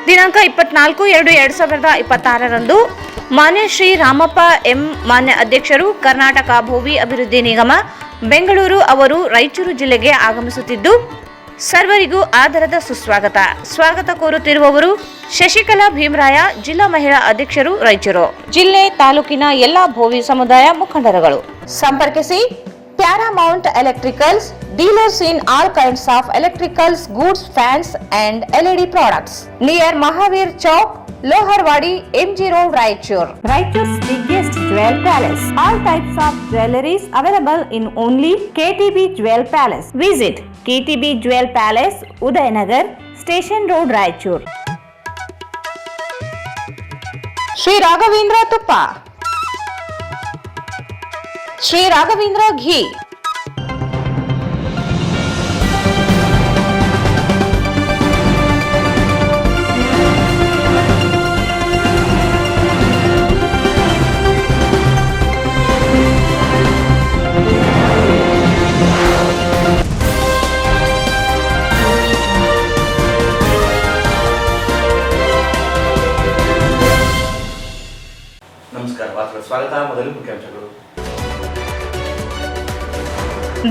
ದಿನಾಂಕ 24/2/2026 ಮಾನ್ಯ ಶ್ರೀ ರಾಮಪ್ಪ ಎಂ ಮಾನ್ಯ ಅಧ್ಯಕ್ಷರು ಕರ್ನಾಟಕ ಭೂಮಿ ಅಭಿವೃದ್ಧಿ ನಿಗಮ ಬೆಂಗಳೂರು ಅವರು ರಾಯಚೂರು ಜಿಲ್ಲೆಗೆ ಆಗಮಿಸುತ್ತಿದ್ದು ಸರ್ವರಿಗೂ ಆದರದ ಸ್ವಾಗತ ಕೋರುತ್ತಿರುವವರು ಶಶಿಕಲಾ ಭೀಮರಾಯ, ಜಿಲ್ಲಾ ಮಹಿಳಾ ಅಧ್ಯಕ್ಷರು, ರಾಯಚೂರು ಜಿಲ್ಲೆ, ತಾಲೂಕಿನ ಎಲ್ಲಾ ಭೋವಿ ಸಮುದಾಯ ಮುಖಂಡರುಗಳು. ಸಂಪರ್ಕಿಸಿ Paramount Electricals, dealers in all kinds of electricals, goods, fans and LED products. Near Mahavir Chowk, Loharwadi, MG Road, Raichur. Raichur's biggest jewel palace. All types of jewelries available in only KTB Jewel Palace. Visit KTB Jewel Palace, Udayanagar, Station Road, Raichur. Sri Raghavendra Tuppa, Sri Raghavendra Ghee, ನಮಸ್ಕಾರ. ಸ್ವಾಗತ. ಮೊದಲು ಮುಖ್ಯಾಂಶಗಳು.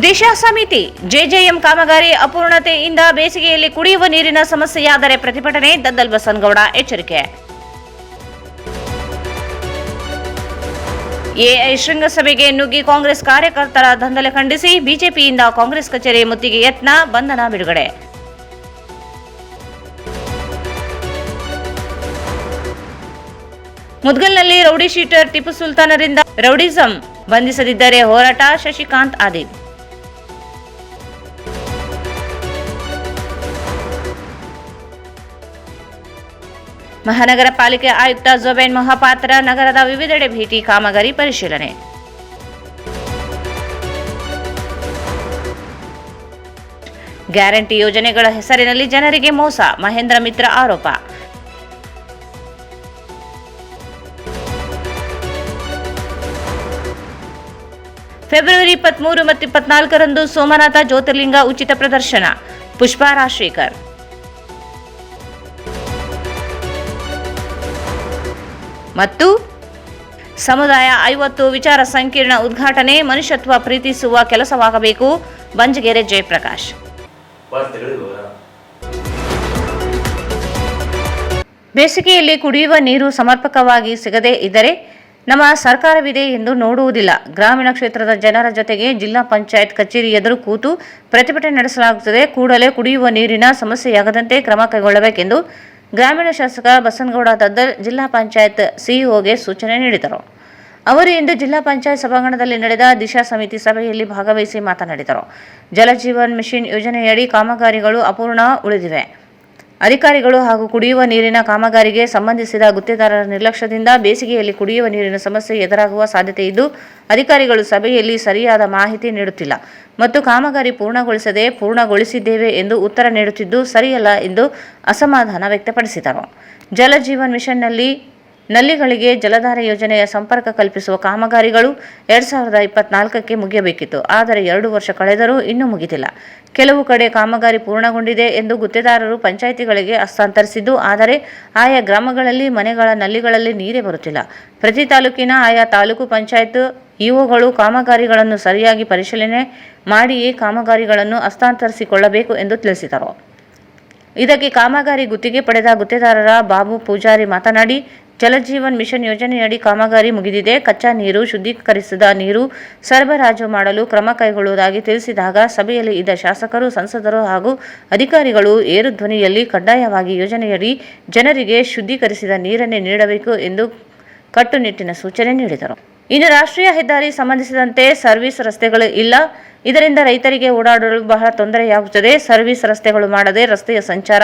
ದಿಶಾ ಸಮಿತಿ JJM ಕಾಮಗಾರಿ ಅಪೂರ್ಣತೆಯಿಂದ ಬೇಸಿಗೆಯಲ್ಲಿ ಕುಡಿಯುವ ನೀರಿನ ಸಮಸ್ಯೆಯಾದರೆ ಪ್ರತಿಭಟನೆ, ದದ್ದಲ್ ಬಸನಗೌಡ ಎಚ್ಚರಿಕೆ. ಎಐ ಶೃಂಗಸಭೆಗೆ ನುಗ್ಗಿ ಕಾಂಗ್ರೆಸ್ ಕಾರ್ಯಕರ್ತರ ದಂಧಲೆ ಖಂಡಿಸಿ ಬಿಜೆಪಿಯಿಂದ ಕಾಂಗ್ರೆಸ್ ಕಚೇರಿ ಮುತ್ತಿಗೆ ಯತ್ನ, ಬಂಧನ ಬಿಡುಗಡೆ. ಮುದ್ಗಲ್ನಲ್ಲಿ ರೌಡಿ ಶೀಟರ್ ಟಿಪ್ಪು ಸುಲ್ತಾನರಿಂದ ರೌಡಿಸಂ ಬಂಧಿಸದಿದ್ದರೆ ಹೋರಾಟ, ಶಶಿಕಾಂತ್ ಆದಿಲ್. ಮಹಾನಗರ ಪಾಲಿಕೆ ಆಯುಕ್ತ ಜುಬೇನ್ ಮೊಹಾಪಾತ್ರ ನಗರದ ವಿವಿಧೆಡೆ ಭೇಟಿ, ಕಾಮಗಾರಿ ಪರಿಶೀಲನೆ. ಗ್ಯಾರಂಟಿ ಯೋಜನೆಗಳ ಹೆಸರಿನಲ್ಲಿ ಜನರಿಗೆ ಮೋಸ, ಮಹೇಂದ್ರ ಮಿತ್ರ ಆರೋಪ. ಫೆಬ್ರವರಿ 23 ಮತ್ತು 24ರಂದು ಸೋಮನಾಥ ಜ್ಯೋತಿರ್ಲಿಂಗ ಉಚಿತ ಪ್ರದರ್ಶನ, ಪುಷ್ಪಾ ರಾಜಶೇಖರ್. ಮತ್ತು ಸಮುದಾಯ 50 ವಿಚಾರ ಸಂಕಿರಣ ಉದ್ಘಾಟನೆ, ಮನುಷ್ಯತ್ವ ಪ್ರೀತಿಸುವ ಕೆಲಸವಾಗಬೇಕು, ಬಂಜಗೆರೆ ಜಯಪ್ರಕಾಶ್. ಬೇಸಿಗೆಯಲ್ಲಿ ಕುಡಿಯುವ ನೀರು ಸಮರ್ಪಕವಾಗಿ ಸಿಗದೇ ಇದ್ದರೆ ನಮ್ಮ ಸರ್ಕಾರವಿದೆ ಎಂದು ನೋಡುವುದಿಲ್ಲ. ಗ್ರಾಮೀಣ ಕ್ಷೇತ್ರದ ಜನರ ಜೊತೆಗೆ ಜಿಲ್ಲಾ ಪಂಚಾಯತ್ ಕಚೇರಿ ಎದುರು ಕೂತು ಪ್ರತಿಭಟನೆ ನಡೆಸಲಾಗುತ್ತದೆ. ಕೂಡಲೇ ಕುಡಿಯುವ ನೀರಿನ ಸಮಸ್ಯೆಯಾಗದಂತೆ ಕ್ರಮ ಕೈಗೊಳ್ಳಬೇಕೆಂದು ಗ್ರಾಮೀಣ ಶಾಸಕ ಬಸನಗೌಡ ದದ್ದಲ್ ಜಿಲ್ಲಾ ಪಂಚಾಯತ್ ಸಿಇಒಗೆ ಸೂಚನೆ ನೀಡಿದರು. ಅವರು ಇಂದು ಜಿಲ್ಲಾ ಪಂಚಾಯತ್ ಸಭಾಂಗಣದಲ್ಲಿ ನಡೆದ ದಿಶಾ ಸಮಿತಿ ಸಭೆಯಲ್ಲಿ ಭಾಗವಹಿಸಿ ಮಾತನಾಡಿದರು. ಜಲಜೀವನ್ ಮಿಷನ್ ಯೋಜನೆಯಡಿ ಕಾಮಗಾರಿಗಳು ಅಪೂರ್ಣ ಉಳಿದಿವೆ. ಅಧಿಕಾರಿಗಳು ಹಾಗೂ ಕುಡಿಯುವ ನೀರಿನ ಕಾಮಗಾರಿಗೆ ಸಂಬಂಧಿಸಿದ ಗುತ್ತಿಗೆದಾರರ ನಿರ್ಲಕ್ಷ್ಯದಿಂದ ಬೇಸಿಗೆಯಲ್ಲಿ ಕುಡಿಯುವ ನೀರಿನ ಸಮಸ್ಯೆ ಎದುರಾಗುವ ಸಾಧ್ಯತೆ ಇದ್ದು, ಅಧಿಕಾರಿಗಳು ಸಭೆಯಲ್ಲಿ ಸರಿಯಾದ ಮಾಹಿತಿ ನೀಡುತ್ತಿಲ್ಲ ಮತ್ತು ಕಾಮಗಾರಿ ಪೂರ್ಣಗೊಳಿಸಿದ್ದೇವೆ ಎಂದು ಉತ್ತರ ನೀಡುತ್ತಿದ್ದು ಸರಿಯಲ್ಲ ಎಂದು ಅಸಮಾಧಾನ ವ್ಯಕ್ತಪಡಿಸಿದರು. ಜಲಜೀವನ್ ಮಿಷನ್ನಲ್ಲಿ ನಲ್ಲಿಗಳಿಗೆ ಜಲಧಾರೆ ಯೋಜನೆಯ ಸಂಪರ್ಕ ಕಲ್ಪಿಸುವ ಕಾಮಗಾರಿಗಳು 2024ಕ್ಕೆ ಮುಗಿಯಬೇಕಿತ್ತು. ಆದರೆ 2 ವರ್ಷ ಕಳೆದರೂ ಇನ್ನೂ ಮುಗಿದಿಲ್ಲ. ಕೆಲವು ಕಡೆ ಕಾಮಗಾರಿ ಪೂರ್ಣಗೊಂಡಿದೆ ಎಂದು ಗುತ್ತಿಗೆದಾರರು ಪಂಚಾಯಿತಿಗಳಿಗೆ ಹಸ್ತಾಂತರಿಸಿದ್ದು, ಆದರೆ ಆಯಾ ಗ್ರಾಮಗಳಲ್ಲಿ ಮನೆಗಳ ನಲ್ಲಿಗಳಲ್ಲಿ ನೀರೇ ಬರುತ್ತಿಲ್ಲ. ಪ್ರತಿ ತಾಲೂಕಿನ ಆಯಾ ತಾಲೂಕು ಪಂಚಾಯತ್ ಇಒಗಳು ಕಾಮಗಾರಿಗಳನ್ನು ಸರಿಯಾಗಿ ಪರಿಶೀಲನೆ ಮಾಡಿಯೇ ಕಾಮಗಾರಿಗಳನ್ನು ಹಸ್ತಾಂತರಿಸಿಕೊಳ್ಳಬೇಕು ಎಂದು ತಿಳಿಸಿದರು. ಇದಕ್ಕೆ ಕಾಮಗಾರಿ ಗುತ್ತಿಗೆ ಪಡೆದ ಗುತ್ತಿಗೆದಾರರ ಬಾಬು ಪೂಜಾರಿ ಮಾತನಾಡಿ, ಜಲಜೀವನ್ ಮಿಷನ್ ಯೋಜನೆಯಡಿ ಕಾಮಗಾರಿ ಮುಗಿದಿದೆ. ಕಚ್ಚಾ ನೀರು, ಶುದ್ಧೀಕರಿಸಿದ ನೀರು ಸರಬರಾಜು ಮಾಡಲು ಕ್ರಮ ಕೈಗೊಳ್ಳುವುದಾಗಿ ತಿಳಿಸಿದಾಗ ಸಭೆಯಲ್ಲಿ ಇದ್ದ ಶಾಸಕರು, ಸಂಸದರು ಹಾಗೂ ಅಧಿಕಾರಿಗಳು ಏರು ಧ್ವನಿಯಲ್ಲಿ ಕಡ್ಡಾಯವಾಗಿ ಯೋಜನೆಯಡಿ ಜನರಿಗೆ ಶುದ್ಧೀಕರಿಸಿದ ನೀರನ್ನೇ ನೀಡಬೇಕು ಎಂದು ಕಟ್ಟುನಿಟ್ಟಿನ ಸೂಚನೆ ನೀಡಿದರು. ಇನ್ನು ರಾಷ್ಟ್ರೀಯ ಹೆದ್ದಾರಿ ಸಂಬಂಧಿಸಿದಂತೆ ಸರ್ವಿಸ್ ರಸ್ತೆಗಳು ಇಲ್ಲ. ಇದರಿಂದ ರೈತರಿಗೆ ಓಡಾಡಲು ಬಹಳ ತೊಂದರೆಯಾಗುತ್ತದೆ. ಸರ್ವಿಸ್ ರಸ್ತೆಗಳು ಮಾಡದೆ ರಸ್ತೆಯ ಸಂಚಾರ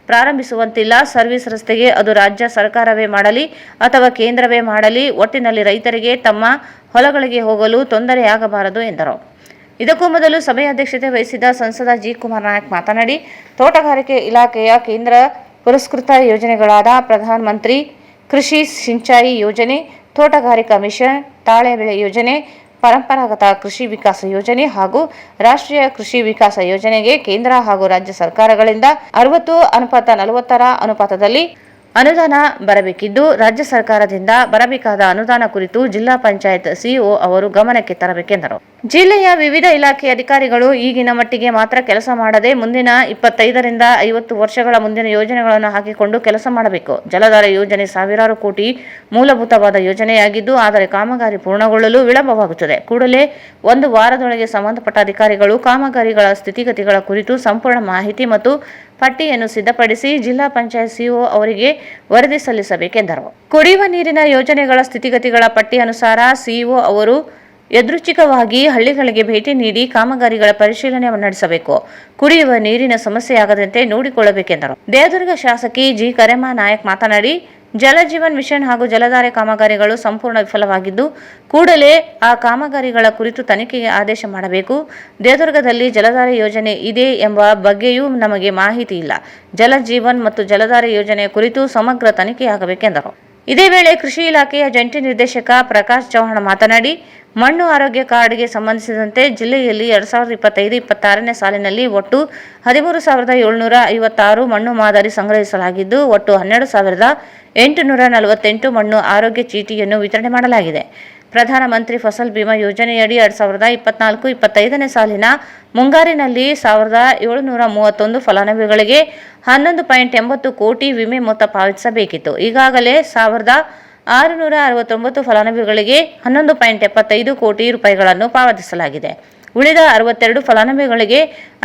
ಪ್ರಾರಂಭಿಸುವಂತಿಲ್ಲ. ಸರ್ವಿಸ್ ರಸ್ತೆಗೆ ಅದು ರಾಜ್ಯ ಸರ್ಕಾರವೇ ಮಾಡಲಿ ಅಥವಾ ಕೇಂದ್ರವೇ ಮಾಡಲಿ, ಒಟ್ಟಿನಲ್ಲಿ ರೈತರಿಗೆ ತಮ್ಮ ಹೊಲಗಳಿಗೆ ಹೋಗಲು ತೊಂದರೆಯಾಗಬಾರದು ಎಂದರು. ಇದಕ್ಕೂ ಮೊದಲು ಸಭೆಯ ಅಧ್ಯಕ್ಷತೆ ವಹಿಸಿದ್ದ ಸಂಸದ ಜಿ. ಕುಮಾರ್ ನಾಯಕ್ ಮಾತನಾಡಿ, ತೋಟಗಾರಿಕೆ ಇಲಾಖೆಯ ಕೇಂದ್ರ ಪುರಸ್ಕೃತ ಯೋಜನೆಗಳಾದ ಪ್ರಧಾನ ಮಂತ್ರಿ ಕೃಷಿ ಸಿಂಚಾಯಿ ಯೋಜನೆ, ತೋಟಗಾರಿಕಾ ಮಿಷನ್, ತಾಳೆ ಬೆಳೆ ಯೋಜನೆ, ಪರಂಪರಾಗತ ಕೃಷಿ ವಿಕಾಸ ಯೋಜನೆ ಹಾಗೂ ರಾಷ್ಟ್ರೀಯ ಕೃಷಿ ವಿಕಾಸ ಯೋಜನೆಗೆ ಕೇಂದ್ರ ಹಾಗೂ ರಾಜ್ಯ ಸರ್ಕಾರಗಳಿಂದ 60:40 ಅನುಪಾತದಲ್ಲಿ ಅನುದಾನ ಬರಬೇಕಿದ್ದು, ರಾಜ್ಯ ಸರ್ಕಾರದಿಂದ ಬರಬೇಕಾದ ಅನುದಾನ ಕುರಿತು ಜಿಲ್ಲಾ ಪಂಚಾಯತ್ ಸಿಇಒ ಅವರು ಗಮನಕ್ಕೆ ತರಬೇಕೆಂದರು. ಜಿಲ್ಲೆಯ ವಿವಿಧ ಇಲಾಖೆ ಅಧಿಕಾರಿಗಳು ಈಗಿನ ಮಟ್ಟಿಗೆ ಮಾತ್ರ ಕೆಲಸ ಮಾಡದೆ ಮುಂದಿನ 25ರಿಂದ 50 ವರ್ಷಗಳ ಮುಂದಿನ ಯೋಜನೆಗಳನ್ನು ಹಾಕಿಕೊಂಡು ಕೆಲಸ ಮಾಡಬೇಕು. ಜಲಧಾರೆ ಯೋಜನೆ ಸಾವಿರಾರು ಕೋಟಿ ಮೂಲಭೂತವಾದ ಯೋಜನೆಯಾಗಿದ್ದು, ಆದರೆ ಕಾಮಗಾರಿ ಪೂರ್ಣಗೊಳ್ಳಲು ವಿಳಂಬವಾಗುತ್ತದೆ. ಕೂಡಲೇ 1 ವಾರದೊಳಗೆ ಸಂಬಂಧಪಟ್ಟ ಅಧಿಕಾರಿಗಳು ಕಾಮಗಾರಿಗಳ ಸ್ಥಿತಿಗತಿಗಳ ಕುರಿತು ಸಂಪೂರ್ಣ ಮಾಹಿತಿ ಮತ್ತು ಪಟ್ಟಿಯನ್ನು ಸಿದ್ಧಪಡಿಸಿ ಜಿಲ್ಲಾ ಪಂಚಾಯತ್ ಸಿಇಒ ಅವರಿಗೆ ವರದಿ ಸಲ್ಲಿಸಬೇಕೆಂದರು. ಕುಡಿಯುವ ನೀರಿನ ಯೋಜನೆಗಳ ಸ್ಥಿತಿಗತಿಗಳ ಪಟ್ಟಿ ಅನುಸಾರ ಸಿಇಒ ಅವರು ಯಾದೃಚ್ಛಿಕವಾಗಿ ಹಳ್ಳಿಗಳಿಗೆ ಭೇಟಿ ನೀಡಿ ಕಾಮಗಾರಿಗಳ ಪರಿಶೀಲನೆ ನಡೆಸಬೇಕು. ಕುಡಿಯುವ ನೀರಿನ ಸಮಸ್ಯೆಯಾಗದಂತೆ ನೋಡಿಕೊಳ್ಳಬೇಕೆಂದರು. ದೇವದುರ್ಗ ಶಾಸಕಿ ಜಿ. ಕರೆಮ್ಮ ನಾಯಕ್ ಮಾತನಾಡಿ, ಜಲ ಜೀವನ್ ಮಿಷನ್ ಹಾಗೂ ಜಲಧಾರೆ ಕಾಮಗಾರಿಗಳು ಸಂಪೂರ್ಣ ವಿಫಲವಾಗಿದ್ದು, ಕೂಡಲೇ ಆ ಕಾಮಗಾರಿಗಳ ಕುರಿತು ತನಿಖೆಗೆ ಆದೇಶ ಮಾಡಬೇಕು. ದೇವದುರ್ಗದಲ್ಲಿ ಜಲಧಾರೆ ಯೋಜನೆ ಇದೆ ಎಂಬ ಬಗ್ಗೆಯೂ ನಮಗೆ ಮಾಹಿತಿ ಇಲ್ಲ. ಜಲ ಜೀವನ್ ಮತ್ತು ಜಲಧಾರೆ ಯೋಜನೆಯ ಕುರಿತು ಸಮಗ್ರ ತನಿಖೆಯಾಗಬೇಕೆಂದರು. ಇದೇ ವೇಳೆ ಕೃಷಿ ಇಲಾಖೆಯ ಜಂಟಿ ನಿರ್ದೇಶಕ ಪ್ರಕಾಶ್ ಚೌಹಾಣ್ ಮಾತನಾಡಿ, ಮಣ್ಣು ಆರೋಗ್ಯ ಕಾರ್ಡ್ಗೆ ಸಂಬಂಧಿಸಿದಂತೆ ಜಿಲ್ಲೆಯಲ್ಲಿ 2025-26ನೇ ಸಾಲಿನಲ್ಲಿ ಒಟ್ಟು 13,756 ಮಣ್ಣು ಮಾದರಿ ಸಂಗ್ರಹಿಸಲಾಗಿದ್ದು, ಒಟ್ಟು 12,848 ಮಣ್ಣು ಆರೋಗ್ಯ ಚೀಟಿಯನ್ನು ವಿತರಣೆ ಮಾಡಲಾಗಿದೆ. ಪ್ರಧಾನಮಂತ್ರಿ ಫಸಲ್ ಬಿಮಾ ಯೋಜನೆಯಡಿ 2024-25ನೇ ಸಾಲಿನ ಮುಂಗಾರಿನಲ್ಲಿ 1,731 ಫಲಾನುಭವಿಗಳಿಗೆ 11.80 ಕೋಟಿ ವಿಮೆ ಮೊತ್ತ ಪಾವತಿಸಬೇಕಿತ್ತು. ಈಗಾಗಲೇ 1,669 ಫಲಾನುಭವಿಗಳಿಗೆ 11.75 ಕೋಟಿ ರೂಪಾಯಿಗಳನ್ನು ಪಾವತಿಸಲಾಗಿದೆ. ಉಳಿದ 62 ಫಲಾನುಭವಿಗಳಿಗೆ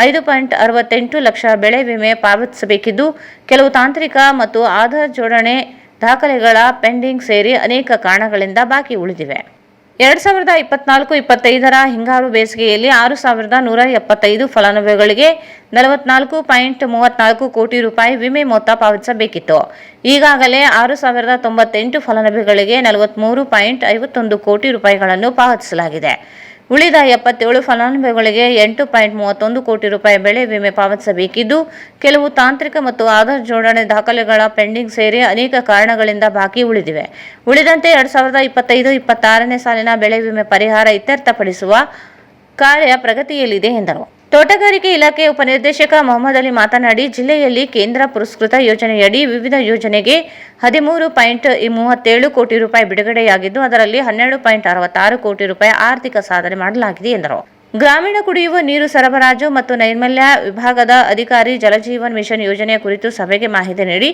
5.68 ಲಕ್ಷ ಬೆಳೆ ವಿಮೆ ಪಾವತಿಸಬೇಕಿದ್ದು, ಕೆಲವು ತಾಂತ್ರಿಕ ಮತ್ತು ಆಧಾರ್ ಜೋಡಣೆ ದಾಖಲೆಗಳ ಪೆಂಡಿಂಗ್ ಸೇರಿ ಅನೇಕ ಕಾರಣಗಳಿಂದ ಬಾಕಿ ಉಳಿದಿವೆ. 2024-25ರ ಹಿಂಗಾರು ಬೇಸಿಗೆಯಲ್ಲಿ 6,175 ಫಲಾನುಭವಿಗಳಿಗೆ 44.34 ಕೋಟಿ ರೂಪಾಯಿ ವಿಮೆ ಮೊತ್ತ ಪಾವತಿಸಬೇಕಿತ್ತು. ಈಗಾಗಲೇ 6,098 ಫಲಾನುಭವಿಗಳಿಗೆ 43.51 ಕೋಟಿ ರೂಪಾಯಿಗಳನ್ನು ಪಾವತಿಸಲಾಗಿದೆ. ಉಳಿದ 77 ಫಲಾನುಭವಿಗಳಿಗೆ 8.31 ಕೋಟಿ ರೂಪಾಯಿ ಬೆಳೆ ವಿಮೆ ಪಾವತಿಸಬೇಕಿದ್ದು, ಕೆಲವು ತಾಂತ್ರಿಕ ಮತ್ತು ಆಧಾರ್ ಜೋಡಣೆ ದಾಖಲೆಗಳ ಪೆಂಡಿಂಗ್ ಸೇರಿ ಅನೇಕ ಕಾರಣಗಳಿಂದ ಬಾಕಿ ಉಳಿದಿವೆ. ಉಳಿದಂತೆ 2025-26ನೇ ಸಾಲಿನ ಬೆಳೆ ವಿಮೆ ಪರಿಹಾರ ಇತ್ಯರ್ಥಪಡಿಸುವ ಕಾರ್ಯ ಪ್ರಗತಿಯಲ್ಲಿದೆ ಎಂದರು. ತೋಟಗಾರಿಕೆ ಇಲಾಖೆ ಉಪನಿರ್ದೇಶಕ ಮೊಹಮ್ಮದ್ ಅಲಿ ಮಾತನಾಡಿ, ಜಿಲ್ಲೆಯಲ್ಲಿ ಕೇಂದ್ರ ಪುರಸ್ಕೃತ ಯೋಜನೆಯಡಿ ವಿವಿಧ ಯೋಜನೆಗೆ 13.37 ಕೋಟಿ ರೂಪಾಯಿ ಬಿಡುಗಡೆಯಾಗಿದ್ದು, ಅದರಲ್ಲಿ 12.66 ಕೋಟಿ ರೂಪಾಯಿ ಆರ್ಥಿಕ ಸಾಧನೆ ಮಾಡಲಾಗಿದೆ ಎಂದರು. ಗ್ರಾಮೀಣ ಕುಡಿಯುವ ನೀರು ಸರಬರಾಜು ಮತ್ತು ನೈರ್ಮಲ್ಯ ವಿಭಾಗದ ಅಧಿಕಾರಿ ಜಲಜೀವನ್ ಮಿಷನ್ ಯೋಜನೆಯ ಕುರಿತು ಸಭೆಗೆ ಮಾಹಿತಿ ನೀಡಿ,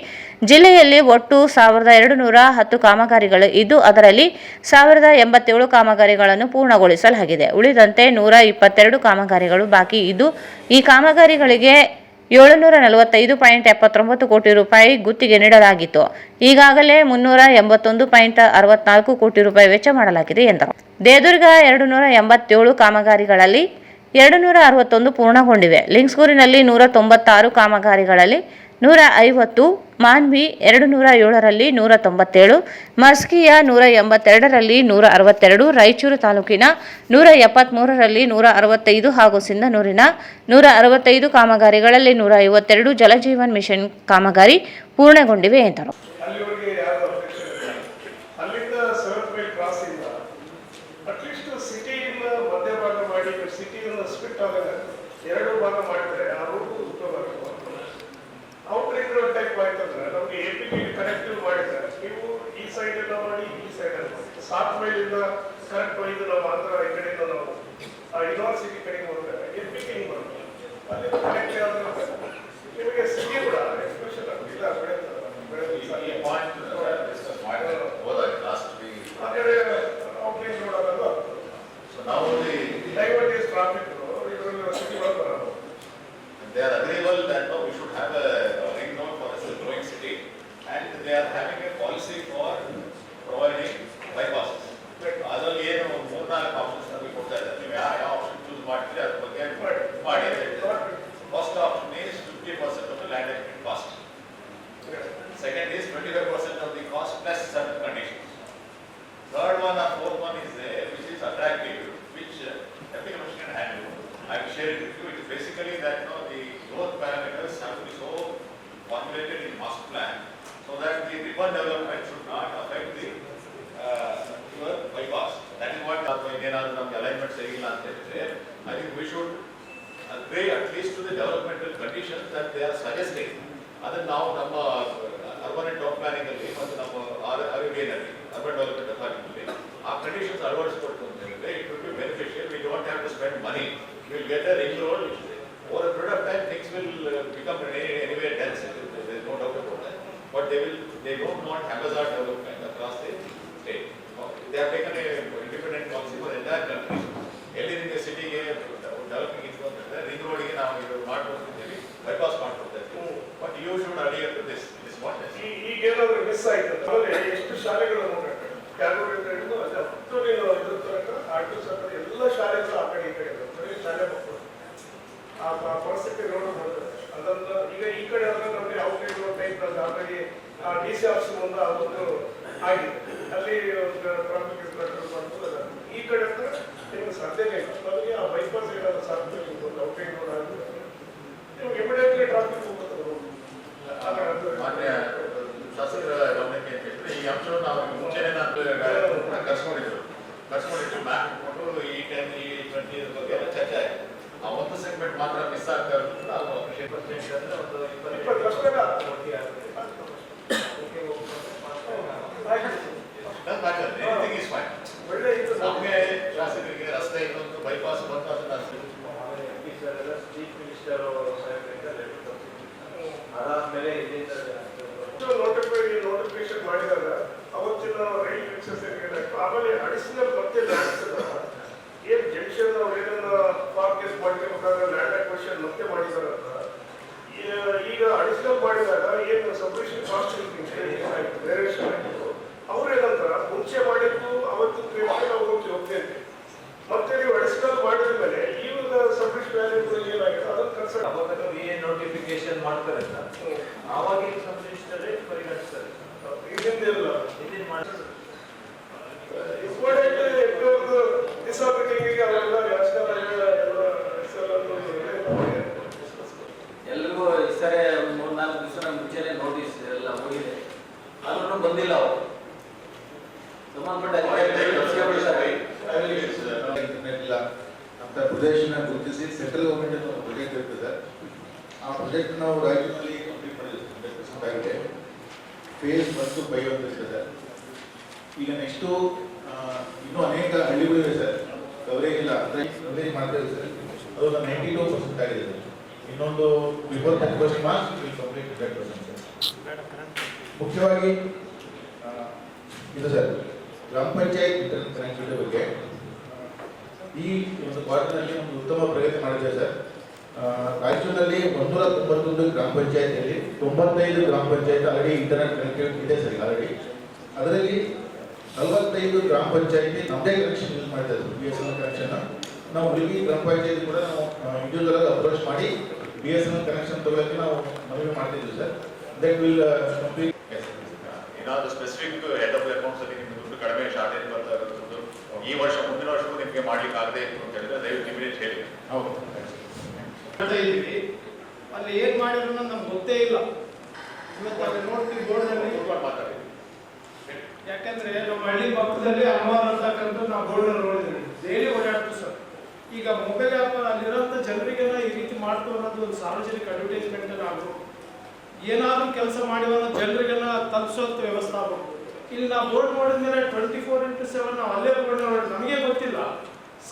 ಜಿಲ್ಲೆಯಲ್ಲಿ ಒಟ್ಟು 1,210 ಕಾಮಗಾರಿಗಳು ಇದ್ದು, ಅದರಲ್ಲಿ 1,087 ಕಾಮಗಾರಿಗಳನ್ನು ಪೂರ್ಣಗೊಳಿಸಲಾಗಿದೆ. ಉಳಿದಂತೆ 122 ಕಾಮಗಾರಿಗಳು ಬಾಕಿ ಇದ್ದು, ಈ ಕಾಮಗಾರಿಗಳಿಗೆ 745.79 ಕೋಟಿ ರೂಪಾಯಿ ಗುತ್ತಿಗೆ ನೀಡಲಾಗಿತ್ತು. ಈಗಾಗಲೇ 381.64 ಕೋಟಿ ರೂಪಾಯಿ ವೆಚ್ಚ ಮಾಡಲಾಗಿದೆ ಎಂದರು. ದೇವದುರ್ಗ 287 ಕಾಮಗಾರಿಗಳಲ್ಲಿ 261 ಪೂರ್ಣಗೊಂಡಿವೆ. ಲಿಂಗ್ಸ್ಗೂರಿನಲ್ಲಿ 196 ಕಾಮಗಾರಿಗಳಲ್ಲಿ 150, ಮಾನ್ವಿ 207ರಲ್ಲಿ 197, ಮಸ್ಕಿಯ 182ರಲ್ಲಿ 162, ರಾಯಚೂರು ತಾಲೂಕಿನ 173ರಲ್ಲಿ 165 ಹಾಗೂ ಸಿಂಧನೂರಿನ 165 ಕಾಮಗಾರಿಗಳಲ್ಲಿ 152 ಜಲಜೀವನ್ ಮಿಷನ್ ಕಾಮಗಾರಿ ಪೂರ್ಣಗೊಂಡಿವೆ ಎಂದರು. ಸಾತ್ ಮೈಲಿಂದ ಕರೆಕ್ಟ್ ಒಯ್ದು ನಾವು ಆಂಧ್ರ ಈ ಕಡೆಯಿಂದ ನಾವು ಯೂನಿವರ್ಸಿಟಿ ಕಡೆಗೆ ಹೋಗ್ತಾರೆ ಎಪಿಕ್ ಹಿಂಗೆ ಬರುತ್ತೆ ಅಲ್ಲಿ ಕನೆಕ್ಟ್ ಆದ್ರೆ ನಿಮಗೆ ಸಿಟಿ ಕೂಡ ಎಕ್ಸ್ಪ್ರೆಷನ್ ಇಲ್ಲ ಔಟ್ಲೈನ್ ನೋಡೋದಲ್ಲ. ಡೈವರ್ಟ್ ಈಸ್ ಟ್ರಾಫಿಕ್ ಇದರಲ್ಲಿ ಸಿಟಿ ಒಳಗೆ ಬರೋದು. They are agreeable that no, we should have a ring road for a growing city, and they are having a policy for providing bypasses. ಅದರಲ್ಲಿ ಏನು 3-4 options ನಮಗೆ ಕೊಡ್ತಾ ಇದ್ದಾರೆ. ನೀವು ಯಾವ ಆಪ್ಷನ್ ಚೂಸ್ ಮಾಡ್ತೀರಿ ಅದ್ರ ಬಗ್ಗೆ ಮಾಡಿ. First option is 50% of the land acquisition cost. Second is 25% of the cost plus certain conditions. Third one or fourth one is there, which is attractive, which every commission can handle. I will share it with you. It is basically that the growth parameters have to be so formulated in master plan so that the urban development should not affect the your bypass. That is what ಏನಾದರೂ ನಮ್ಗೆ alignment ಸರಿಯಿಲ್ಲ ಅಂತ ಹೇಳಿದ್ರೆ I think we should agree at least to the developmental conditions that they are suggesting. ಅದನ್ನು ನಾವು ನಮ್ಮ urban and town planning ಅಲ್ಲಿ ಮತ್ತು ನಮ್ಮ RDA ನಲ್ಲಿ ಅರ್ಬನ್ ಡೆವಲಪ್ಮೆಂಟ್ ಅಥಾರಿಟಿ ಆ ಕಂಡೀಷನ್ಸ್ ಅಳವಡಿಸಿಕೊಡ್ತು ಅಂತ ಹೇಳಿದ್ರೆ it will be beneficial. We don't have to spend money. We will get a ring road. Over a period of time things will become anyway dense. There is no doubt about that. But they don't want haphazard development across the state. They have taken a independent policy for the entire country. ಎಲ್ಲಿ ನಿಮಗೆ ಸಿಟಿಗೆ developing ಇತ್ತು ಅಂತಂದ್ರೆ ring ರೋಡ್ಗೆ ನಾವು ಇದು ಮಾಡ್ಕೊಡ್ತಿದ್ದೀವಿ, bypass ಮಾಡ್ಕೊಡ್ತೀವಿ. But you should adhere to this what ಈಗೇನಾದ್ರೂ ಮಿಸ್ ಆಯ್ತು ಆಮೇಲೆ ಎಷ್ಟು ಶಾಲೆಗಳು ನೋಡ್ಬೇಕು ಕ್ಯಾಲ್ಕುಲೇಟರ್ ಹಿಡಿದು ಅದೇ ಹತ್ತು ನೀನು ಇದ್ರ ತನಕ ಆಟೋ ಸರ್ಕಾರ ಎಲ್ಲ ಶಾಲೆಗಳು ಆ ಕಡೆ ಈ ಕಡೆ ಬರೀ ಶಾಲೆ ಮಕ್ಕಳು ಆ ಪರಿಸ್ಥಿತಿ ನೋಡಬಹುದು. ಅದನ್ನ ಈಗ ಈ ಕಡೆ ಅಂದ್ರೆ ನಮಗೆ outline type already DC office ಮುಂದೆ ಅದೊಂದು ಆಗಿದೆ, ಅಲ್ಲಿ ಟ್ರಾಫಿಕ್ ಇನ್ಸ್ಪೆಕ್ಟರ್ ಮಾಡ್ಬೋದು. ಈ ಕಡೆ ಹತ್ರ ನಿಮಗೆ ಸಾಧ್ಯನೇ ಇಲ್ಲ. ನಮಗೆ ಆ ಬೈಪಾಸ್ ಏನಾದ್ರು ಸಾಧ್ಯ ಒಂದು ಔಟ್ಲೈನ್ ರೋಡ್ ಆಗಿದೆ, ನಿಮ್ಗೆ ಇಮಿಡಿಯೇಟ್ಲಿ ಟ್ರಾಫಿಕ್ ಹೋಗುತ್ತೆ. ಮಾನ್ಯ ಶಾಸಕರ ಗಮನಕ್ಕೆ ಅಂತ ಹೇಳಿದ್ರೆ ಈ ಅಂಶವನ್ನು ನಾವು ಮುಂಚೆನೇ ಕರ್ಸ್ಕೊಂಡಿದ್ರು ಮ್ಯಾಪ್ ಇಟ್ಕೊಂಡು ಈ 10 ಈ 20 ಬಗ್ಗೆ ಎಲ್ಲ ಚರ್ಚೆ ಆಗಿದೆ. ಆ ಒಂದು ಸೆಗ್ಮೆಂಟ್ ಮಾತ್ರ ಮಿಸ್ ಆಗ್ತಾ ಇರೋದು ನಾವು ಅಪ್ರಿಷಿಯೇಟ್ ಅಂದ್ರೆ ಒಂದು 20% ಒಳ್ಳೆ ಇದು ನಮಗೆ ಶಾಸಕರಿಗೆ ರಸ್ತೆ ಇನ್ನೊಂದು ಬೈಪಾಸ್ ಬಂತು ಅದನ್ನ ಚೀಫ್ ಮಿನಿಸ್ಟರ್ ಅದಾದ್ಮೇಲೆ ನೋಟಿಫಿಕೇಶನ್ ಮಾಡಿದಾಗ ಅವತ್ತಿನ ರೈಲ್ ಎಕ್ಸಸೈಸ್ ಏನಾಯ್ತು, ಆಮೇಲೆ ಅಡಿಷನಲ್ ಮತ್ತೆ ಏನ್ ಜಂಕ್ಷನ್ ಏನನ್ನ ಪಾರ್ಕೇಸ್ ಮಾಡ್ಕೋಬೇಕಾದ್ರೆ ಲ್ಯಾಂಡ್ ಅಕ್ವಿಷನ್ ಮತ್ತೆ ಮಾಡಿದಾರಂತ. ಈಗ ಅಡಿಷನಲ್ ಮಾಡಿದಾಗ ಏನು ಸಬ್ಮಿಷನ್ ಕಾಸ್ಟ್ ಏನಾಯ್ತು ವೇರಿಯೇಷನ್ ಆಯಿತು. ಅವ್ರೇನಂತಾರ ಮುಂಚೆ ಮಾಡಿದ್ದು ಅವತ್ತಿನ ಕ್ರಿಮಿಗೆ ನಾವು ಹೋಗ್ತೇವೆ, ಮತ್ತೆ ನೀವು ಅಡಿಷನಲ್ ಮಾಡಿದ ಮೇಲೆ ಇವಾಗ ಸಬ್ಮಿಷನ್ ವ್ಯಾಲ್ಯೂ ಏನಾಗಿದೆ ಅದನ್ನು ಕನ್ಸಲ್ಟ್ ಅವಾಗ ನೋಟಿಫಿಕೇಶನ್ ಮಾಡ್ತಾರೆ ಆವಾಗ ಸಬ್ಮಿಷನ್ ಪರಿಗಣಿಸ್ತಾರೆ. ಇದೆಲ್ಲ ಇದನ್ನ ಮಾಡ್ತಾರೆ ಇಂಪಾರ್ಟೆಂಟ್ ಡಿಸಾಬಿಲಿಟಿಗೆ ಅವೆಲ್ಲ ನ್ಯಾಷನಲ್ ಎಲ್ರಿಗೂ ಈ ಸರಿ 3-4 ದಿವಸ ಮುಂಚೆನೆ ನೋಟಿಸ್ ಎಲ್ಲ ಹೋಗಿದೆ, ಆದ್ರೂ ಬಂದಿಲ್ಲ ಅವರು ಸಂಬಂಧಪಟ್ಟ ಇಲ್ಲ ಅಂತ ಪ್ರದೇಶನ ಗುರುತಿಸಿ ಸೆಂಟ್ರಲ್ ಗೌರ್ಮೆಂಟ್ ಒಂದು ಪ್ರಾಜೆಕ್ಟ್ ಇರ್ತದೆ. ಆ ಪ್ರಾಜೆಕ್ಟ್ ನಾವು ರಾಜ್ಯದಲ್ಲಿ ಕಂಪ್ಲೀಟ್ ಮಾಡಿದ್ದೀವಿ. ಫೇಸ್ 1 5 ಅಂತ ಇರ್ತದೆ. ಈಗ ನೆಕ್ಸ್ಟು ಇನ್ನೂ ಅನೇಕ ಹಳ್ಳಿಗಳಿವೆ ಸರ್, ಕವರೇಜ್ ಇಲ್ಲ ಅಂದರೆ ಕವರೇಜ್ ಮಾಡ್ತಾ ಇದೆ ಸರ್. ಅದು 92% ಆಗಿದೆ ಸರ್. ಇನ್ನೊಂದು before 10% marks will complete 100% sir. ಮುಖ್ಯವಾಗಿ ಇದು ಸರ್ ಗ್ರಾಮ ಪಂಚಾಯತ್ ಇಂಟರ್ನೆಟ್ ಕನೆಕ್ಟಿವಿಟಿ ಬಗ್ಗೆ ಈ ಒಂದು ಕ್ವಾರ್ಟರ್ನಲ್ಲಿ ಒಂದು ಉತ್ತಮ ಪ್ರಗತಿ ಮಾಡಿದೆ ಸರ್. ರಾಜ್ಯದಲ್ಲಿ 191 ಗ್ರಾಮ ಪಂಚಾಯತಿಯಲ್ಲಿ 95 ಗ್ರಾಮ ಪಂಚಾಯತ್ ಆಲ್ರೆಡಿ ಇಂಟರ್ನೆಟ್ ಕನೆಕ್ಟಿವಿಟಿ ಇದೆ ಸರ್ ಆಲ್ರೆಡಿ. ಅದರಲ್ಲಿ 45 ಗ್ರಾಮ ಪಂಚಾಯತಿ ನಮ್ಮದೇ ಕನೆಕ್ಷನ್ ಯೂಸ್ ಮಾಡ್ತಾ ಇದ್ದೀವಿ, BSNL ಕನೆಕ್ಷನ್. ನಾವು ಉಳಿದ ಗ್ರಾಮ ಪಂಚಾಯತಿ ಕೂಡ ನಾವು ಇಂಡಿವಿಜುವಲ್ ಅಪ್ರೋಚ್ ಮಾಡಿ BSNL ಕನೆಕ್ಷನ್ ತಗೊಳ್ಳೋಕ್ಕೆ ನಾವು ಮನವಿ ಮಾಡ್ತಿದ್ದೀವಿ ಸರ್. That will complete. ಏನಾದರೂ ಸ್ಪೆಸಿಫಿಕ್ ಹೆಡ್ ಆಫ್ ಅಕೌಂಟ್ಸ್ ಅಲ್ಲಿ ನಿಮ್ಗೆ ದುಡ್ಡು ಕಡಿಮೆ ಶಾರ್ಟೇಜ್ ಬರ್ತಾ ಇರೋದು ದುಡ್ಡು ಈ ವರ್ಷ ಮುಂದಿನ ವರ್ಷಕ್ಕೂ ನಿಮಗೆ ಮಾಡ್ಲಿಕ್ಕೆ ಆಗದೆ ಇತ್ತು ಅಂತ ಹೇಳಿದ್ರೆ ದಯವಿಟ್ಟು ಇಮಿಡಿಯೇಟ್ ಹೇಳಿ. ಹೌದು ಇದ್ದೀವಿ, ಅಲ್ಲಿ ಏನ್ ಮಾಡಿದ್ರು ನಮ್ಗೆ ಗೊತ್ತೇ ಇಲ್ಲ. ಇವತ್ತು ಅಲ್ಲಿ ನೋಡ್ತೀವಿ ಬೋರ್ಡ್ನಲ್ಲಿ ಮಾತಾಡಿ. ಯಾಕಂದ್ರೆ ನಮ್ಮ ಹಳ್ಳಿ ಪಕ್ಕದಲ್ಲಿ ಅಮ್ಮವಾರ ಅಂತಕ್ಕಂಥ ನಾವು ಬೋರ್ಡ್ ನೋಡಿದ್ವಿ, ಡೈಲಿ ಓಡಾಡ್ತೀವಿ ಸರ್. ಈಗ ಮೊಬೈಲ್ ಆ್ಯಪ್ ಅಲ್ಲಿರೋಂಥ ಜನರಿಗೆಲ್ಲ ಈ ರೀತಿ ಮಾಡ್ತು ಅನ್ನೋದು ಒಂದು ಸಾರ್ವಜನಿಕ ಅಡ್ವರ್ಟೈಸ್ಮೆಂಟ್ ಆಗಬೇಕು. ಏನಾದರೂ ಕೆಲಸ ಮಾಡಿವನ್ನ ಜನರಿಗೆಲ್ಲ ತಲುಪಿಸೋಂಥ ವ್ಯವಸ್ಥೆ ಆಗಬೇಕು. ಇಲ್ಲಿ ನಾವು ಬೋರ್ಡ್ ನೋಡಿದ ಮೇಲೆ 24/7 ನಾವು ಅಲ್ಲೇ ಬೋರ್ಡ್ ನೋಡಿ ನಮಗೆ ಗೊತ್ತಿಲ್ಲ,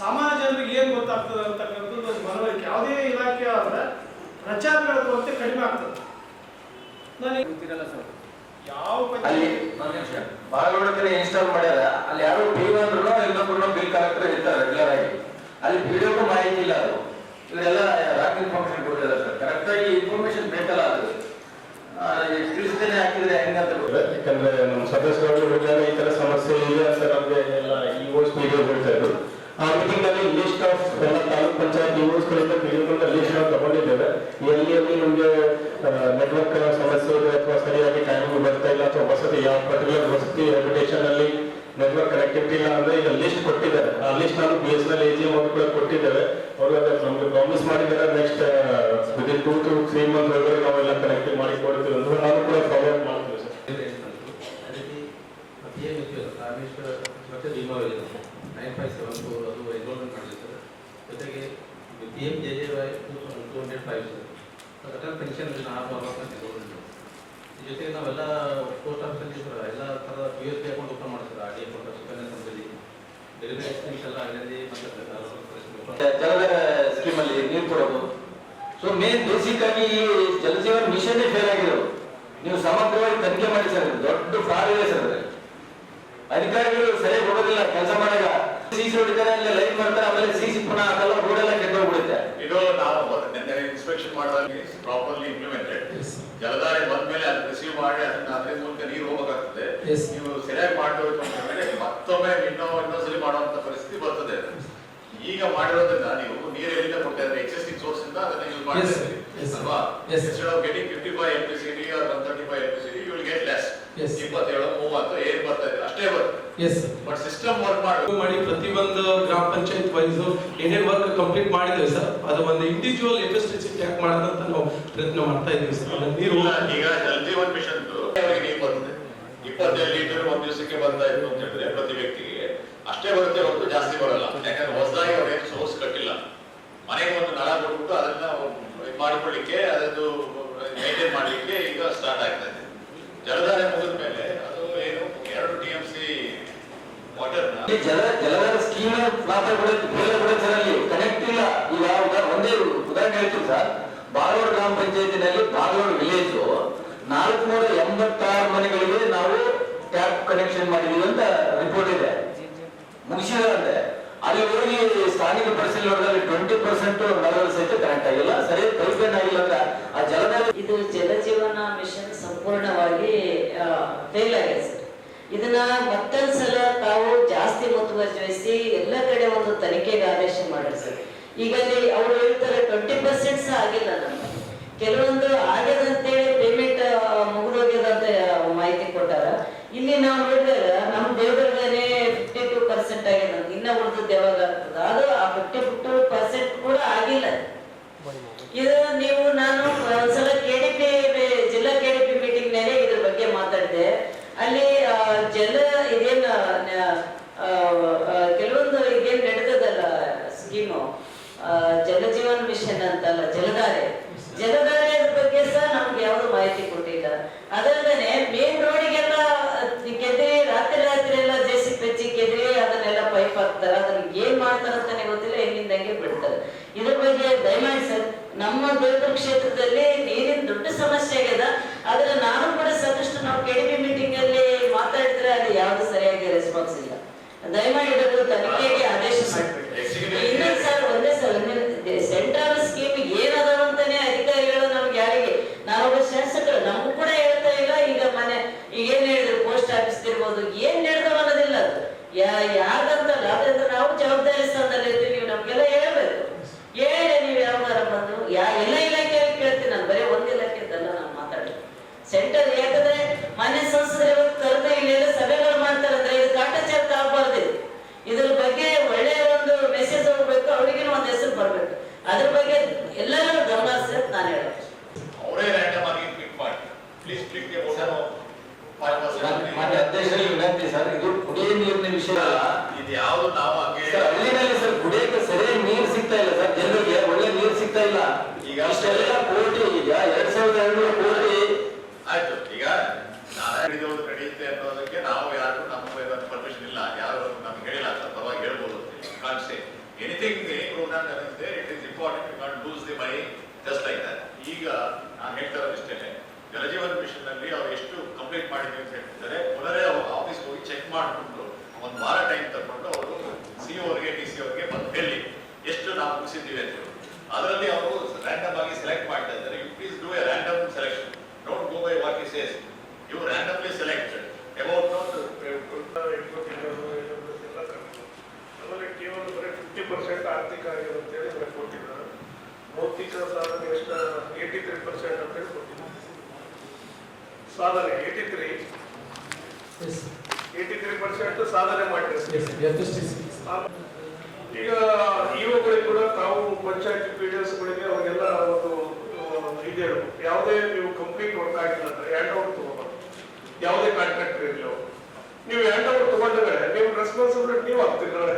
ಸಾಮಾನ್ಯ ಜನರಿಗೆ ಏನು ಗೊತ್ತಾಗ್ತದೆ ಅಂತಕ್ಕಂಥದ್ದು ಒಂದು ಮನವರಿಕೆ. ಯಾವುದೇ ಇಲಾಖೆ ಆದರೆ ಪ್ರಚಾರಗಳ ಕೊರತೆ ಕಡಿಮೆ ಆಗ್ತದೆ. ನನಗೆ ಗೊತ್ತಿರಲ್ಲ ಸರ್. ಯಾವ ಅಲ್ಲಿ ಬಾಗಲಕೋಟೆ ಇನ್ಸ್ಟಾಲ್ ಮಾಡ್ಯಾರ, ಅಲ್ಲಿ ಯಾರು P1 ಇನ್ನೊಬ್ಬರು ಬಿಲ್ ಕಲೆಕ್ಟರ್ ಇರ್ತಾರೆ ರೆಗ್ಯುಲರ್ ಆಗಿ. ಅಲ್ಲಿ PDO ಮಾಹಿತಿ ಇಲ್ಲ, ಅದು ಇವರೆಲ್ಲ ರಾಂಗ್ ಇನ್ಫಾರ್ಮೇಶನ್ ಕೊಟ್ಟಿದ್ದಾರೆ ಸರ್. ಕರೆಕ್ಟಾಗಿ ಇನ್ಫಾರ್ಮೇಶನ್ ಬೇಕಲ್ಲ, ಅದು ತಿಳಿಸ್ತೇನೆ ಹಾಕಿದ್ರೆ ಹೆಂಗಂತ ಯಾಕಂದ್ರೆ ನಮ್ಮ ಸದಸ್ಯರು ಹೇಳಿದಾಗ ಈ ತರ ಸಮಸ್ಯೆ ಇದೆ ಅಂತ ನಮಗೆ ಎಲ್ಲ ಇಒಸ್ PDO ಹೇಳ್ತಾ ಇದ್ರು. ಆ ಮೀಟಿಂಗ್ ನಲ್ಲಿ ಲಿಸ್ಟ್ ಆಫ್ ಎಲ್ಲ ತಾಲೂಕ್ ಪಂಚಾಯತ್ ಇಒಸ್ಗಳಿಂದ PDO ಲಿಸ್ಟ್ ನಾವು ತಗೊಂಡಿದ್ದೇವೆ. ಎಲ್ಲಿ ನಮಗೆ ನೆಟ್ವರ್ಕ್ ಸಮಸ್ಯೆ ಇದೆ ಅಥವಾ ಸರಿಯಾಗಿ ಟೈಮಿಂಗ್ ಬರ್ತಾ ಇಲ್ಲ ಅಥವಾ ವಸತಿ ಯಾವ ಪರ್ಟಿಕ್ಯುಲರ್ ವಸತಿ ಹ್ಯಾಬಿಟೇಷನ್ ಅಲ್ಲಿ ನೆಟ್ವರ್ಕ್ ಕನೆಕ್ಟಿವಿಟಿ ಇಲ್ಲ ಅಂದ್ರೆ ಈಗ ಲಿಸ್ಟ್ ಕೊಟ್ಟಿದ್ದಾರೆ. ಆ ಲಿಸ್ಟ್ ನಾವು BSNL AGM ಅವ್ರು ಕೂಡ ಕೊಟ್ಟಿದ್ದೇವೆ. ಅವರು ನಮ್ಗೆ ಪ್ರಾಮಿಸ್ ಮಾಡಿದ್ದಾರೆ ನೆಕ್ಸ್ಟ್ ವಿದಿನ್ 2 to 3 ಮಂತ್ ಒಳಗಡೆ ನಾವೆಲ್ಲ ಕನೆಕ್ಟಿವ್ ಮಾಡಿ ಕೊಡ್ತೀವಿ ಅಂದ್ರೆ ನಾವು ಕೂಡ ಫಾಲೋ ಅಪ್ ಮಾಡ್ತೀವಿ sir. PMJJY 205 sir. Atal pension ಯೋಜನೆ ಆ ಫಾರ್ಮಲ್ಲಿ ತಗೊಂಡಿದ್ದು. ಈ ಜೊತೆಗೆ ನಾವೆಲ್ಲ ಪೋಸ್ಟ್ ಆಫೀಸಲ್ಲಿ ಸರ್ ಎಲ್ಲ ಥರದ PSB ಅಕೌಂಟ್ ಓಪನ್ ಮಾಡ್ತಾರೆ, RD account, Sukanya Samriddhi, delivery schemes ಎಲ್ಲ ಅದರಲ್ಲಿ ಜಲಧಾರ ಸ್ಕೀಮ್ ಅಲ್ಲಿ ನೀರು ಕೊಡೋದು. ಸೊ ಮೇನ್ ಬೇಸಿಕ್ ಆಗಿ ಈ ಜಲಜೀವನ್ ಮಿಷನ್ ಫೇಲ್ ಆಗಿರೋದು. ನೀವು ಸಮಗ್ರವಾಗಿ ತನಿಖೆ ಮಾಡಿ ಸರ್, ದೊಡ್ಡ ಫ್ರಾಡ್ ಇದೆ ಸರ್. ಅಧಿಕಾರಿಗಳು ಸರಿಯಾಗಿ ಹೋಗೋದಿಲ್ಲ ಕೆಲಸ ಮಾಡಾಗ. ಸಿಸಿ ಹೊಡಿತಾರೆ, ಅಲ್ಲಿ ಲೈನ್ ಮಾಡ್ತಾರೆ, ಆಮೇಲೆ ಸಿಸಿ ಪುನಃ ಹಾಕಲ್ಲ, ರೋಡ್ ಎಲ್ಲ ಕೆಟ್ಟೋಗ್ಬಿಡುತ್ತೆ. ಇದು ನಾವು ನಿನ್ನೆ ಇನ್ಸ್ಪೆಕ್ಷನ್ ಮಾಡಿದಾಗ ಪ್ರಾಪರ್ಲಿ ಇಂಪ್ಲಿಮೆಂಟೆಡ್. ಜಲಧಾರೆ ಬಂದ್ಮೇಲೆ ಅದು ರಿಸೀವ್ ಮಾಡಿ ಅದನ್ನ ಅದ್ರ ಮೂಲಕ ನೀರು ಹೋಗಬೇಕಾಗ್ತದೆ. ನೀವು ಸರಿಯಾಗಿ ಮಾಡಬೇಕು ಅಂತಂದ್ರೆ ಮತ್ತೊಮ್ಮೆ ಇನ್ನೊಂದ್ಸಲಿ ಮಾಡುವಂತ ಪರಿಸ್ಥಿತಿ ಬರ್ತದೆ. ಈಗ ಮಾಡಿರೋದ್ರಿಂದ ನೀವು ನೀರು ಎಲ್ಲಿಂದ ಕೊಡ್ತಾ ಇದ್ರೆ ಎಕ್ಸಿಸ್ಟಿಂಗ್ ಸೋರ್ಸ್ ಇಂದ ಅದನ್ನ ಯೂಸ್ ಮಾಡ್ತಾ ಇದ್ದೀರಿ ಅಲ್ವಾ? Instead of getting 55 MPCD or 135 MPCD, you will get less. 27, 30 ಏನ್ ಬರ್ತಾ ಇದೆ ಅಷ್ಟೇ ಬರ್ತದೆ. ಬಟ್ ಸಿಸ್ಟಮ್ ವರ್ಕ್ ಮಾಡಿ ಪ್ರತಿಯೊಂದು ಗ್ರಾಮ ಪಂಚಾಯತ್ ವೈಸ್ ಏನೇನು ವರ್ಕ್ ಕಂಪ್ಲೀಟ್ ಮಾಡಿದ್ದೇವೆ ಸರ್, ಅದು ಒಂದು ಇಂಡಿವಿಜುವಲ್ ಎಫಿಷಿಯನ್ಸಿ ಟ್ರ್ಯಾಕ್ ಮಾಡೋದಂತ ನಾವು ಪ್ರಯತ್ನ ಮಾಡ್ತಾ ಇದ್ದೀವಿ ಸರ್. ನೀರು ಈಗ ಜಲಜೀವನ್ ಮಿಷನ್ ನೀರು ಬರ್ತದೆ 25 ಲೀಟರ್ ಒಂದ್ ದಿವಸಕ್ಕೆ ಬರ್ತಾ ಇತ್ತು ಅಂತ ಹೇಳಿದ್ರೆ ಪ್ರತಿ ವ್ಯಕ್ತಿಗೆ ಅಷ್ಟೇ ಬರುತ್ತೆ, ಹೊರತು ಜಾಸ್ತಿ ಬರಲ್ಲ. ಯಾಕಂದ್ರೆ ಹೊಸದಾಗಿ ಅವ್ರೇನು ಸೋರ್ಸ್ ಕಟ್ಟಿಲ್ಲ. ಮನೆಗೆ ಒಂದು ನಳ ಕೊಟ್ಬಿಟ್ಟು ಅದನ್ನ ಮಾಡಿಕೊಳ್ಳಿಕ್ಕೆ, ಅದನ್ನು ಮೇಂಟೈನ್ ಮಾಡ್ಲಿಕ್ಕೆ ಈಗ ಸ್ಟಾರ್ಟ್ ಆಗ್ತಾ ಇದೆ. ಜಲಧಾರೆ ಮುಗಿದ ಮೇಲೆ ಅದು ಏನು 2 TMC water Jaladhara scheme flop ಅಲ್ಲಿ ಕನೆಕ್ಟ್ ಇಲ್ಲ. ಈಗ ಒಂದೇ ಉದಾಹರಣೆ ಹೇಳ್ತೀವಿ ಸರ್, ಬಾಗಲೋಡು ಗ್ರಾಮ ಪಂಚಾಯತಿನಲ್ಲಿ ಬಾಗಲೋಡು ವಿಲೇಜ್ 486 ಮನೆಗಳಿಗೆ ನಾವು ಟ್ಯಾಪ್ ಕನೆಕ್ಷನ್ ಮಾಡಿದೀವಿ ಅಂತ ರಿಪೋರ್ಟ್ ಇದೆ. ಮುಗಿಸಿದ್ರೆ ಅಲ್ಲಿ ಹೋಗಿ ಸ್ಥಾನಿಕ ಪರಿಶೀಲನೆ 20% ನಗರ ಸಹಿತ ಕನೆಕ್ಟ್ ಆಗಿಲ್ಲ, ಸರಿಯಾಗಿ ಪೈಪ್ಲೈನ್ ಆಗಿಲ್ಲ ಅಂದ್ರೆ ಆ ಜಲಧಾರೆ. ಇದು ಜಲಜೀವನ ಮಿಷನ್ ಸಂಪೂರ್ಣವಾಗಿ ಫೇಲ್ ಆಗಿದೆ ಸರ್. ಇದನ್ನ ಮತ್ತೊಂದ್ಸಲ ತಾವು ಜಾಸ್ತಿ ಮುತುವರ್ಜಿ ವಹಿಸಿ ಎಲ್ಲ ಕಡೆ ಒಂದು ತನಿಖೆಗೆ ಆದೇಶ ಮಾಡ್ರಿ ಸರ್. ಈಗ ಅವ್ರು ಹೇಳ್ತಾರೆ 20% ಸಹ ಆಗಿಲ್ಲ. ನಮ್ಗೆ ಕೆಲವೊಂದು ಆಗ್ಯದಂತೇಳಿ ಪೇಮೆಂಟ್ ಮುಗಿದೋಗ್ಯದಂತ ಮಾಹಿತಿ ಕೊಟ್ಟಾರ. ಇಲ್ಲಿ ನಾವು ನೋಡಿದಾಗ ನಮ್ಮ ದೇವರಲ್ಲೇ 52% ಆಗಿದೆ. ಇನ್ನ ಉಳಿದದ್ದು ಯಾವಾಗ ಆಗ್ತದ? ಅದು ಆ 52% ಕೂಡ ಆಗಿಲ್ಲ. ಇದು ನೀವು ನಾನು ಒಂದ್ಸಲ KDP ಜಿಲ್ಲಾ KDP ಮೀಟಿಂಗ್ ನಲ್ಲಿ ಇದ್ರ ಬಗ್ಗೆ ಮಾತಾಡಿದೆ. ಅಲ್ಲಿ ಜಲ ಇದೇನ್ ಕೆಲವೊಂದು ಇದೇನ್ ನಡೆದದಲ್ಲ ಸ್ಕೀಮು, ಜಲಜೀವನ್ ಮಿಷನ್ ಅಂತಲ್ಲ, ಜಲಧಾರೆ ಬಗ್ಗೆ ಸಹ ನಮ್ಗೆ ಯಾವ್ದು ಮಾಹಿತಿ ಕೊಟ್ಟಿಲ್ಲ. ಅದಲ್ಲದೆ ಮೇನ್ ರೋಡಿಗೆಲ್ಲ ಕೆದ್ರಿ ರಾತ್ರಿ ಎಲ್ಲ JCB ಹಚ್ಚಿ ಕೆದ್ರಿ ಅದನ್ನೆಲ್ಲ ಪೈಪ್ ಹಾಕ್ತಾರೆ. ಅದನ್ನ ಏನ್ ಮಾಡ್ತಾರ ಅಂತಾನೆ ಗೊತ್ತಿಲ್ಲ, ಎಲ್ಲಿಂದಂಗೆ ಬಿಡ್ತಾರೆ. ಇದ್ರ ಬಗ್ಗೆ ದಯಮಾಡಿ ಸರ್, ನಮ್ಮ ದೇವರ ಕ್ಷೇತ್ರದಲ್ಲಿ ನೀರಿನ ದೊಡ್ಡ ಸಮಸ್ಯೆ ಆಗ್ಯದ. ಆದ್ರೆ ನಾನು ಕೂಡ ಸಾಕಷ್ಟು ನಾವು KDP ಮೀಟಿಂಗ್ ಅಲ್ಲಿ ಮಾತಾಡಿದ್ರೆ ಅಲ್ಲಿ ಯಾವ್ದು ಸರಿಯಾಗಿ ರೆಸ್ಪಾನ್ಸ್ ಇಲ್ಲ. ದಯಮಾಡಿ ಇದನ್ನು ತನಿಖೆಗೆ ಆದೇಶ ಮಾಡಿ. ಇನ್ನೊಂದು ಸರ್ ಒಂದೇ ಸರ್, ಸೆಂಟ್ರಲ್ ಸ್ಕೀಮ್ ಏನದಾವ ಅಂತಾನೆ ಅಧಿಕಾರಿಗಳು ನಮ್ಗೆ ಯಾರಿಗೆ, ನಾನೊಬ್ಬ ಶಾಸಕರು ನಮಗೂ ಕೂಡ ಹೇಳ್ತಾ ಇಲ್ಲ. ಈಗ ಏನ್ ಹೇಳಿದ್ರು ಪೋಸ್ಟ್ ಆಫೀಸ್ ಇರ್ಬೋದು, ಏನ್ ನಡೆದವ ಅನ್ನೋದಿಲ್ಲ. ಅದು ಯಾರ್ದಂತಲ್ಲ, ಅದಂದ್ರೆ ನಾವು ಜವಾಬ್ದಾರಿ ಸ್ಥಾನದಲ್ಲಿ ಇರ್ತೀವಿ. ನೀವು ನಮ್ಗೆಲ್ಲ ಹೇಳ್ಬೇಕು. ಹೇಳಿ ನೀವು ಯಾವಾಗಾರ ಬಂದು ಎಲ್ಲ ಇಲಾಖೆಯಲ್ಲಿ ಕೇಳ್ತೀನಿ ನಾನು, ಬರೀ ಒಂದ್ ಇಲಾಖೆದಲ್ಲ ನಾನು ಮಾತಾಡೋದು. ಸೆಂಟರ್ ಯಾಕಂದ್ರೆ ಮಾನ್ಯ ಸಂಸದರು ಇವತ್ತು ಕರೆದು ಇಲ್ಲೆಲ್ಲ ಸಭೆಗಳು ಮಾಡ್ತಾರಂದ್ರೆ ಇದು ಕಾಟಾಚಾರ ಆಗಬಾರ್ದು. ಇದ್ರ ಬಗ್ಗೆ ಒಳ್ಳೆಯ ಒಂದು ಮೆಸೇಜ್ ಹೋಗ್ಬೇಕು, ಅವ್ರಿಗಿನ ಒಂದು ಹೆಸರು ಬರ್ಬೇಕು. ಅದ್ರ ಬಗ್ಗೆ ಎಲ್ಲರೂ ಗಮನ ಹರಿಸಿ ನಾನು ಹೇಳೋದು. ಅವರೇ ರ್ಯಾಂಡಮ್ ಆಗಿ ಕ್ಲಿಕ್ ಮಾಡಿ ಪ್ಲೀಸ್ ಕ್ಲಿಕ್ ಅಧ್ಯಕ್ಷರಿಗೆ ವಿನಂತಿ ಸರ್, ಇದು ಕುಡಿಯ ನೀರಿನ ವಿಷಯ ಅಲ್ಲ. ಇದು ಯಾವುದು ನಾವು ಹಳ್ಳಿನಲ್ಲಿ ಸರ್ ಕುಡಿಯಕ್ಕೆ ಸರಿಯಾಗಿ ನೀರು ಸಿಗ್ತಾ ಇಲ್ಲ ಸರ್, ಜನರಿಗೆ ಒಳ್ಳೆ ನೀರು ಸಿಗ್ತಾ ಇಲ್ಲ. ಈಗ ಅಷ್ಟೆಲ್ಲ ಕೋಟಿ, ಈಗ 2200 ಕೋಟಿ ಆಯ್ತು. ಈಗ ನಾರಾಯಣ ನಡೆಯುತ್ತೆ ಅನ್ನೋದಕ್ಕೆ ನಾವು ಯಾರು ನಮ್ಮ ಪರ್ಮಿಷನ್ ಇಲ್ಲ, ಯಾರು ನಮ್ಗೆ ಹೇಳಿಲ್ಲ. ಪರವಾಗಿ ಹೇಳ್ಬೋದು, ಕಾನ್ಸೆ ಎನಿಥಿಂಗ್ ಎನಿ ಪ್ರೋಗ್ರಾಮ್ ಇದೆ, it is important, you can't lose the money just like that. ಈಗ ನಾನು ಹೇಳ್ತಾ ಇರೋದು ಇಷ್ಟೇನೆ, ಜಲಜೀವನ್ ಮಿಷನ್ ನಲ್ಲಿ ಅವ್ರು ಎಷ್ಟು ಕಂಪ್ಲೀಟ್ ಮಾಡಿದ್ವಿ ಅಂತ ಹೇಳ್ತಿದ್ದಾರೆ. ಮೊದಲೇ ಅವ್ರು ಆಫೀಸ್ಗೆ ಹೋಗಿ ಚೆಕ್ ಮಾಡಿಕೊಂಡು ಒಂದು ವಾರ ಟೈಮ್ ತಗೊಂಡು ಅವರು CO ಅವರಿಗೆ DC ಅವರಿಗೆ ಬಂದು ಹೇಳಿ ಎಷ್ಟು ನಾವು ಮುಗಿಸಿದ್ದೀವಿ ಅಂತ ಹೇಳಿ. ಅದರಲ್ಲಿ ಅವರು ರ್ಯಾಂಡಮ್ ಆಗಿ ಸೆಲೆಕ್ಟ್ ಮಾಡ್ತಾ ಇದ್ದಾರೆ. You please do a random selection, don't go by what he says, you randomly selected about ಆಮೇಲೆ ಕೇವಲ ಬರೀ 50% ಆರ್ಥಿಕ ಆಗಿದೆ ಅಂತೇಳಿ ಕೊಟ್ಟಿದ್ದಾರೆ. ಭೌತಿಕ ಸಾಧನೆ ಎಷ್ಟು 83% ಅಂತೇಳಿ ಕೊಟ್ಟಿದ್ದಾರೆ. ಸಾಧನೆ 83% ಸಾಧನೆ ಮಾಡಿದ್ದಾರೆ. ಈಗ ಇವುಗಳಿಗೆ ಕೂಡ ತಾವು ಪಂಚಾಯತ್ PDSಗಳಿಗೆ ಅವಾಗೆಲ್ಲ ಒಂದು ಇದೆ, ಯಾವುದೇ ನೀವು ಕಂಪ್ಲೀಟ್ ವರ್ಕ್ ಆಗಿಲ್ಲ ಅಂದ್ರೆ ಹ್ಯಾಂಡ್ ಓವರ್ ತಗೋಬಾರ್ದು. ಯಾವುದೇ ಕಾಂಟ್ರಾಕ್ಟರ್ ಇರಲಿ, ನೀವು ಹ್ಯಾಂಡ್ ಓವರ್ ತಗೊಂಡ್ರೆ ನೀವು ರೆಸ್ಪಾನ್ಸಿಬಿಲಿಟಿ ನೀವು ಆಗ್ತಿದ್ದಾರೆ.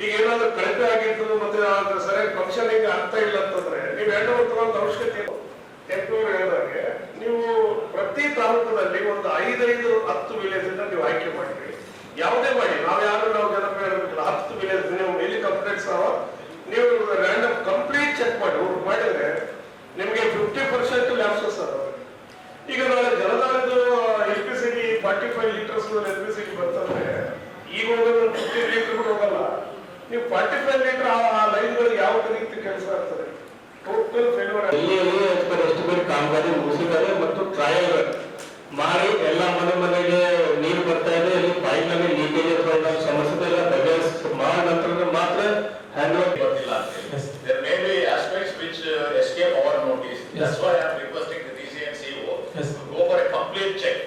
ಈಗ ಏನಾದ್ರು ಕಳಪೆ ಆಗಿದ್ದು ಮತ್ತೆ ಅದ್ರ ಸರಿಯಾಗಿ ಫಂಕ್ಷನಿಂಗ್ ಆಗ್ತಾ ಇಲ್ಲ ಅಂತಂದ್ರೆ ನೀವು ಎರಡು ತಗೊಂಡ ಅವಶ್ಯಕತೆ ಇಲ್ಲ. ಎಂಟುನೂರು ಹೇಳಿದಾಗೆ ನೀವು ಪ್ರತಿ ತಾಲೂಕಿನಲ್ಲಿ ಒಂದು 5-10 ವಿಲೇಜ್ ನೀವು ಆಯ್ಕೆ ಮಾಡಿರಿ. ಯಾವುದೇ ಮಾಡಿ ನಾವು ಜನಪದ ಹೇಳಬೇಕಿಲ್ಲ. 10 ವಿಲೇಜ್ ನೀವು ಡೈಲಿ ಕಂಪ್ಲೇಂಟ್ಸ್ ನೀವು ರ್ಯಾಂಡಮ್ ಕಂಪ್ಲೀಟ್ ಚೆಕ್ ಮಾಡಿ ಮಾಡಿದ್ರೆ ನಿಮಗೆ 50% ಲ್ಯಾಪ್ಸಸ್ ಅದಾವ. ಈಗ ನಾಳೆ ಜಲಧಾರದ್ದು ಎಲೆಕ್ಟ್ರಿಸಿಟಿ 45 ಲೀಟರ್ಸ್ ಎಲೆಕ್ಟ್ರಿಸಿಟಿ ಬರ್ತಂದ್ರೆ ಈಗ ಹೋಗೋದು 50 ಲೀಟರ್ ಕೂಡ ಹೋಗಲ್ಲ. ನೀವು 45 ಲೀಟರ್ ಆ ಲೈನ್ಗಳಿಗೆ ಯಾವ ರೀತಿ ಕೆಲಸ ಆಗ್ತದೆ? Total failure. ಎಸ್ಟಿಮೇಟ್ ಕಾಮಗಾರಿ ಮುಗಿಸಿದ್ದಾರೆ ಮತ್ತು ಟ್ರಯಲ್ ಮಾಡಿ ಎಲ್ಲ ಮನೆಗೆ ನೀರು ಬರ್ತಾ ಇದೆ, ಇಲ್ಲಿ ಪೈಪ್ ನಲ್ಲಿ ಲೀಕೇಜ್ ಸಮಸ್ಯೆ ಎಲ್ಲ ಬಗೆಹರಿಸಿ ಮಾಡಿ ನಂತರ ಮಾತ್ರ ಹ್ಯಾಂಡ್ ಓವರ್ ಗೊತ್ತಿಲ್ಲ ಅಂತ ಹೇಳಿ. There may be aspects which escape our notice. That's why I am requesting the DC and CO to go for a complete check.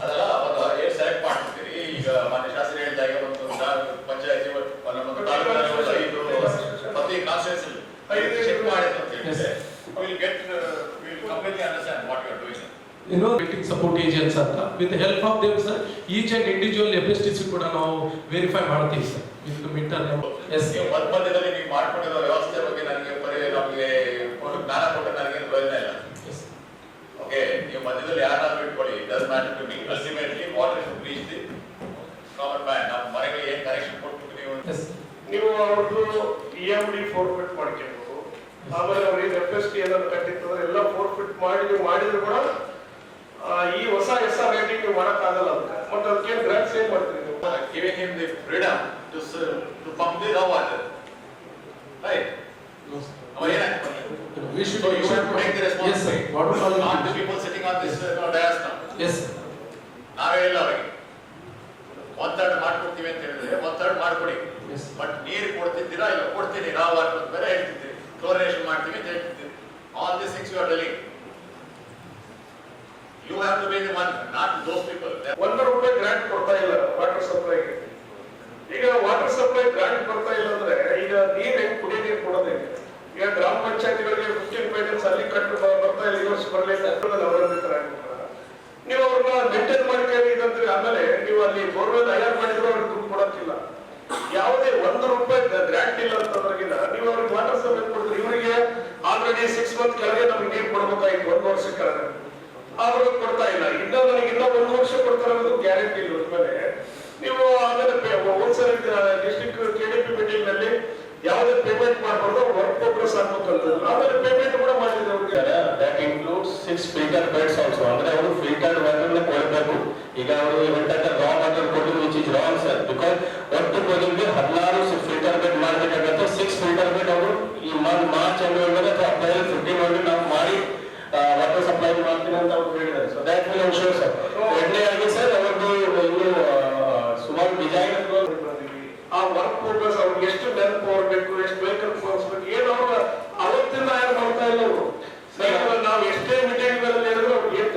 ಅದಲ್ಲ ಒಂದು ಏನು ಸೆಲೆಕ್ಟ್ ಮಾಡ್ತಿದ್ದೀರಿ. ಈಗ ಮಾನ್ಯ ಶಾಸಕರು ಹೇಳಿದಾಗ ಒಂದು ಪಂಚಾಯತಿ ಒಂದು ತಾಲೂಕಿನಲ್ಲಿ 5 ಪ್ರತಿ ಕಾನ್ಸ್ಟಿಟ್ಯೂನ್ಸಿ ಚೆಕ್ ಮಾಡಿದ್ರು ಅಂತ ಹೇಳಿದ್ರೆ we'll completely understand what you are doing. Meeting support agents ಅಂತ with the help of them sir, each and individual FSTC ಕೂಡ ನಾವು ವೆರಿಫೈ ಮಾಡ್ತೀವಿ ಸರ್ ವಿತ್ ಮೀಟರ್. ನೀವು ಮಧ್ಯದಲ್ಲಿ ನೀವು ಮಾಡ್ಕೊಂಡಿರೋ ವ್ಯವಸ್ಥೆ ಬಗ್ಗೆ ನಮಗೆ ನಮಗೆ ಜ್ಞಾನ ಕೊಟ್ಟು ನನಗೇನು ಪ್ರಯೋಜನ ಇಲ್ಲ. ಓಕೆ, ನೀವು ಮಧ್ಯದಲ್ಲಿ ಯಾರನ್ನಾದ್ರೂ ಇಟ್ಕೊಳ್ಳಿ, does matter to me. Ultimately water should reach the common man. ನಮ್ಮ ಮನೆಗೆ ಏನು ಕನೆಕ್ಷನ್ ಕೊಟ್ಬಿಟ್ಟು ನೀವು ಅವ್ರದ್ದು EMD ಫೋರ್ಫಿಟ್ ಮಾಡ್ಕೊಳ್ಬೋದು. ಆಮೇಲೆ ಅವ್ರಿಗೆ FST ಏನಾದ್ರು ಕಟ್ಟಿರ್ತದ್ರೆ ಎಲ್ಲ ಫೋರ್ಫಿಟ್ ಮಾಡಿ ನೀವು ಮಾಡಿದ್ರು ಕೂಡ ಈ ಹೊಸ SR ರೇಟಿಂಗ್ ನೀವು ಮಾಡೋಕ್ಕಾಗಲ್ಲ ಅದಕ್ಕೆ. ಮತ್ತೆ ಅದಕ್ಕೆ ಗ್ರಾಂಟ್ಸ್ ಏನ್ ಮಾಡ್ತೀರಿ ನೀವು? Giving him the freedom to pump the raw water, right? We should. So you have to take the responsibility. Yes, water quality. Not the people sitting on this dais now. Yes. ನಾವೇ ಇಲ್ಲ ಅವರಿಗೆ 1/3 ಮಾಡ್ಕೊಡ್ತೀವಿ ಅಂತ ಹೇಳಿದ್ರೆ 1/3 ಮಾಡ್ಕೊಡಿ. But ನೀರು ಕೊಡ್ತಿದ್ದೀರಾ ಇಲ್ಲ ಕೊಡ್ತೀನಿ ರಾ ವಾಟರ್ ಅಂತ ಬೇರೆ ಹೇಳ್ತಿದ್ದೀರಿ, ಕ್ಲೋರಿನೇಷನ್ ಮಾಡ್ತೀವಿ ಅಂತ ಹೇಳ್ತಿದ್ದೀರಿ. All this things you are telling. You have to be the one, not those people. ₹1 grant ಕೊಡ್ತಾ ಇಲ್ಲ ವಾಟರ್ ಸಪ್ಲೈಗೆ. ಈಗ ವಾಟರ್ ಸಪ್ಲೈ ಗ್ರಾಂಟ್ ಕೊಡ್ತಾ ಇಲ್ಲ ಅಂದ್ರೆ ಈಗ ನೀರು ಹೆಂಗ್ ಕುಡಿಯೋ ನೀರು ಕೊಡೋದೇ. ಈಗ ಗ್ರಾಮ ಪಂಚಾಯತಿಗಳಿಗೆ 15 ಪೇಮೆಂಟ್ಸ್ ಅಲ್ಲಿ ಕಟ್ಟು ಬರ್ತಾ ಇಲ್ಲ, ಈ ವರ್ಷ ಬರಲಿಲ್ಲ, ಅವಲಂಬಿತರಾಗ್ಬಿಟ್ಟಾರ. ನೀವು ಅವ್ರನ್ನ ಮೇಂಟೈನ್ ಮಾಡ್ಕೊಳ್ಳಿ ಇದಂದ್ರೆ ಆಮೇಲೆ ನೀವು ಅಲ್ಲಿ ಬೋರ್ವೆಲ್ ತಯಾರು ಮಾಡಿದ್ರು ಅವ್ರಿಗೆ ದುಡ್ಡು ಕೊಡಕ್ಕಿಲ್ಲ. ಯಾವುದೇ ₹1 ಗ್ರಾಂಟ್ ಇಲ್ಲ ಅಂತಂದ್ರಗಿನ ನೀವು ಅವ್ರಿಗೆ ವಾಟರ್ ಸಪ್ಲೈ ಕೊಡ್ತೀರಿ. ಇವರಿಗೆ ಆಲ್ರೆಡಿ 6 ಮಂತ್ ಕೆಳಗೆ ನಮ್ಗೆ ನೀರು ಕೊಡ್ಬೇಕಾಗಿತ್ತು, 1 ವರ್ಷ ಕೆಳಗೆ. ಆದ್ರೂ ಕೊಡ್ತಾ ಇಲ್ಲ. ನನಗೆ 1 ವರ್ಷ ಕೊಡ್ತಾರೆ ಅನ್ನೋದು ಗ್ಯಾರಂಟಿ ಇಲ್ಲ. ಮೇಲೆ ನೀವು ಆಮೇಲೆ ಒಂದ್ಸರಿ ಡಿಸ್ಟ್ರಿಕ್ಟ್ KDP ಮೀಟಿಂಗ್ ನಲ್ಲಿ ಯಾವುದೇ ಪೇಮೆಂಟ್ ಮಾಡಬಾರ್ದು, ವರ್ಕ್ ಪ್ರೋಗ್ರೆಸ್ ಆಗ್ಬೇಕಂತದ್ದು. ಆಮೇಲೆ ಪೇಮೆಂಟ್ ಕೂಡ ಮಾಡಿದ್ರು ಅವ್ರಿಗೆ. That includes 6 filter beds also. ಅಂದ್ರೆ ಅವರು ಫಿಲ್ಟರ್ಡ್ ವಾಟರ್ ಕೊಡಬೇಕು. ಈಗ ಅವರು ರಾ ವಾಟರ್ ಕೊಡೋದು which is wrong sir. Because ಒಟ್ಟು ಕೊಡೋರಿಗೆ 16 ಫಿಲ್ಟರ್ ಬೆಡ್ ಮಾಡಬೇಕಾಗತ್ತೆ. 6 ಫಿಲ್ಟರ್ ಬೆಡ್ ಅವರು ಈ ಮಾರ್ಚ್ ಎಂಡ್ ಅಥವಾ April 15 ನಾವು ಮಾಡಿ ವಾಟರ್ ಸಪ್ಲೈ ಮಾಡ್ತೀನಿ ಅಂತ ಅವ್ರು ಹೇಳಿದ್ದಾರೆ. So that will ensure sir. ಎರಡನೇದಾಗಿ ಸರ್ ಅವರದ್ದು ಇನ್ನು ಸುಮಾರು ಡಿಸೈನ್ ಆ ವರ್ಕ್ ಪ್ರೋಗ್ರೆಸ್ ಅವ್ರಿಗೆ ಎಷ್ಟು ನೆನಪು ಹೋಗ್ಬೇಕು, ಎಷ್ಟು ವೆಹಿಕಲ್ ಹೋಗಿಸ್ಬೇಕು, ಏನು ಅವ್ರು ಅವತ್ತಿಂದ ಯಾರು ಮಾಡ್ತಾ ಇಲ್ಲ ಅವರು. ನಾವು ಎಷ್ಟೇ ಮೀಟಿಂಗ್ ಹೇಳಿದ್ರು ಅವ್ರಿಗೆ ಏನ್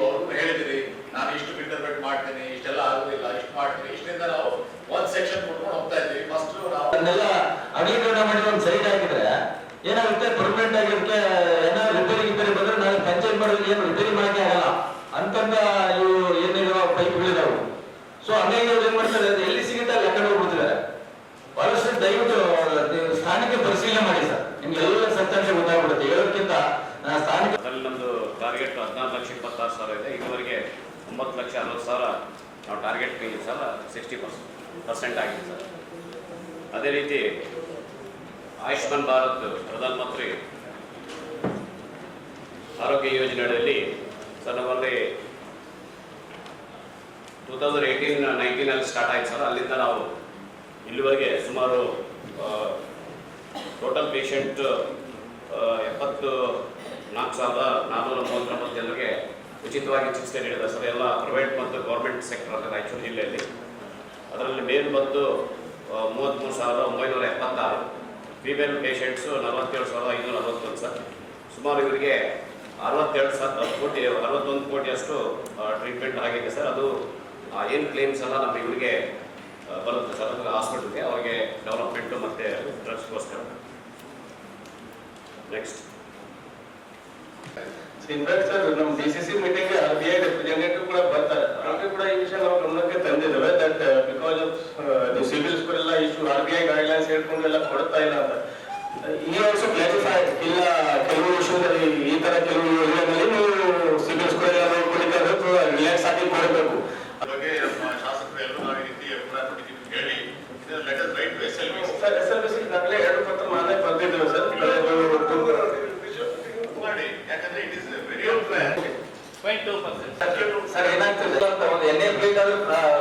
ಅವ್ರಿಗೂ ಹೇಳಿದಿರಿ, ನಾನು ಇಷ್ಟು ಇಂಟರ್ಪ್ರೆಟ್ ಮಾಡ್ತೀನಿ, ಇಷ್ಟೆಲ್ಲ ಆಗುದಿಲ್ಲ, ಇಷ್ಟು ಮಾಡ್ತೀನಿ, ಇಷ್ಟರಿಂದ ನಾವು ಒಂದ್ ಸೆಕ್ಷನ್ ಕೊಟ್ಕೊಂಡು ಹೋಗ್ತಾ ಇದ್ವಿ. ಫಸ್ಟ್ ನಾವು ಅದನ್ನೆಲ್ಲ ಅಗಲೀಕರಣ ಮಾಡಿ ಒಂದು ಸೈಡ್ ಹಾಕಿದ್ರೆ ಏನಾಗುತ್ತೆ, ಪರ್ಮನೆಂಟ್ ಆಗಿ ಅದಕ್ಕೆ ಏನಾದ್ರು ರಿಪೇರಿ ಬಂದ್ರೆ ನಾವು ಪಂಚಾಯತ್ ಮಾಡೋದಕ್ಕೆ ಏನು ರಿಪೇರಿ ಮಾಡಕ್ಕೆ ಆಗಲ್ಲ ಅಂತಂದ ಇವು ಏನಿರೋ ಪೈಪ್ಗಳಿದಾವು. ಸೊ ಹಂಗಾಗಿ ಅವ್ರು ಏನ್ ಮಾಡ್ತಾರೆ, ಅದು ಎಲ್ಲಿ ಸಿಗುತ್ತೆ ಅಲ್ಲಿ ಕಡೆ ಹೋಗ್ಬಿಡ್ತಿದ್ದಾರೆ. ಬಹಳಷ್ಟು ದಯವಿಟ್ಟು ನೀವು ಸ್ಥಾನಿಕ ಪರಿಶೀಲನೆ ಮಾಡಿ ಸರ್, ನಿಮ್ಗೆ ಎಲ್ಲ ಸತ್ಯಾಂಶ ಗೊತ್ತಾಗ್ಬಿಡುತ್ತೆ. ಹೇಳೋದಕ್ಕಿಂತ ಸ್ಥಾನಿಕ ಅದರಲ್ಲಿ ನಮ್ಮದು ಟಾರ್ಗೆಟ್ 14,26,000 ಇದೆ. ಇದುವರೆಗೆ 9,60,000 ನಾವು ಟಾರ್ಗೆಟ್ ಕೈಲಿ ಸರ್ 60% ಆಗಿದೆ ಸರ್. ಅದೇ ರೀತಿ ಆಯುಷ್ಮಾನ್ ಭಾರತ್ ಪ್ರಧಾನಮಂತ್ರಿ ಆರೋಗ್ಯ ಯೋಜನೆಯಲ್ಲಿ ಸರ್ ನಮ್ಮಲ್ಲಿ 2018-19 ಸ್ಟಾರ್ಟ್ ಆಯ್ತು ಸರ್. ಅಲ್ಲಿಂದ ನಾವು ಇಲ್ಲಿವರೆಗೆ ಸುಮಾರು ಟೋಟಲ್ ಪೇಷಂಟ್ 74,439 ಜನರಿಗೆ ಉಚಿತವಾಗಿ ಚಿಕಿತ್ಸೆ ನೀಡಿದೆ ಸರ್. ಎಲ್ಲ ಪ್ರೈವೇಟ್ ಮತ್ತು ಗೌರ್ಮೆಂಟ್ ಸೆಕ್ಟರ್ ಅಂದರೆ ರಾಯಚೂರು ಜಿಲ್ಲೆಯಲ್ಲಿ. ಅದರಲ್ಲಿ ಮೇಲ್ ಬಂದು 33,976, ಫಿಮೇಲ್ ಪೇಷಂಟ್ಸು 47,541 ಸರ್. ಸುಮಾರು ಇವರಿಗೆ 61 ಕೋಟಿಯಷ್ಟು ಟ್ರೀಟ್ಮೆಂಟ್ ಆಗಿದೆ ಸರ್. ಅದು ಏನು ಕ್ಲೇಮ್ಸ್ ಎಲ್ಲ ನಮ್ಮ ಇವರಿಗೆ ಬರುತ್ತೆ ಸರ್, ಅದು ಹಾಸ್ಪಿಟಲ್ಗೆ ಅವರಿಗೆ ಡೆವಲಪ್ಮೆಂಟು ಮತ್ತು ಡ್ರಗ್ಸ್ಗೋಸ್ಕರ. ನೆಕ್ಸ್ಟ್ ಇನ್ಫ್ಯಾಕ್ಟ್ ಸರ್, ನಮ್ಮ DCC ಮೀಟಿಂಗ್ RBI ರೆಪ್ರೆಸೆಂಟೇಟಿವ್ ಕೂಡ ಬರ್ತಾರೆ. ಅವ್ರಿಗೆ ಕೂಡ ಈ ವಿಷಯ ನಾವು ಗಮನಕ್ಕೆ ತಂದಿದ್ದೇವೆ. That because of the civil score ಎಲ್ಲ ಇಶ್ಯೂ RBI ಗೈಡ್ಲೈನ್ಸ್ ಹೇಳ್ಕೊಂಡು ಎಲ್ಲ ಕೊಡ್ತಾ ಇಲ್ಲ ಅಂತ. ಈ ಆಲ್ಸೋ ಕ್ಲಾರಿಫೈಡ್ ಇಲ್ಲ, ಕೆಲವು ವಿಷಯದಲ್ಲಿ ಈ ತರ ಕೆಲವು ಯೋಜನೆಗಳಲ್ಲಿ ನೀವು ಸಿವಿಲ್ ಸ್ಕೋರ್ ಎಲ್ಲ ನೋಡ್ಕೊಂಡಿದ್ದಾರೆ, ರಿಲ್ಯಾಕ್ಸ್ ಆಗಿ ಕೊಡಬೇಕು. ಬಗ್ಗೆ ನಮ್ಮ ಶಾಸಕರು ಎಲ್ಲರೂ ನಾವು ಈ ರೀತಿ ಹೇಳಿ ಲೆಟರ್ ರೈಟ್ ಟು SLBC ಈಗಾಗಲೇ 2 ಪತ್ರ ಮಾನ್ಯ ಬರ್ದಿದ್ದೇವೆ ಸರ್. ಮಾಡಿ, ಯಾಕಂದ್ರೆ ಇಟ್ ಇಸ್ ವೆರಿ ಸರ್ ಏನಾಗ್ತದೆ, ಒಂದು ಎನ್ಎ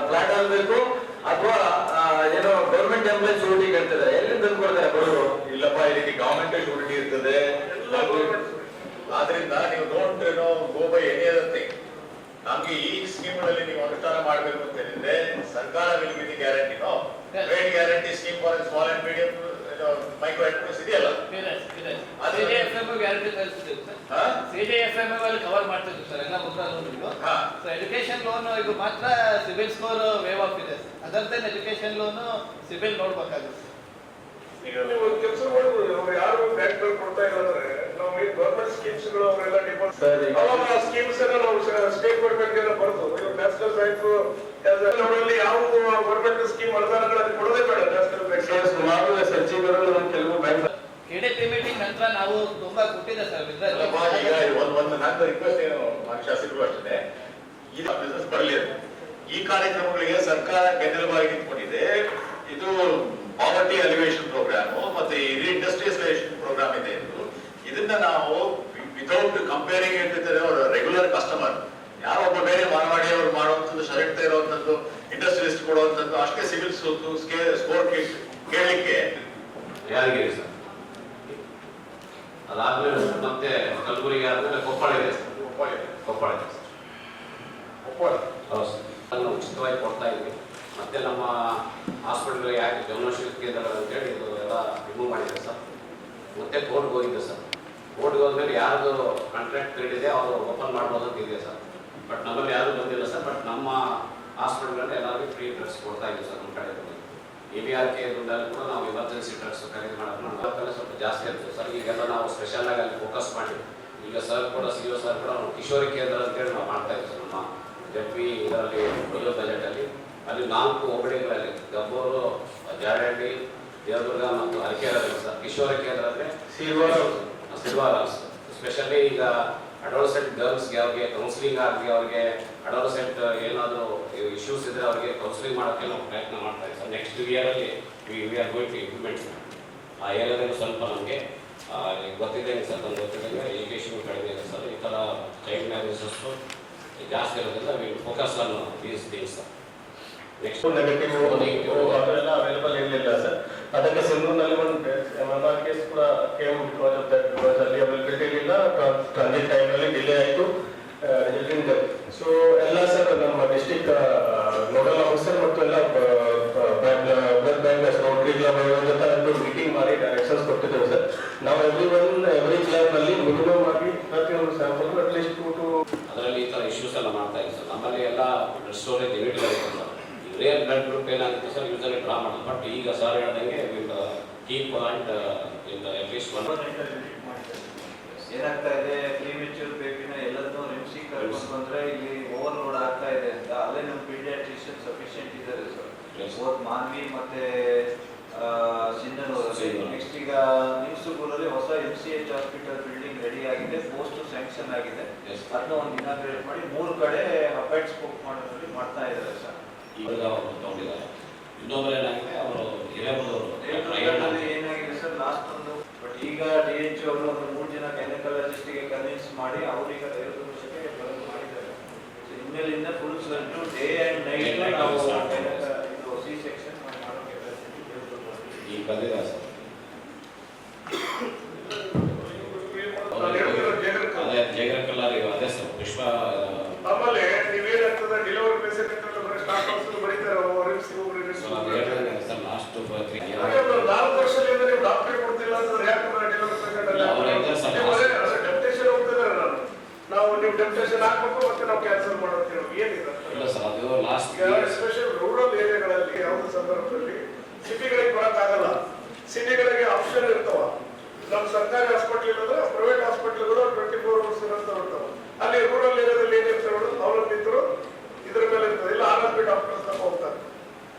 ಪ್ಲಾಟ್ ಆಗಬೇಕು ಅಥವಾ ಏನೋ ಗೌರ್ಮೆಂಟ್ ಎಂಪ್ಲಾಯ್ ಶೂರಿಟಿ ಕೇಳ್ತಿದ್ದಾರೆ, ಎಲ್ಲಿ ತಂದು ಕೊಡ್ತಾರೆ ಬಡವರು? ಇಲ್ಲಪ್ಪ, ಈ ರೀತಿ ಗವರ್ಮೆಂಟ್ ಶೂರಿಟಿ ಇರ್ತದೆ. ಆದ್ರಿಂದ ನೀವು don't go by any other thing. ನಮ್ಗೆ ಈ ಸ್ಕೀಮ್ಗಳಲ್ಲಿ ನೀವು ಅನುಷ್ಠಾನ ಮಾಡಬೇಕು ಅಂತ ಹೇಳಿದ್ರೆ ಸರ್ಕಾರ will be the guarantee. No trade guarantee scheme for small and medium micro enterprise ಇದೆಯಲ್ಲ, CJFM ಅಲ್ಲಿ ಕವರ್ ಮಾಡ್ತಿದ್ವಿ ಸರ್ ಎಲ್ಲ ಮುದ್ರಾ ಲೋನ್ಗಳು. ಸೊ ಎಜುಕೇಶನ್ ಲೋನ್ ಇದು ಮಾತ್ರ ಸಿಬಿಲ್ ಸ್ಕೋರ್ ವೇವ್ ಆಫ್ ಇದೆ. Other than education loan CIBIL ನೋಡ್ಬೇಕಾಗುತ್ತೆ. ಈಗ ನೀವು ಒಂದು ಕೆಲಸ ಮಾಡ್ಬೋದು, ಅವ್ರು ಯಾರು ಬ್ಯಾಂಕ್ ಕೊಡ್ತಾ ಇಲ್ಲ ಅಂದ್ರೆ ನಾವು ಈ ಗವರ್ಮೆಂಟ್ ಸ್ಕೀಮ್ಸ್ ಗಳು ಅವರೆಲ್ಲ ಡಿಪಾಸಿಟ್ ಅವಾಗ ಆ ಸ್ಕೀಮ್ಸ್ ಅನ್ನ ನಾವು ಸ್ಟೇಟ್ ಗವರ್ಮೆಂಟ್ ಗೆಲ್ಲ ಬರ್ದು ನ್ಯಾಷನಲ್ ಬ್ಯಾಂಕ್ ಅವರಲ್ಲಿ ಯಾವ ಗವರ್ಮೆಂಟ್ ಸ್ಕೀಮ್ ಅನುದಾನಗಳಲ್ಲಿ ಕೊಡೋದೇ ಬೇಡ. ನ್ಯಾಷನಲ್ ಬ್ಯಾಂಕ್ ಸುಮಾರು ಸಚಿವರು ಕೆಲವು ಬ್ಯಾಂಕ್ KDP ಮೀಟಿಂಗ್ ನಂತರ ನಾವು ತುಂಬಾ ಕೊಟ್ಟಿದೆ ಸರ್. ಈಗ ಒಂದು ನನ್ನ ರಿಕ್ವೆಸ್ಟ್ ಏನು ಶಾಸಕರು ಅಷ್ಟೇ, ಈ ಬಿಸಿನೆಸ್ ಬರಲಿ. ಈ ಕಾರ್ಯಕ್ರಮಗಳಿಗೆ ಸರ್ಕಾರ ಬೆನ್ನೆಲುಬಾಗಿ ನಿಂತ್ಕೊಂಡಿದೆ. ಇದು ಪಾವರ್ಟಿ ಅಲಿವೇಶನ್ ಪ್ರೋಗ್ರಾಮ್ ಮತ್ತೆ ಇಂಡಸ್ಟ್ರಿಯಲೈಸೇಷನ್ ಪ್ರೋಗ್ರಾಮ್ ಇದೆ. ಇದನ್ನ ನಾವು ವಿತೌಟ್ ಕಂಪೇರಿಂಗ್ ಇಟ್ಟಿದ್ದಾರೆ ರೆಗ್ಯುಲರ್ ಕಸ್ಟಮರ್, ಯಾರೊಬ್ಬ ಬೇರೆ ಮಾನವಾಡಿ ಅವರು ಮಾಡುವಂಥದ್ದು, ಶರಕ್ತ ಇರುವಂತದ್ದು, ಇಂಡಸ್ಟ್ರಿಯಲಿಸ್ಟ್ ಕೊಡುವಂಥದ್ದು ಅಷ್ಟೇ ಸಿವಿಲ್ ಸ್ಕೋರ್ ಕೇಳಲಿಕ್ಕೆ ಯಾದಗಿರಿ ಸರ್. ಅದಾದ್ಮೇಲೆ ಮತ್ತೆ ಕಲಬುರಗಿ ಆದ್ಮೇಲೆ ಕೊಪ್ಪಳ ಇದೆ ಸರ್. ಕೊಪ್ಪಳ ಇದೆ ಸರ್. ಹೌದು ಸರ್. ಅದನ್ನು ಉಚಿತವಾಗಿ ಕೊಡ್ತಾ ಇದ್ವಿ. ಮತ್ತೆ ನಮ್ಮ ಹಾಸ್ಪಿಟಲ್ಗೆ ಯಾಕೆ ಜನೌಷಧಿ ಕೇಂದ್ರ ಅಂತೇಳಿ ಇದು ಎಲ್ಲ ರಿಮೂವ್ ಮಾಡಿದೆ ಸರ್. ಮತ್ತೆ ಕೋರ್ಟ್ಗೆ ಹೋಗಿದ್ದೆ ಸರ್. ಕೋರ್ಟ್ಗೆ ಹೋದ್ಮೇಲೆ ಯಾರ್ದು ಕಾಂಟ್ರಾಕ್ಟ್ ಪೀರಿಯಡ್ ಇದೆ ಅವರು ಓಪನ್ ಮಾಡ್ಬೋದು ಅಂತ ಇದೆ ಸರ್. ಬಟ್ ನಮ್ಮಲ್ಲಿ ಯಾರು ಬಂದಿಲ್ಲ ಸರ್. ಬಟ್ ನಮ್ಮ ಹಾಸ್ಪಿಟಲ್ಗಳಲ್ಲಿ ಎಲ್ಲರಿಗೂ ಫ್ರೀ ಡ್ರಗ್ಸ್ ಕೊಡ್ತಾ ಇದ್ದೀವಿ ಸರ್. ನಮ್ಮ ಕಡೆ ABRK ದುಡ್ಡಲ್ಲಿ ಕೂಡ ನಾವು ಎಮರ್ಜೆನ್ಸಿ ಡ್ರಗ್ಸ್ ಖರೀದಿ ಮಾಡೋದು ಸ್ವಲ್ಪ ಜಾಸ್ತಿ ಇರ್ತದೆ ಸರ್. ಈಗೆಲ್ಲ ನಾವು ಸ್ಪೆಷಲ್ ಆಗಿ ಅಲ್ಲಿ ಫೋಕಸ್ ಮಾಡಿ, ಈಗ ಸರ್ ಕೂಡ CO ಸರ್ ಕೂಡ ಕಿಶೋರಿ ಕೇಂದ್ರ ಅಂತೇಳಿ ನಾವು ಮಾಡ್ತಾ ಇದ್ದೀವಿ ಸರ್. ನಮ್ಮ ಜಡ್ಪಿ ಇದರಲ್ಲಿ ಬಜೆಟಲ್ಲಿ ಅಲ್ಲಿ 4 ಹೋಬಳಿಗಳಲ್ಲಿ ಗಬ್ಬೂರು, ಜಾಡಹಳ್ಳಿ, ದೇವದುರ್ಗ ಮತ್ತು ಅರಕೆರೆ ಸರ್ ಕಿಶೋರಿ ಕೇಂದ್ರ ಅಂದರೆ ಸಿಲ್ವಾರ ಸ್ಪೆಷಲಿ ಈಗ ಅಡೋಲ್ಸೆಂಟ್ ಗರ್ಲ್ಸ್ಗೆ ಅವ್ರಿಗೆ ಕೌನ್ಸಿಲಿಂಗ್ ಆಗಿ ಅವ್ರಿಗೆ ಅಡೋಲ್ಸೆಂಟ್ ಏನಾದರೂ ಇಶ್ಯೂಸ್ ಇದ್ರೆ ಅವ್ರಿಗೆ ಕೌನ್ಸಿಲಿಂಗ್ ಮಾಡೋಕ್ಕೆ ನಾವು ಪ್ರಯತ್ನ ಮಾಡ್ತಾ ಇದ್ದೀವಿ ಸರ್. ನೆಕ್ಸ್ಟ್ ಇಯರಲ್ಲಿ we are going to implement ಆ ಏರಿಯಾದಲ್ಲಿ ಸ್ವಲ್ಪ ನಮಗೆ ಗೊತ್ತಿದೆ ಸರ್. ನಮ್ಗೆ ಗೊತ್ತಿದ್ದಂಗೆ ಎಜುಕೇಷನ್ ಕಡಿಮೆ ಇದೆ ಸರ್. ಈ ಥರ ಚೈಲ್ಡ್ ಮ್ಯಾರೇಜಸ್ಸು ಜಾಸ್ತಿ ಇರೋದ್ರಿಂದ V focus on these things sir. Next negative ಅದೆಲ್ಲ ಅವೈಲೇಬಲ್ ಇರಲಿಲ್ಲ ಸರ್. ಅದಕ್ಕೆ ಸಿಂಧೂರಿನಲ್ಲಿ ಒಂದು ಕೇಸ್ ಕೂಡ came because of that, because ಅಲ್ಲಿ ಅವೈಲೇಬಿಲಿಟಿ ಇರಲಿಲ್ಲ. ಟ್ರಾನ್ಸಿಟ್ ಟೈಮಲ್ಲಿ ಡಿಲೇ ಆಯಿತು. ಸೊ ಎಲ್ಲ ಸರ್ ನಮ್ಮ ಡಿಸ್ಟಿಕ್ ನೋಡಲ್ ಆಫೀಸರ್ ಮತ್ತು ಎಲ್ಲ ಬ್ಲಡ್ ಬ್ಯಾಂಕ್ ರೋಟರಿ ಕ್ಲಬ್ ಜೊತೆ ಮೀಟಿಂಗ್ ಮಾಡಿ ಡೈರೆಕ್ಷನ್ಸ್ ಕೊಟ್ಟಿದ್ದೇವೆ ಸರ್. ನಾವು ಎವ್ರಿ ಕ್ಲಬ್ನಲ್ಲಿ ಮಿನಿಮಮ್ ಆಗಿ ಪ್ರತಿಯೊಂದು ಸ್ಯಾಂಪಲ್ ಅಟ್ಲೀಸ್ಟ್ 2 ಅದರಲ್ಲಿ ಈ ಥರ ಇಶ್ಯೂಸ್ ಎಲ್ಲ ಮಾಡ್ತಾ ಇದ್ದೀವಿ ಸರ್. ನಮ್ಮಲ್ಲಿ ಎಲ್ಲ ಬ್ಲಡ್ ಸ್ಟೋರೇಜ್ ಯೂನಿಟ್ಗಳಿದೆ ಸರ್. ರಿಯಲ್ ಬ್ಲಡ್ ಗ್ರೂಪ್ ಏನಾಗುತ್ತೆ ಸರ್ ಯೂಸಲಿ ಡ್ರಾ ಮಾಡೋದು. ಬಟ್ ಈಗ ಸರ್ ಹೇಳ್ದಂಗೆ ವಿಲ್ ಕೀಪ್ ಅಂಡ್ ಅಟ್ಲೀಸ್ಟ್ ಏನಾಗ್ತಾ ಇದೆ ಪ್ರೀಮೆಚ್ಯೂರ್ ಬೇಬಿನ ಎಲ್ಲದನ್ನೂ ರಿಮ್ಸಿಗೆ ಕರ್ಕೊಂಡು ಬಂದ್ರೆ ಇಲ್ಲಿ ಓವರ್ಲೋಡ್ ಆಗ್ತಾ ಇದೆ ಅಂತ ಅಲ್ಲೇ ನಮ್ಮ ಪೀಡಿಯಾಟ್ರಿಷಿಯನ್ ಸಫಿಷಿಯಂಟ್ ಇದ್ದಾರೆ ಸರ್. ಬೋತ್ ಮಾನ್ವಿ ಮತ್ತೆ ಸಿಂಧನೂರಲ್ಲಿ. ನೆಕ್ಸ್ಟ್ ಈಗ ನಿಮ್ಸುಗೂರಲ್ಲಿ ಹೊಸ MCH ಹಾಸ್ಪಿಟಲ್ ಬಿಲ್ಡಿಂಗ್ ರೆಡಿ ಆಗಿದೆ, ಪೋಸ್ಟ್ ಸ್ಯಾಂಕ್ಷನ್ ಆಗಿದೆ. ಅದನ್ನ ಒಂದು ಇನಾಗ್ರೇಟ್ ಮಾಡಿ 3 ಕಡೆ ಅಪಾಯಿಂಟ್ ಸ್ಪೋಕ್ ಮಾಡೋದ್ರಲ್ಲಿ ಮಾಡ್ತಾ ಇದ್ದಾರೆ ಸರ್. ಈಗ ಅವರು ತಗೊಂಡಿದ್ದಾರೆ. ಇನ್ನೊಬ್ಬರು ಏನಾಗಿದೆ ಅವರು ಹಿರೇಮಠದವರು ಏನಾಗಿದೆ ಸರ್ ಲಾಸ್ಟ್ ಒಂದು. ಬಟ್ ಈಗ DH ಅವರು ಒಂದು 3 ಜನ ಗೈನಕಾಲಜಿಸ್ಟ್ಗೆ ಕನ್ವಿನ್ಸ್ ಮಾಡಿ ಅವರೀಗ ದೈವದ ವರ್ಷಕ್ಕೆ ಬರಲು ಮಾಡಿದ್ದಾರೆ. ಇನ್ಮೇಲಿಂದ full to day and night ನಾವು ಇದು ಸಿ ಸೆಕ್ಷನ್ ಮಾಡೋ ಕೆಪಾಸಿಟಿ ಈಗ ಬಂದಿದೆ ಸರ್. ಅದೇ ಜಯಗ್ರಕಲ್ಲಾರಿ ಅದೇ ಸರ್ ವಿಶ್ವ. ಆಮೇಲೆ ನೀವೇನಾಗ್ತದೆ ಡೆಲಿವರಿ ಪೇಷಂಟ್ ಸ್ಟಾರ್ಟ್ ಹೌಸ್ ಬರೀತಾರೆ ಸರ್ ಲಾಸ್ಟ್ 4 ವರ್ಷದಿಂದ ನೀವು ಡಾಕ್ಟರ್ ಕೊಡ್ತಿಲ್ಲ ಅಂದ್ರೆ ಯಾಕೆ ಡೆಲಿವರಿ ಪೇಷಂಟ್ ಅಲ್ಲ ಡೆಪ್ಟೇಷನ್ ಹೋಗ್ತಿದ್ದಾರೆ. ನಾವು ನೀವು ಡೆಪ್ಟೇಷನ್ ಹಾಕ್ಬೇಕು ಮತ್ತೆ ನಾವು ಕ್ಯಾನ್ಸಲ್ ಮಾಡೋದು ಏನಿದೆ ಸರ್ ಅದು ಲಾಸ್ಟ್ ಎಸ್ಪೆಷಲ್ ರೂರಲ್ ಏರಿಯಾಗಳಲ್ಲಿ ಯಾವುದೇ ಸಂದರ್ಭದಲ್ಲಿ ಸಿಟಿಗಳಿಗೆ ಬರೋಕ್ಕಾಗಲ್ಲ. ಸಿಟಿಗಳಿಗೆ ಆಪ್ಷನ್ ಇರ್ತಾವ. ನಮ್ಮ ಸರ್ಕಾರಿ ಹಾಸ್ಪಿಟಲ್ ಇರೋದ್ರೆ ಪ್ರೈವೇಟ್ ಹಾಸ್ಪಿಟಲ್ಗಳು 24 hours ಇರೋಂತ ಇರ್ತಾವ. ಅಲ್ಲಿ ರೂರಲ್ ಏರಿಯಾದಲ್ಲಿ ಏನಿರ್ತಾವೆ ಅವಲಂಬಿತರು ಇದ್ರ ಮೇಲೆ ಇರ್ತದೆ. ಇಲ್ಲ RRB ಡಾಕ್ಟರ್ಸ್ ತಪ್ಪ ಹೋಗ್ತಾರೆ.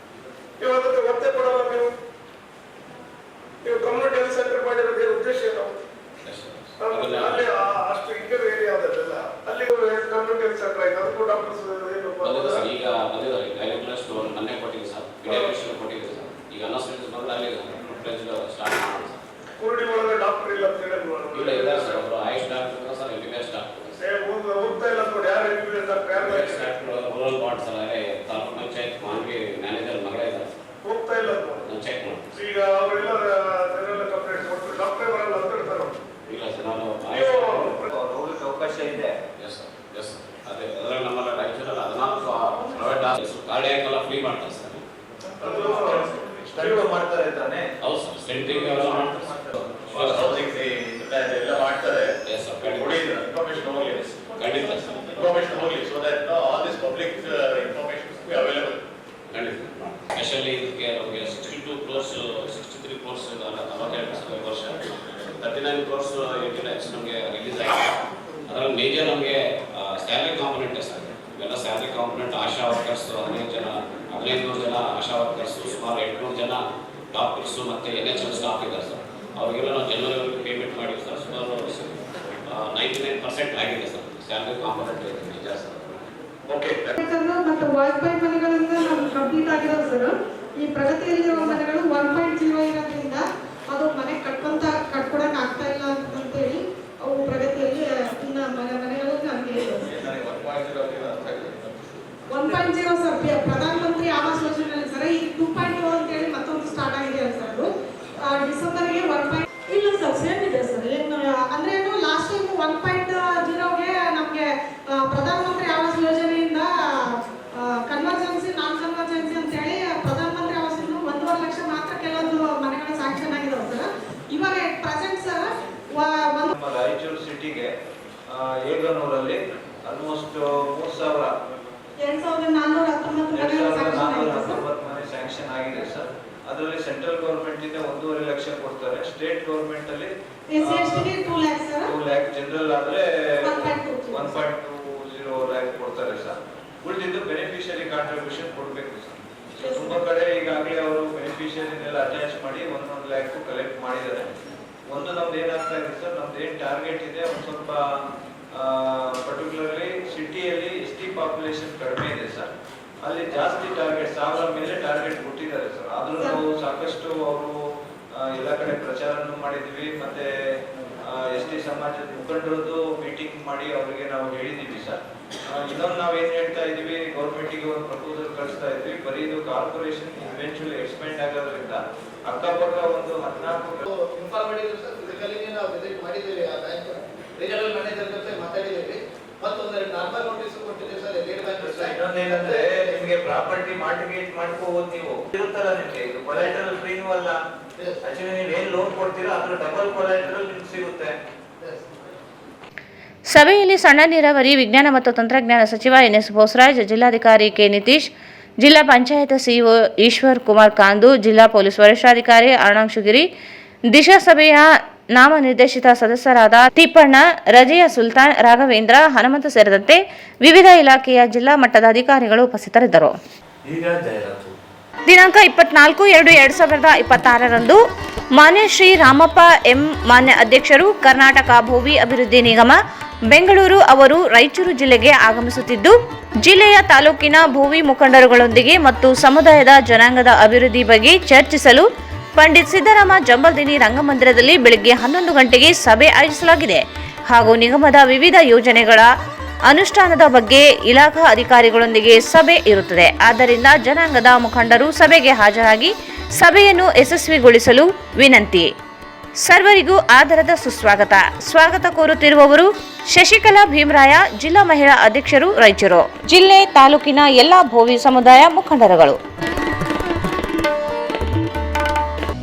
ನೀವು ಅದಕ್ಕೆ ಒತ್ತೆ ಕೊಡಲ್ಲ. ನೀವು ಕಮ್ಯುನಿಟಿ ಹೆಲ್ತ್ ಸೆಂಟರ್ ಮಾಡಿರೋದೇ ಉದ್ದೇಶ ಏನು? ಅಲ್ಲಿ ಅಷ್ಟು ಇಂಟರ್ ಏರಿಯಾ ಅದಲ್ಲ ಅಲ್ಲಿ ಕಮ್ಯುನಿಟಿ ಹೆಲ್ತ್ ಸೆಂಟರ್ ಆಯ್ತು. ಅದಕ್ಕೂ ಡಾಕ್ಟರ್ಸ್ ಈಗ ಬಂದಿದ್ದಾರೆ. ಗೈನಕಾಲಜಿಸ್ಟ್ ಮೊನ್ನೆ ಕೊಟ್ಟಿದೆ ಸರ್, ಪೀಡಿಯಾಟ್ರಿಷಿಯನ್ ಕೊಟ್ಟಿದೆ ಸರ್. ಈಗ ಅನಸ್ಟೆಟಿಸ್ಟ್ ಬಂದ್ರೆ ಅಲ್ಲಿ ಸ್ಟಾರ್ಟ್ ಮಾಡೋದು ಸರ್. ಕುರುಡಿ ಒಳಗೆ ಡಾಕ್ಟರ್ ಇಲ್ಲ ಅಂತ ಇಲ್ಲ ಇದ್ದಾರೆ ಸರ್. ಅವರು AYUSH doctor sir, MBBS doctor ಹೋಗ್ತಾ ಇಲ್ಲ ನೋಡಿ. ಯಾರು MBBS doctor rural ward sir. ಅದೇ ತಾಲೂಕು ಪಂಚಾಯತ್ ಮಾನ್ವಿ ಮ್ಯಾನೇಜರ್ ಮಗಳೇ ಇದ್ದಾರೆ ಸರ್. ಹೋಗ್ತಾ ಇಲ್ಲ ನಾನು ಚೆಕ್ ಮಾಡಿ. ಈಗ ಅವರೆಲ್ಲ ಜನರೆಲ್ಲ ಕಂಪ್ಲೇಂಟ್ ಕೊಟ್ಟು ಡಾಕ್ಟರ್ ಬರಲ್ಲ ಅಂತ ಹೇಳ್ತಾರೆ. ಇಲ್ಲ ಸರ್ ನಾನು ಹೋಗಕ್ಕೆ ಅವಕಾಶ ಇದೆ. Yes sir, yes sir. ಅದೇ ಅದರಲ್ಲಿ ನಮ್ಮಲ್ಲಿ ರಾಯಚೂರಲ್ಲಿ 14 ಪ್ರೈವೇಟ್ ಹಾಸ್ಪಿಟಲ್ ಕಾರ್ಡಿಯಾಕ್ ಎಲ್ಲ ಫ್ರೀ ಮಾಡ್ತಾರೆ ಸರ್. ಸ್ಟಂಟ್ ಮಾಡ್ತಾರೆ ತಾನೆ? ಹೌದು ಸರ್, ಸ್ಟೆಂಟಿಂಗ್ ಎಲ್ಲ ಮಾಡ್ತಾರೆ ಸರ್. ಎಲ್ಲ ಮಾಡ್ತಾರೆ. ಎಸ್ ಸರ್, ಇನ್ಫಾರ್ಮೇಶನ್ ಹೋಗಲಿ, ಖಂಡಿತ ಸರ್, ಇನ್ಫಾರ್ಮೇಶನ್ ಹೋಗಲಿ. So that all this public information B available. ಖಂಡಿತ. ಸ್ಪೆಷಲಿ ಇದಕ್ಕೆ ನಮಗೆ 62 crores 63 crores ಅಲೋಕೇಟ್ ವರ್ಷ 39 crores 80 lakhs ನಮಗೆ ರಿಲೀಸ್ ಆಗಿದೆ. ಅದರಲ್ಲಿ ಮೇಜರ್ ನಮಗೆ ಸ್ಯಾಲರಿ ಕಾಂಪೊನೆಂಟ್ ಸರ್. ಇವೆಲ್ಲ ಸ್ಯಾಲರಿ ಕಾಂಪೊನೆಂಟ್ ಆಶಾ ವರ್ಕರ್ಸ್ 1500 ಜನ ಆಶಾ ವರ್ಕರ್ಸ್, ಸುಮಾರು 800 ಜನ ಡಾಕ್ಟರ್ಸು ಮತ್ತು NHL ಸ್ಟಾಫ್ ಇದ್ದಾರೆ ಸರ್. ಅವರಿಗೆಲ್ಲ ನಾವು ಜನವರಿವರೆಗೂ ಪೇಮೆಂಟ್ ಮಾಡಿದ್ವಿ ಸರ್. ಸುಮಾರು 99% ಆಗಿದೆ ಸರ್. ಸ್ಯಾಲರಿ ಕಾಂಪೊನೆಂಟ್ ನಿಜ ಸರ್. ಓಕೆ ಮತ್ತು ವಾಜಪೇಯಿ ಮನೆಗಳಿಂದ ನಮ್ಗೆ ಕಂಪ್ಲೀಟ್ ಆಗಿರೋದು ಸರ್. ಈ ಪ್ರಗತಿಯಲ್ಲಿರುವ ಮನೆಗಳು 1.0 ಇರೋದ್ರಿಂದ ಅದು ಮನೆ ಕಟ್ಕೊಡಕ್ ಆಗ್ತಾ ಇಲ್ಲ ಅಂತೇಳಿ ಅವು ಪ್ರಗತಿಯಲ್ಲಿ ಇನ್ನ ಮನೆಗಳು ನಮಗೆ 1.0 ಸರ್. ಪ್ರಧಾನ ಮಂತ್ರಿ ಆವಾಸ್ ಯೋಜನೆ ಸರ್. ಈಗ 2.0 ಅಂತೇಳಿ ಮತ್ತೊಂದು ಸ್ಟಾರ್ಟ್ ಆಗಿದೆ ಸರ್. ಅದು ಡಿಸೆಂಬರ್ಗೆ 1. ಇಲ್ಲ ಸರ್, ಸೇಮ್ ಇದೆ ಸರ್. ಏನು ಅಂದ್ರೆ ಏನು ಲಾಸ್ಟ್ ಟೈಮ್ 1.0ಗೆ ನಮಗೆ ಪ್ರಧಾನ ಮಂತ್ರಿ ಆವಾಸ್ ಯೋಜನೆಯಿಂದ ಕನ್ವರ್ಜೆನ್ಸಿ ನಾನ್ ಕನ್ವರ್ಜೆನ್ಸಿ ಅಂತೇಳಿ ಪ್ರಧಾನ ಮಂತ್ರಿ ಆವಾಸದಿಂದ 1.5 ಲಕ್ಷ ಮಾತ್ರ ಕೆಲವೊಂದು ಮನೆಗಳು ಸ್ಯಾಂಕ್ಷನ್ ಆಗಿದಾವೆ ಸರ್. ಇವಾಗ ಪ್ರೆಸೆಂಟ್ ಸರ್ ನಮ್ಮ ರಾಯಚೂರು ಸಿಟಿಗೆ ಏಗನೂರಲ್ಲಿ ಆಲ್ಮೋಸ್ಟ್ 2,419 ಮನೆ ಸ್ಯಾಂಕ್ಷನ್ ಆಗಿದೆ ಸರ್. ಅದರಲ್ಲಿ ಸೆಂಟ್ರಲ್ ಗೌರ್ಮೆಂಟ್ ಇಂದ 1.5 ಲಕ್ಷ ಕೊಡ್ತಾರೆ. ಸ್ಟೇಟ್ ಗೌರ್ಮೆಂಟ್ ಅಲ್ಲಿ 2 lakh, ಜನರಲ್ ಆದ್ರೆ 1.20 lakh ಕೊಡ್ತಾರೆ ಸರ್. ಉಳಿದಿದ್ದು ಬೆನಿಫಿಷಿಯರಿ ಕಾಂಟ್ರಿಬ್ಯೂಷನ್ ಕೊಡಬೇಕು ಸರ್. ತುಂಬಾ ಕಡೆ ಈಗಾಗಲೇ ಅವರು ಬೆನಿಫಿಷಿಯರಿನೆಲ್ಲ ಅಟ್ಯಾಚ್ ಮಾಡಿ 1 lakh ಕಲೆಕ್ಟ್ ಮಾಡಿದ್ದಾರೆ. ಒಂದು ನಮ್ದು ಏನಾಗ್ತಾ ಇದೆ ಸರ್, ನಮ್ದು ಏನು ಟಾರ್ಗೆಟ್ ಇದೆ ಒಂದು ಸ್ವಲ್ಪ ಪರ್ಟಿಕ್ಯುಲರ್ಲಿ ಸಿಟಿಯಲ್ಲಿ ST ಪಾಪ್ಯುಲೇಷನ್ ಕಡಿಮೆ ಇದೆ ಸರ್. ಅಲ್ಲಿ ಜಾಸ್ತಿ ಟಾರ್ಗೆಟ್ 1000 ಮೇಲೆ ಟಾರ್ಗೆಟ್ ಕೊಟ್ಟಿದ್ದಾರೆ ಸರ್. ಆದ್ರೂ ನಾವು ಸಾಕಷ್ಟು ಅವರು ಎಲ್ಲ ಕಡೆ ಪ್ರಚಾರನೂ ಮಾಡಿದ್ವಿ. ಮತ್ತೆ ST ಸಮಾಜದ ಮುಖಂಡರದ್ದು ಮೀಟಿಂಗ್ ಮಾಡಿ ಅವರಿಗೆ ನಾವು ಹೇಳಿದ್ದೀವಿ ಸರ್. ಇನ್ನೊಂದು ನಾವೇನು ಹೇಳ್ತಾ ಇದ್ದೀವಿ, ಗೌರ್ಮೆಂಟಿಗೆ ಒಂದು ಪ್ರಪೋಸಲ್ ಕಳಿಸ್ತಾ ಇದ್ವಿ. ಬರೀ ಇದು ಕಾರ್ಪೊರೇಷನ್ ಇವೆಂಚುಲಿ ಎಕ್ಸ್ಪೆಂಡ್ ಆಗೋದ್ರಿಂದ ಅಕ್ಕಪಕ್ಕ ಒಂದು 14 ಇನ್ಫಾರ್ಮ್ ಮಾಡಿದ್ರು ಸರ್. ಫಿಸಿಕಲಿಗೆ ನಾವು ವಿಸಿಟ್ ಮಾಡಿದ್ದೀವಿ. ಆ ಬ್ಯಾಂಕ್ ರೀಜನಲ್ ಮ್ಯಾನೇಜರ್ ಜೊತೆ ಮಾತಾಡಿದ್ದೀವಿ. ಮತ್ತೊಂದು ನಾರ್ಮಲ್ ನೋಟಿಸ್ ಕೊಟ್ಟಿದ್ದೀವಿ ಸರ್. ಇನ್ನೊಂದೇನಂದ್ರೆ ನಿಮ್ಗೆ ಪ್ರಾಪರ್ಟಿ ಮಾರ್ಟಿಗೇಜ್ ಮಾಡ್ಕೋಬಹುದು. ನೀವು ಇರುತ್ತಲ್ಲ ನಿಮ್ಗೆ ಇದು ಕೊಲಾಟರಲ್ ಫ್ರೀನೂ ಅಲ್ಲ. ಆಕ್ಚುಲಿ ನೀವು ಏನ್ ಲೋನ್ ಕೊಡ್ತೀರಾ ಅದ್ರ ಡಬಲ್ ಕೊಲಾಟರಲ್ ನಿಮ್ಗೆ ಸಿಗುತ್ತೆ. ಸಭೆಯಲ್ಲಿ ಸಣ್ಣ ನೀರಾವರಿ, ವಿಜ್ಞಾನ ಮತ್ತು ತಂತ್ರಜ್ಞಾನ ಸಚಿವ ಎನ್.ಎಸ್. ಬೋಸರಾಜ್, ಜಿಲ್ಲಾಧಿಕಾರಿ ಕೆ. ನಿತೀಶ್, ಜಿಲ್ಲಾ ಪಂಚಾಯತ್ ಸಿಇಒ ಈಶ್ವರ್ ಕುಮಾರ್ ಕಾಂದು, ಜಿಲ್ಲಾ ಪೊಲೀಸ್ ವರಿಷ್ಠಾಧಿಕಾರಿ ಅರುಣಾಂಶುಗಿರಿ, ದಿಶಾ ಸಭೆಯ ನಾಮನಿರ್ದೇಶಿತ ಸದಸ್ಯರಾದ ತಿಪ್ಪಣ್ಣ, ರಜಿಯಾ ಸುಲ್ತಾನ್, ರಾಘವೇಂದ್ರ, ಹನುಮಂತ ಸೇರಿದಂತೆ ವಿವಿಧ ಇಲಾಖೆಯ ಜಿಲ್ಲಾ ಮಟ್ಟದ ಅಧಿಕಾರಿಗಳು ಉಪಸ್ಥಿತರಿದ್ದರು. ದಿನಾಂಕ 24/2/2026ರಂದು ಮಾನ್ಯ ಶ್ರೀ ರಾಮಪ್ಪ ಎಂ. ಮಾನ್ಯ ಅಧ್ಯಕ್ಷರು, ಕರ್ನಾಟಕ ಭೂಮಿ ಅಭಿವೃದ್ಧಿ ನಿಗಮ, ಬೆಂಗಳೂರು ಅವರು ರಾಯಚೂರು ಜಿಲ್ಲೆಗೆ ಆಗಮಿಸುತ್ತಿದ್ದು, ಜಿಲ್ಲೆಯ ತಾಲೂಕಿನ ಭೂಮಿ ಮುಖಂಡರುಗಳೊಂದಿಗೆ ಮತ್ತು ಸಮುದಾಯದ ಜನಾಂಗದ ಅಭಿವೃದ್ಧಿ ಬಗ್ಗೆ ಚರ್ಚಿಸಲು ಪಂಡಿತ್ ಸಿದ್ದರಾಮ ಜಂಬಲ್ದಿನ್ನಿ ರಂಗಮಂದಿರದಲ್ಲಿ ಬೆಳಗ್ಗೆ 11 ಗಂಟೆಗೆ ಸಭೆ ಆಯೋಜಿಸಲಾಗಿದೆ. ಹಾಗೂ ನಿಗಮದ ವಿವಿಧ ಯೋಜನೆಗಳ ಅನುಷ್ಠಾನದ ಬಗ್ಗೆ ಇಲಾಖಾ ಅಧಿಕಾರಿಗಳೊಂದಿಗೆ ಸಭೆ ಇರುತ್ತದೆ. ಆದ್ದರಿಂದ ಜನಾಂಗದ ಮುಖಂಡರು ಸಭೆಗೆ ಹಾಜರಾಗಿ ಸಭೆಯನ್ನು ಯಶಸ್ವಿಗೊಳಿಸಲು ವಿನಂತಿ. ಸರ್ವರಿಗೂ ಆದರದ ಸುಸ್ವಾಗತ. ಸ್ವಾಗತ ಕೋರುತ್ತಿರುವವರು ಶಶಿಕಲಾ ಭೀಮರಾಯ, ಜಿಲ್ಲಾ ಮಹಿಳಾ ಅಧ್ಯಕ್ಷರು, ರಾಯಚೂರು ಜಿಲ್ಲೆ, ತಾಲೂಕಿನ ಎಲ್ಲ ಭೋವಿ ಸಮುದಾಯ ಮುಖಂಡರುಗಳು.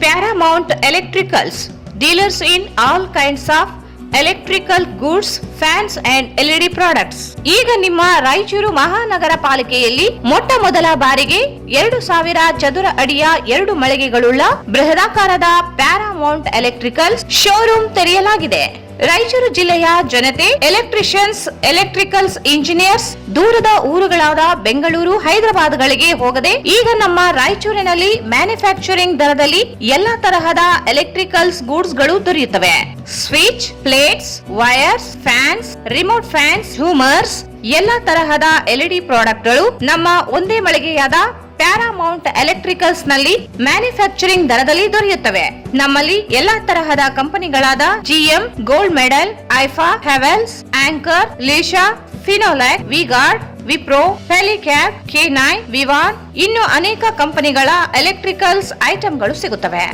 Paramount electricals, dealers in all kinds of electrical goods, fans and LED products. ಈಗ ನಿಮ್ಮ ರಾಯಚೂರು ಮಹಾನಗರ ಪಾಲಿಕೆಯಲ್ಲಿ ಮೊಟ್ಟ ಮೊದಲ ಬಾರಿಗೆ 2000 ಚದುರ ಅಡಿಯ 2 ಮಳಿಗೆಗಳುಳ್ಳ ಬೃಹದಾಕಾರದ ಪ್ಯಾರಾಮೌಂಟ್ ಎಲೆಕ್ಟ್ರಿಕಲ್ಸ್ ಶೋರೂಮ್ ತೆರೆಯಲಾಗಿದೆ. ರಾಯಚೂರು ಜಿಲ್ಲೆಯ ಜನತೆ, ಎಲೆಕ್ಟ್ರಿಷಿಯನ್ಸ್, ಎಲೆಕ್ಟ್ರಿಕಲ್ಸ್ ಇಂಜಿನಿಯರ್ಸ್ ದೂರದ ಊರುಗಳಾದ ಬೆಂಗಳೂರು, ಹೈದರಾಬಾದ್ಗಳಿಗೆ ಹೋಗದೆ ಈಗ ನಮ್ಮ ರಾಯಚೂರಿನಲ್ಲಿ ಮ್ಯಾನುಫ್ಯಾಕ್ಚರಿಂಗ್ ದರದಲ್ಲಿ ಎಲ್ಲಾ ತರಹದ ಎಲೆಕ್ಟ್ರಿಕಲ್ಸ್ ಗೂಡ್ಸ್ ಗಳು ದೊರೆಯುತ್ತವೆ. Switch, plates, wires, fans, remote fans, ಹ್ಯೂಮರ್ಸ್, ಎಲ್ಲಾ ತರಹದ ಎಲ್ಇಡಿ ಪ್ರಾಡಕ್ಟ್ಗಳು ನಮ್ಮ ಒಂದೇ ಮಳಿಗೆಯಾದ ಪ್ಯಾರಾಮೌಂಟ್ ಎಲೆಕ್ಟ್ರಿಕಲ್ಸ್ ನಲ್ಲಿ ಮ್ಯಾನುಫ್ಯಾಕ್ಚರಿಂಗ್ ದರದಲ್ಲಿ ದೊರೆಯುತ್ತವೆ. ನಮ್ಮಲ್ಲಿ ಎಲ್ಲಾ ತರಹದ ಕಂಪನಿಗಳಾದ GM, ಗೋಲ್ಡ್ ಮೆಡಲ್, ಐಫಾ, ಹೆವೆಲ್ಸ್, ಆಂಕರ್, ಲೀಶಾ, ಫಿನೋಲೆಕ್, ವಿಗಾರ್ಡ್, ವಿಪ್ರೋ, ಹೆಲಿಕ್ಯಾಬ್, K9, ವಿವಾನ್ ಇನ್ನು ಅನೇಕ ಕಂಪನಿಗಳ ಎಲೆಕ್ಟ್ರಿಕಲ್ಸ್ ಐಟಂಗಳು ಸಿಗುತ್ತವೆ.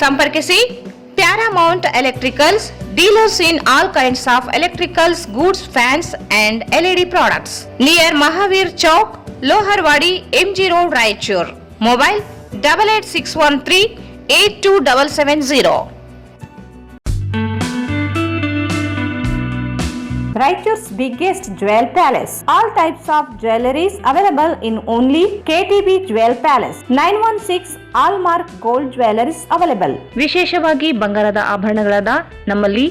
ಸಂಪರ್ಕಿಸಿ Paramount electricals, dealers in all kinds of electricals goods, fans and LED products, near Mahavir Chowk, Loharwadi, MG road, Raichur. Mobile 8861382770. Raichur's biggest jewel palace. All types of jewelries available in only KTB Jewel Palace. 916 Allmark Gold Jewelries available. ವಿಶೇಷವಾಗಿ ಬಂಗಾರದ ಆಭರಣಗಳಾದ ನಮ್ಮಲ್ಲಿ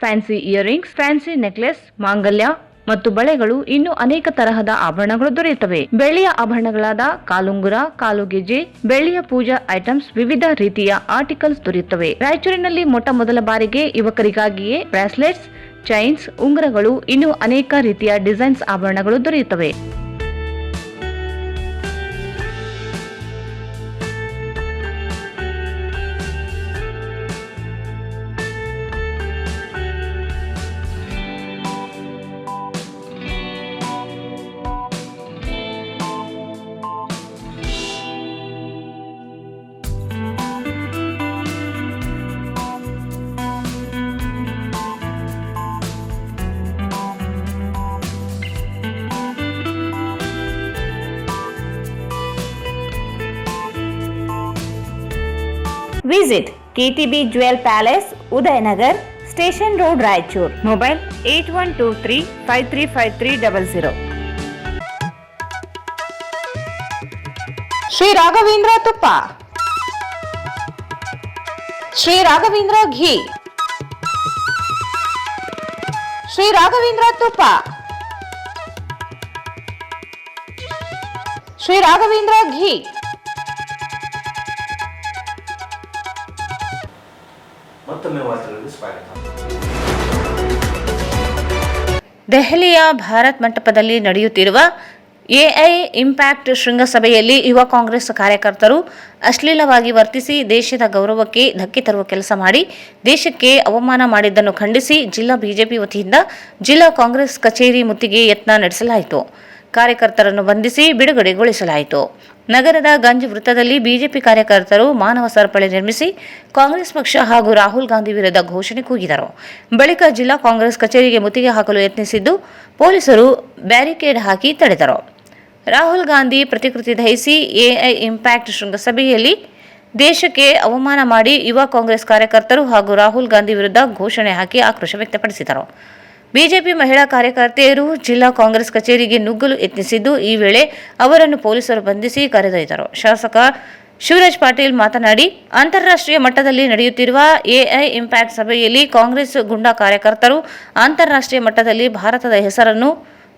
fancy earrings, fancy necklace, ಮಾಂಗಲ್ಯ ಮತ್ತು ಬಳೆಗಳು ಇನ್ನೂ ಅನೇಕ ತರಹದ ಆಭರಣಗಳು ದೊರೆಯುತ್ತವೆ. ಬೆಳ್ಳಿಯ ಆಭರಣಗಳಾದ ಕಾಲುಂಗುರ, ಕಾಲುಗೆಜೆ, ಬೆಳ್ಳಿಯ ಪೂಜಾ ಐಟಮ್ಸ್, ವಿವಿಧ ರೀತಿಯ ಆರ್ಟಿಕಲ್ಸ್ ದೊರೆಯುತ್ತವೆ. ರಾಯಚೂರಿನಲ್ಲಿ ಮೊಟ್ಟ ಮೊದಲ ಬಾರಿಗೆ ಯುವಕರಿಗಾಗಿಯೇ ಬ್ರಾಸ್ಲೆಟ್ಸ್, ಚೈನ್ಸ್, ಉಂಗುರಗಳು ಇನ್ನೂ ಅನೇಕ ರೀತಿಯ ಡಿಸೈನ್ಸ್ ಆಭರಣಗಳು ದೊರೆಯುತ್ತವೆ. Visit KTB Jewel Palace, Udayanagar, Station Road, Raichur. Mobile 8123535300. Shri Raghavendra ತುಪ್ಪ, ಶ್ರೀ ರಾಘವೇಂದ್ರ ಘೀ, ಶ್ರೀ ರಾಘವೇಂದ್ರ ತುಪ್ಪ, ಶ್ರೀ ರಾಘವೇಂದ್ರ ಘೀ. ಮತ್ತೊಮ್ಮೆ ವಾರ್ತೆಗಳಿಗೆ ಸ್ವಾಗತ. ದೆಹಲಿಯ ಭಾರತ್ ಮಂಟಪದಲ್ಲಿ ನಡೆಯುತ್ತಿರುವ ಎಐ ಇಂಪ್ಯಾಕ್ಟ್ ಶೃಂಗಸಭೆಯಲ್ಲಿ ಯುವ ಕಾಂಗ್ರೆಸ್ ಕಾರ್ಯಕರ್ತರು ಅಶ್ಲೀಲವಾಗಿ ವರ್ತಿಸಿ ದೇಶದ ಗೌರವಕ್ಕೆ ಧಕ್ಕೆ ತರುವ ಕೆಲಸ ಮಾಡಿ ದೇಶಕ್ಕೆ ಅವಮಾನ ಮಾಡಿದ್ದನ್ನು ಖಂಡಿಸಿ ಜಿಲ್ಲಾ ಬಿಜೆಪಿ ವತಿಯಿಂದ ಜಿಲ್ಲಾ ಕಾಂಗ್ರೆಸ್ ಕಚೇರಿ ಮುತ್ತಿಗೆ ಯತ್ನ ನಡೆಸಲಾಯಿತು. ಕಾರ್ಯಕರ್ತರನ್ನು ಬಂಧಿಸಿ ಬಿಡುಗಡೆಗೊಳಿಸಲಾಯಿತು. ನಗರದ ಗಂಜ್ ವೃತ್ತದಲ್ಲಿ ಬಿಜೆಪಿ ಕಾರ್ಯಕರ್ತರು ಮಾನವ ಸರಪಳಿ ನಿರ್ಮಿಸಿ ಕಾಂಗ್ರೆಸ್ ಪಕ್ಷ ಹಾಗೂ ರಾಹುಲ್ ಗಾಂಧಿ ವಿರುದ್ಧ ಘೋಷಣೆ ಕೂಗಿದರು. ಬಳಿಕ ಜಿಲ್ಲಾ ಕಾಂಗ್ರೆಸ್ ಕಚೇರಿಗೆ ಮುತ್ತಿಗೆ ಹಾಕಲು ಯತ್ನಿಸಿದ್ದು ಪೊಲೀಸರು ಬ್ಯಾರಿಕೇಡ್ ಹಾಕಿ ತಡೆದರು. ರಾಹುಲ್ ಗಾಂಧಿ ಪ್ರತಿಕೃತಿ ದಹಿಸಿ ಎಐ ಇಂಪ್ಯಾಕ್ಟ್ ಶೃಂಗಸಭೆಯಲ್ಲಿ ದೇಶಕ್ಕೆ ಅವಮಾನ ಮಾಡಿ ಯುವ ಕಾಂಗ್ರೆಸ್ ಕಾರ್ಯಕರ್ತರು ಹಾಗೂ ರಾಹುಲ್ ಗಾಂಧಿ ವಿರುದ್ಧ ಘೋಷಣೆ ಹಾಕಿ ಆಕ್ರೋಶ ವ್ಯಕ್ತಪಡಿಸಿದರು. ಬಿಜೆಪಿ ಮಹಿಳಾ ಕಾರ್ಯಕರ್ತೆಯರು ಜಿಲ್ಲಾ ಕಾಂಗ್ರೆಸ್ ಕಚೇರಿಗೆ ನುಗ್ಗಲು ಯತ್ನಿಸಿದ್ದು, ಈ ವೇಳೆ ಅವರನ್ನು ಪೊಲೀಸರು ಬಂಧಿಸಿ ಕರೆದೊಯ್ದರು. ಶಾಸಕ ಶಿವರಾಜ್ ಪಾಟೀಲ್ ಮಾತನಾಡಿ, ಅಂತಾರಾಷ್ಟ್ರೀಯ ಮಟ್ಟದಲ್ಲಿ ನಡೆಯುತ್ತಿರುವ ಎಐ ಇಂಪ್ಯಾಕ್ಟ್ ಸಭೆಯಲ್ಲಿ ಕಾಂಗ್ರೆಸ್ ಗುಂಡಾ ಕಾರ್ಯಕರ್ತರು ಅಂತಾರಾಷ್ಟ್ರೀಯ ಮಟ್ಟದಲ್ಲಿ ಭಾರತದ ಹೆಸರನ್ನು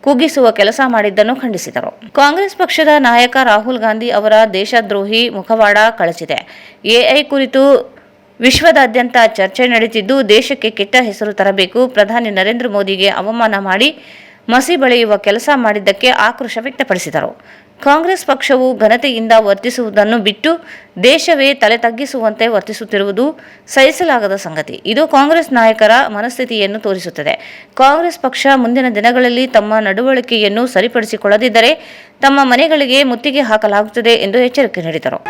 ಕುಗ್ಗಿಸುವ ಕೆಲಸ ಮಾಡಿದ್ದನ್ನು ಖಂಡಿಸಿದರು. ಕಾಂಗ್ರೆಸ್ ಪಕ್ಷದ ನಾಯಕ ರಾಹುಲ್ ಗಾಂಧಿ ಅವರ ದೇಶದ್ರೋಹಿ ಮುಖವಾಡ ಕಳಚಿದೆ. ಎಐ ಕುರಿತು ವಿಶ್ವದಾದ್ಯಂತ ಚರ್ಚೆ ನಡೆಯುತ್ತಿದ್ದು, ದೇಶಕ್ಕೆ ಕೆಟ್ಟ ಹೆಸರು ತರಬೇಕು, ಪ್ರಧಾನಿ ನರೇಂದ್ರ ಮೋದಿಗೆ ಅವಮಾನ ಮಾಡಿ ಮಸಿ ಬಳಿಯುವ ಕೆಲಸ ಮಾಡಿದ್ದಕ್ಕೆ ಆಕ್ರೋಶ ವ್ಯಕ್ತಪಡಿಸಿದರು. ಕಾಂಗ್ರೆಸ್ ಪಕ್ಷವು ಘನತೆಯಿಂದ ವರ್ತಿಸುವುದನ್ನು ಬಿಟ್ಟು ದೇಶವೇ ತಲೆ ತಗ್ಗಿಸುವಂತೆ ವರ್ತಿಸುತ್ತಿರುವುದು ಸಹಿಸಲಾಗದ ಸಂಗತಿ. ಇದು ಕಾಂಗ್ರೆಸ್ ನಾಯಕರ ಮನಸ್ಥಿತಿಯನ್ನು ತೋರಿಸುತ್ತದೆ. ಕಾಂಗ್ರೆಸ್ ಪಕ್ಷ ಮುಂದಿನ ದಿನಗಳಲ್ಲಿ ತಮ್ಮ ನಡವಳಿಕೆಯನ್ನು ಸರಿಪಡಿಸಿಕೊಳ್ಳದಿದ್ದರೆ ತಮ್ಮ ಮನೆಗಳಿಗೆ ಮುತ್ತಿಗೆ ಹಾಕಲಾಗುತ್ತದೆ ಎಂದು ಎಚ್ಚರಿಕೆ ನೀಡಿದರು.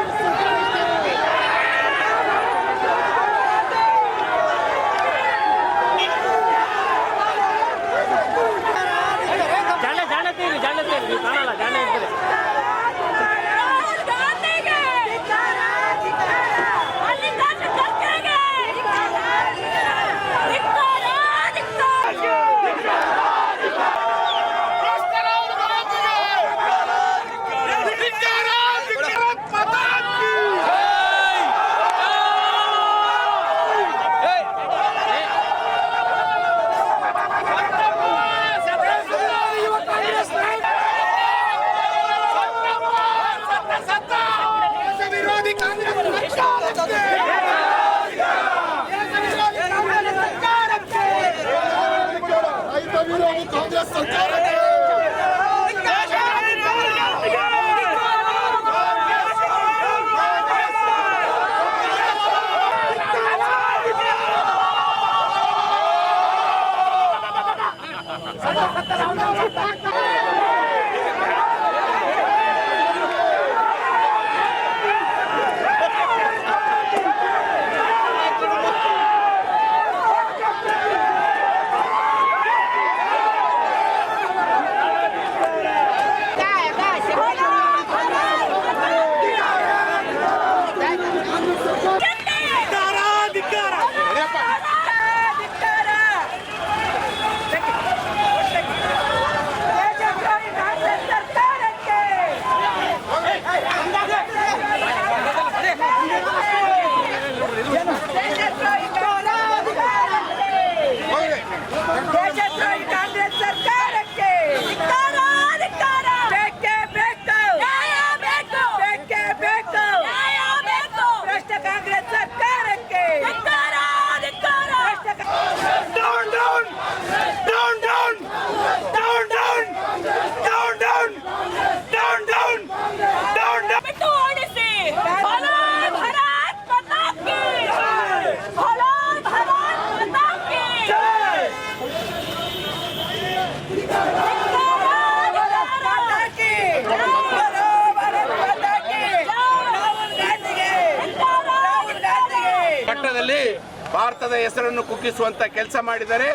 ಭಾರತದ ಹೆಸರನ್ನು ಕುಗ್ಗಿಸುವಂತ ಕೆಲಸ ಮಾಡಿದ್ದಾರೆ.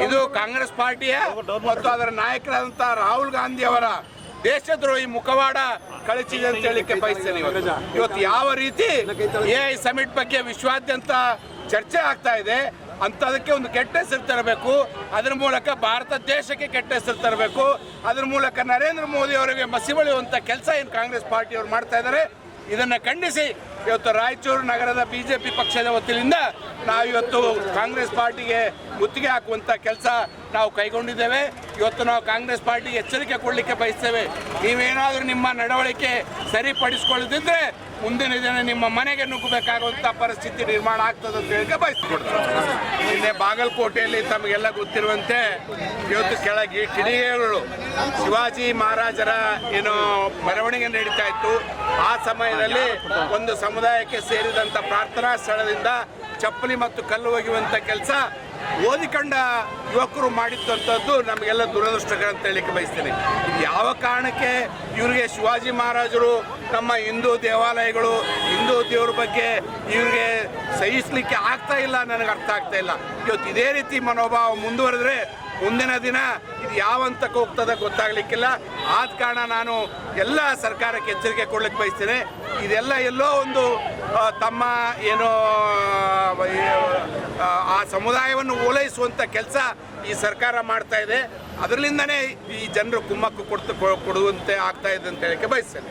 ಇದು ಕಾಂಗ್ರೆಸ್ ಪಾರ್ಟಿಯ ಮತ್ತು ಅದರ ನಾಯಕರಾದಂತಹ ರಾಹುಲ್ ಗಾಂಧಿ ಅವರ ದೇಶದ್ರೋಹಿ ಮುಖವಾಡ ಕಳಚಿದೆ ಅಂತ ಹೇಳಿಕ್ಕೆ ಬಯಸ್ತೇನೆ. ಇವತ್ತು ಯಾವ ರೀತಿ ಎಐ ಸಮಿಟ್ ಬಗ್ಗೆ ವಿಶ್ವಾದ್ಯಂತ ಚರ್ಚೆ ಆಗ್ತಾ ಇದೆ ಅಂತದಕ್ಕೆ ಒಂದು ಕೆಟ್ಟ ಹೆಸರು ತರಬೇಕು, ಅದರ ಮೂಲಕ ಭಾರತ ದೇಶಕ್ಕೆ ಕೆಟ್ಟ ಹೆಸರು ತರಬೇಕು, ಅದರ ಮೂಲಕ ನರೇಂದ್ರ ಮೋದಿ ಅವರಿಗೆ ಮಸಿ ಬಳಿಯುವಂತ ಕೆಲಸ ಏನು ಕಾಂಗ್ರೆಸ್ ಪಾರ್ಟಿಯವರು ಮಾಡ್ತಾ ಇದ್ದಾರೆ. ಇದನ್ನು ಖಂಡಿಸಿ ಇವತ್ತು ರಾಯಚೂರು ನಗರದ ಬಿಜೆಪಿ ಪಕ್ಷದ ವತಿಯಿಂದ ನಾವು ಇವತ್ತು ಕಾಂಗ್ರೆಸ್ ಪಾರ್ಟಿಗೆ ಮುತ್ತಿಗೆ ಹಾಕುವಂಥ ಕೆಲಸ ನಾವು ಕೈಗೊಂಡಿದ್ದೇವೆ. ಇವತ್ತು ನಾವು ಕಾಂಗ್ರೆಸ್ ಪಾರ್ಟಿಗೆ ಎಚ್ಚರಿಕೆ ಕೊಡಲಿಕ್ಕೆ ಬಯಸ್ತೇವೆ. ನೀವೇನಾದರೂ ನಿಮ್ಮ ನಡವಳಿಕೆ ಸರಿಪಡಿಸಿಕೊಳ್ಳದಿದ್ದರೆ ಮುಂದಿನ ದಿನ ನಿಮ್ಮ ಮನೆಗೆ ನುಗ್ಗಬೇಕಾಗುವಂಥ ಪರಿಸ್ಥಿತಿ ನಿರ್ಮಾಣ ಆಗ್ತದೆ ಅಂತ ಹೇಳಿ ಬಯಸಿಕೊಡ್ತಾರೆ. ನಿನ್ನೆ ಬಾಗಲಕೋಟೆಯಲ್ಲಿ ತಮಗೆಲ್ಲ ಗೊತ್ತಿರುವಂತೆ ಇವತ್ತು ಕೆಳಗೆ ಕಿಡಿಗೇಗಳು ಶಿವಾಜಿ ಮಹಾರಾಜರ ಏನು ಮೆರವಣಿಗೆ ನಡೀತಾ ಇತ್ತು. ಆ ಸಮಯದಲ್ಲಿ ಒಂದು ಸಮುದಾಯಕ್ಕೆ ಸೇರಿದಂಥ ಪ್ರಾರ್ಥನಾ ಸ್ಥಳದಿಂದ ಚಪ್ಪಲಿ ಮತ್ತು ಕಲ್ಲು ಒಗೆಯುವಂಥ ಕೆಲಸ ಓದಿಕೊಂಡ ಯುವಕರು ಮಾಡಿದ್ದಂಥದ್ದು ನಮಗೆಲ್ಲ ದುರದೃಷ್ಟಕರ ಅಂತ ಹೇಳಲಿಕ್ಕೆ ಬಯಸ್ತೇನೆ. ಇದು ಯಾವ ಕಾರಣಕ್ಕೆ ಇವರಿಗೆ ಶಿವಾಜಿ ಮಹಾರಾಜರು ನಮ್ಮ ಹಿಂದೂ ದೇವಾಲಯಗಳು ಹಿಂದೂ ದೇವ್ರ ಬಗ್ಗೆ ಇವ್ರಿಗೆ ಸಹಿಸಲಿಕ್ಕೆ ಆಗ್ತಾ ಇಲ್ಲ, ನನಗೆ ಅರ್ಥ ಆಗ್ತಾ ಇಲ್ಲ. ಇವತ್ತು ಇದೇ ರೀತಿ ಮನೋಭಾವ ಮುಂದುವರೆದ್ರೆ ಮುಂದಿನ ದಿನ ಇದು ಯಾವ ಹಂತಕ್ಕೆ ಹೋಗ್ತದೆ ಗೊತ್ತಾಗಲಿಕ್ಕಿಲ್ಲ. ಆದ ಕಾರಣ ನಾನು ಎಲ್ಲ ಸರ್ಕಾರಕ್ಕೆ ಎಚ್ಚರಿಕೆ ಕೊಡ್ಲಿಕ್ಕೆ ಬಯಸ್ತೇನೆ. ಇದೆಲ್ಲ ಎಲ್ಲೋ ಒಂದು ತಮ್ಮ ಏನೋ ಆ ಸಮುದಾಯವನ್ನು ಓಲೈಸುವಂಥ ಕೆಲಸ ಈ ಸರ್ಕಾರ ಮಾಡ್ತಾ ಇದೆ. ಅದರಲ್ಲಿಂದನೇ ಈ ಜನರು ಕುಮ್ಮಕ್ಕು ಕೊಡುವಂತೆ ಆಗ್ತಾ ಇದೆ ಅಂತ ಹೇಳಕ್ಕೆ ಬಯಸ್ತೇನೆ.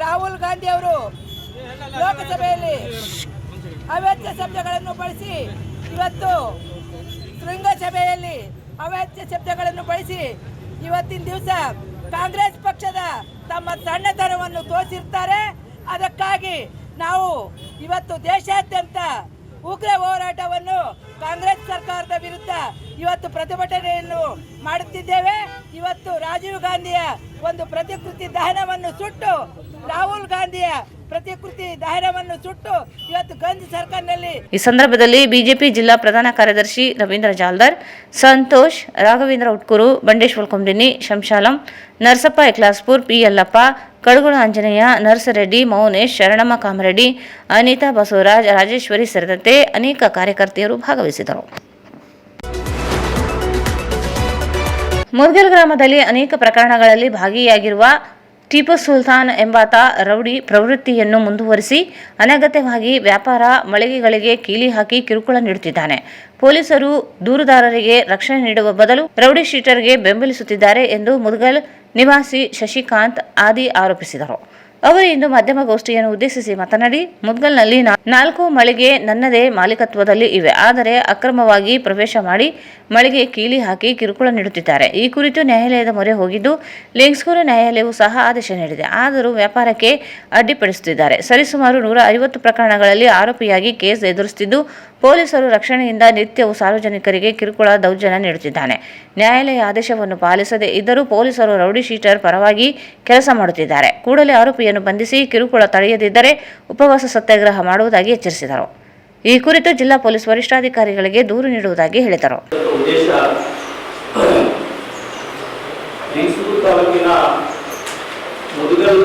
ರಾಹುಲ್ ಗಾಂಧಿ ಅವರು ಲೋಕಸಭೆಯಲ್ಲಿ ಅವೇಚ್ಯ ಶಬ್ದಗಳನ್ನು ಬಳಸಿ, ಇವತ್ತು ಶೃಂಗಸಭೆಯಲ್ಲಿ ಅವೇಚ್ಯ ಶಬ್ದಗಳನ್ನು ಬಳಸಿ ಇವತ್ತಿನ ದಿವಸ ಕಾಂಗ್ರೆಸ್ ಪಕ್ಷದ ತಮ್ಮ ಸಣ್ಣತನವನ್ನು ತೋರಿಸಿರ್ತಾರೆ. ಅದಕ್ಕಾಗಿ ನಾವು ಇವತ್ತು ದೇಶಾದ್ಯಂತ ಉಗ್ರ ಹೋರಾಟವನ್ನು ಕಾಂಗ್ರೆಸ್ ಸರ್ಕಾರದ ವಿರುದ್ಧ ಇವತ್ತು ಪ್ರತಿಭಟನೆಯನ್ನು ಮಾಡುತ್ತಿದ್ದೇವೆ. ಇವತ್ತು ರಾಜೀವ್ ಗಾಂಧಿಯ ಒಂದು ಪ್ರತಿಕೃತಿ ದಹನವನ್ನು ಸುಟ್ಟು, ರಾಹುಲ್ ಗಾಂಧಿಯ ಪ್ರತಿಕೃತಿ ದಹನವನ್ನು ಸುಟ್ಟು ಇವತ್ತು ಗಂಜ್ ಸರ್ಕಲ್ನಲ್ಲಿ. ಈ ಸಂದರ್ಭದಲ್ಲಿ ಬಿಜೆಪಿ ಜಿಲ್ಲಾ ಪ್ರಧಾನ ಕಾರ್ಯದರ್ಶಿ ರವೀಂದ್ರ ಜಾಲ್ದಾರ್, ಸಂತೋಷ್, ರಾಘವೇಂದ್ರ ಉಟ್ಕೂರು, ಬಂಡೇಶ್ವರ ಕೊಂಬ್ರಿನಿ, ಶಂಶಾಲಂ, ನರಸಪ್ಪ ಎಕ್ಲಾಸ್ಪುರ್, ಪಿ ಯಲ್ಲಪ್ಪ, ಕಡಗುಳ ಆಂಜನೇಯ, ನರಸರೆಡ್ಡಿ, ಮೌನೇಶ್, ಶರಣಮ್ಮ ಕಾಮರೆಡ್ಡಿ, ಅನಿತಾ ಬಸವರಾಜ್, ರಾಜೇಶ್ವರಿ ಸೇರಿದಂತೆ ಅನೇಕ ಕಾರ್ಯಕರ್ತೆಯರು ಭಾಗವಹಿಸಿದರು. ಮುದ್ಗಲ್ ಗ್ರಾಮದಲ್ಲಿ ಅನೇಕ ಪ್ರಕರಣಗಳಲ್ಲಿ ಭಾಗಿಯಾಗಿರುವ ಟಿಪ್ಪು ಸುಲ್ತಾನ್ ಎಂಬಾತ ರೌಡಿ ಪ್ರವೃತ್ತಿಯನ್ನು ಮುಂದುವರಿಸಿ ಅನಗತ್ಯವಾಗಿ ವ್ಯಾಪಾರ ಮಳಿಗೆಗಳಿಗೆ ಕೀಲಿ ಹಾಕಿ ಕಿರುಕುಳ ನೀಡುತ್ತಿದ್ದಾನೆ. ಪೊಲೀಸರು ದೂರುದಾರರಿಗೆ ರಕ್ಷಣೆ ನೀಡುವ ಬದಲು ರೌಡಿ ಶೀಟರ್ಗೆ ಬೆಂಬಲಿಸುತ್ತಿದ್ದಾರೆ ಎಂದು ಮುದ್ಗಲ್ ನಿವಾಸಿ ಶಶಿಕಾಂತ್ ಆದಿ ಆರೋಪಿಸಿದರು. ಅವರು ಇಂದು ಮಾಧ್ಯಮಗೋಷ್ಠಿಯನ್ನು ಉದ್ದೇಶಿಸಿ ಮಾತನಾಡಿ, ಮುದ್ಗಲ್ನಲ್ಲಿ 4 ಮಳಿಗೆ ನನ್ನದೇ ಮಾಲೀಕತ್ವದಲ್ಲಿ ಇವೆ. ಆದರೆ ಅಕ್ರಮವಾಗಿ ಪ್ರವೇಶ ಮಾಡಿ ಮಳಿಗೆ ಕೀಲಿ ಹಾಕಿ ಕಿರುಕುಳ ನೀಡುತ್ತಿದ್ದಾರೆ. ಈ ಕುರಿತು ನ್ಯಾಯಾಲಯದ ಮೊರೆ ಹೋಗಿದ್ದು, ಲಿಂಗ್ಸ್ಕೂರು ನ್ಯಾಯಾಲಯವು ಸಹ ಆದೇಶ ನೀಡಿದೆ. ಆದರೂ ವ್ಯಾಪಾರಕ್ಕೆ ಅಡ್ಡಿಪಡಿಸುತ್ತಿದ್ದಾರೆ. ಸರಿಸುಮಾರು 150 ಪ್ರಕರಣಗಳಲ್ಲಿ ಆರೋಪಿಯಾಗಿ ಕೇಸ್ ಎದುರಿಸುತ್ತಿದ್ದು, ಪೊಲೀಸರು ರಕ್ಷಣೆಯಿಂದ ನಿತ್ಯವೂ ಸಾರ್ವಜನಿಕರಿಗೆ ಕಿರುಕುಳ ದೌರ್ಜನ್ಯ ನೀಡುತ್ತಿದ್ದಾನೆ. ನ್ಯಾಯಾಲಯ ಆದೇಶವನ್ನು ಪಾಲಿಸದೇ ಇದ್ದರೂ ಪೊಲೀಸರು ರೌಡಿ ಶೀಟರ್ ಪರವಾಗಿ ಕೆಲಸ ಮಾಡುತ್ತಿದ್ದಾರೆ. ಕೂಡಲೇ ಆರೋಪಿಯನ್ನು ಬಂಧಿಸಿ ಕಿರುಕುಳ ತಡೆಯದಿದ್ದರೆ ಉಪವಾಸ ಸತ್ಯಾಗ್ರಹ ಮಾಡುವುದಾಗಿ ಎಚ್ಚರಿಸಿದರು. ಈ ಕುರಿತು ಜಿಲ್ಲಾ ಪೊಲೀಸ್ ವರಿಷ್ಠಾಧಿಕಾರಿಗಳಿಗೆ ದೂರು ನೀಡುವುದಾಗಿ ಹೇಳಿದರು. ತಾಲೂಕಿನ ಮುದ್ಗಲ್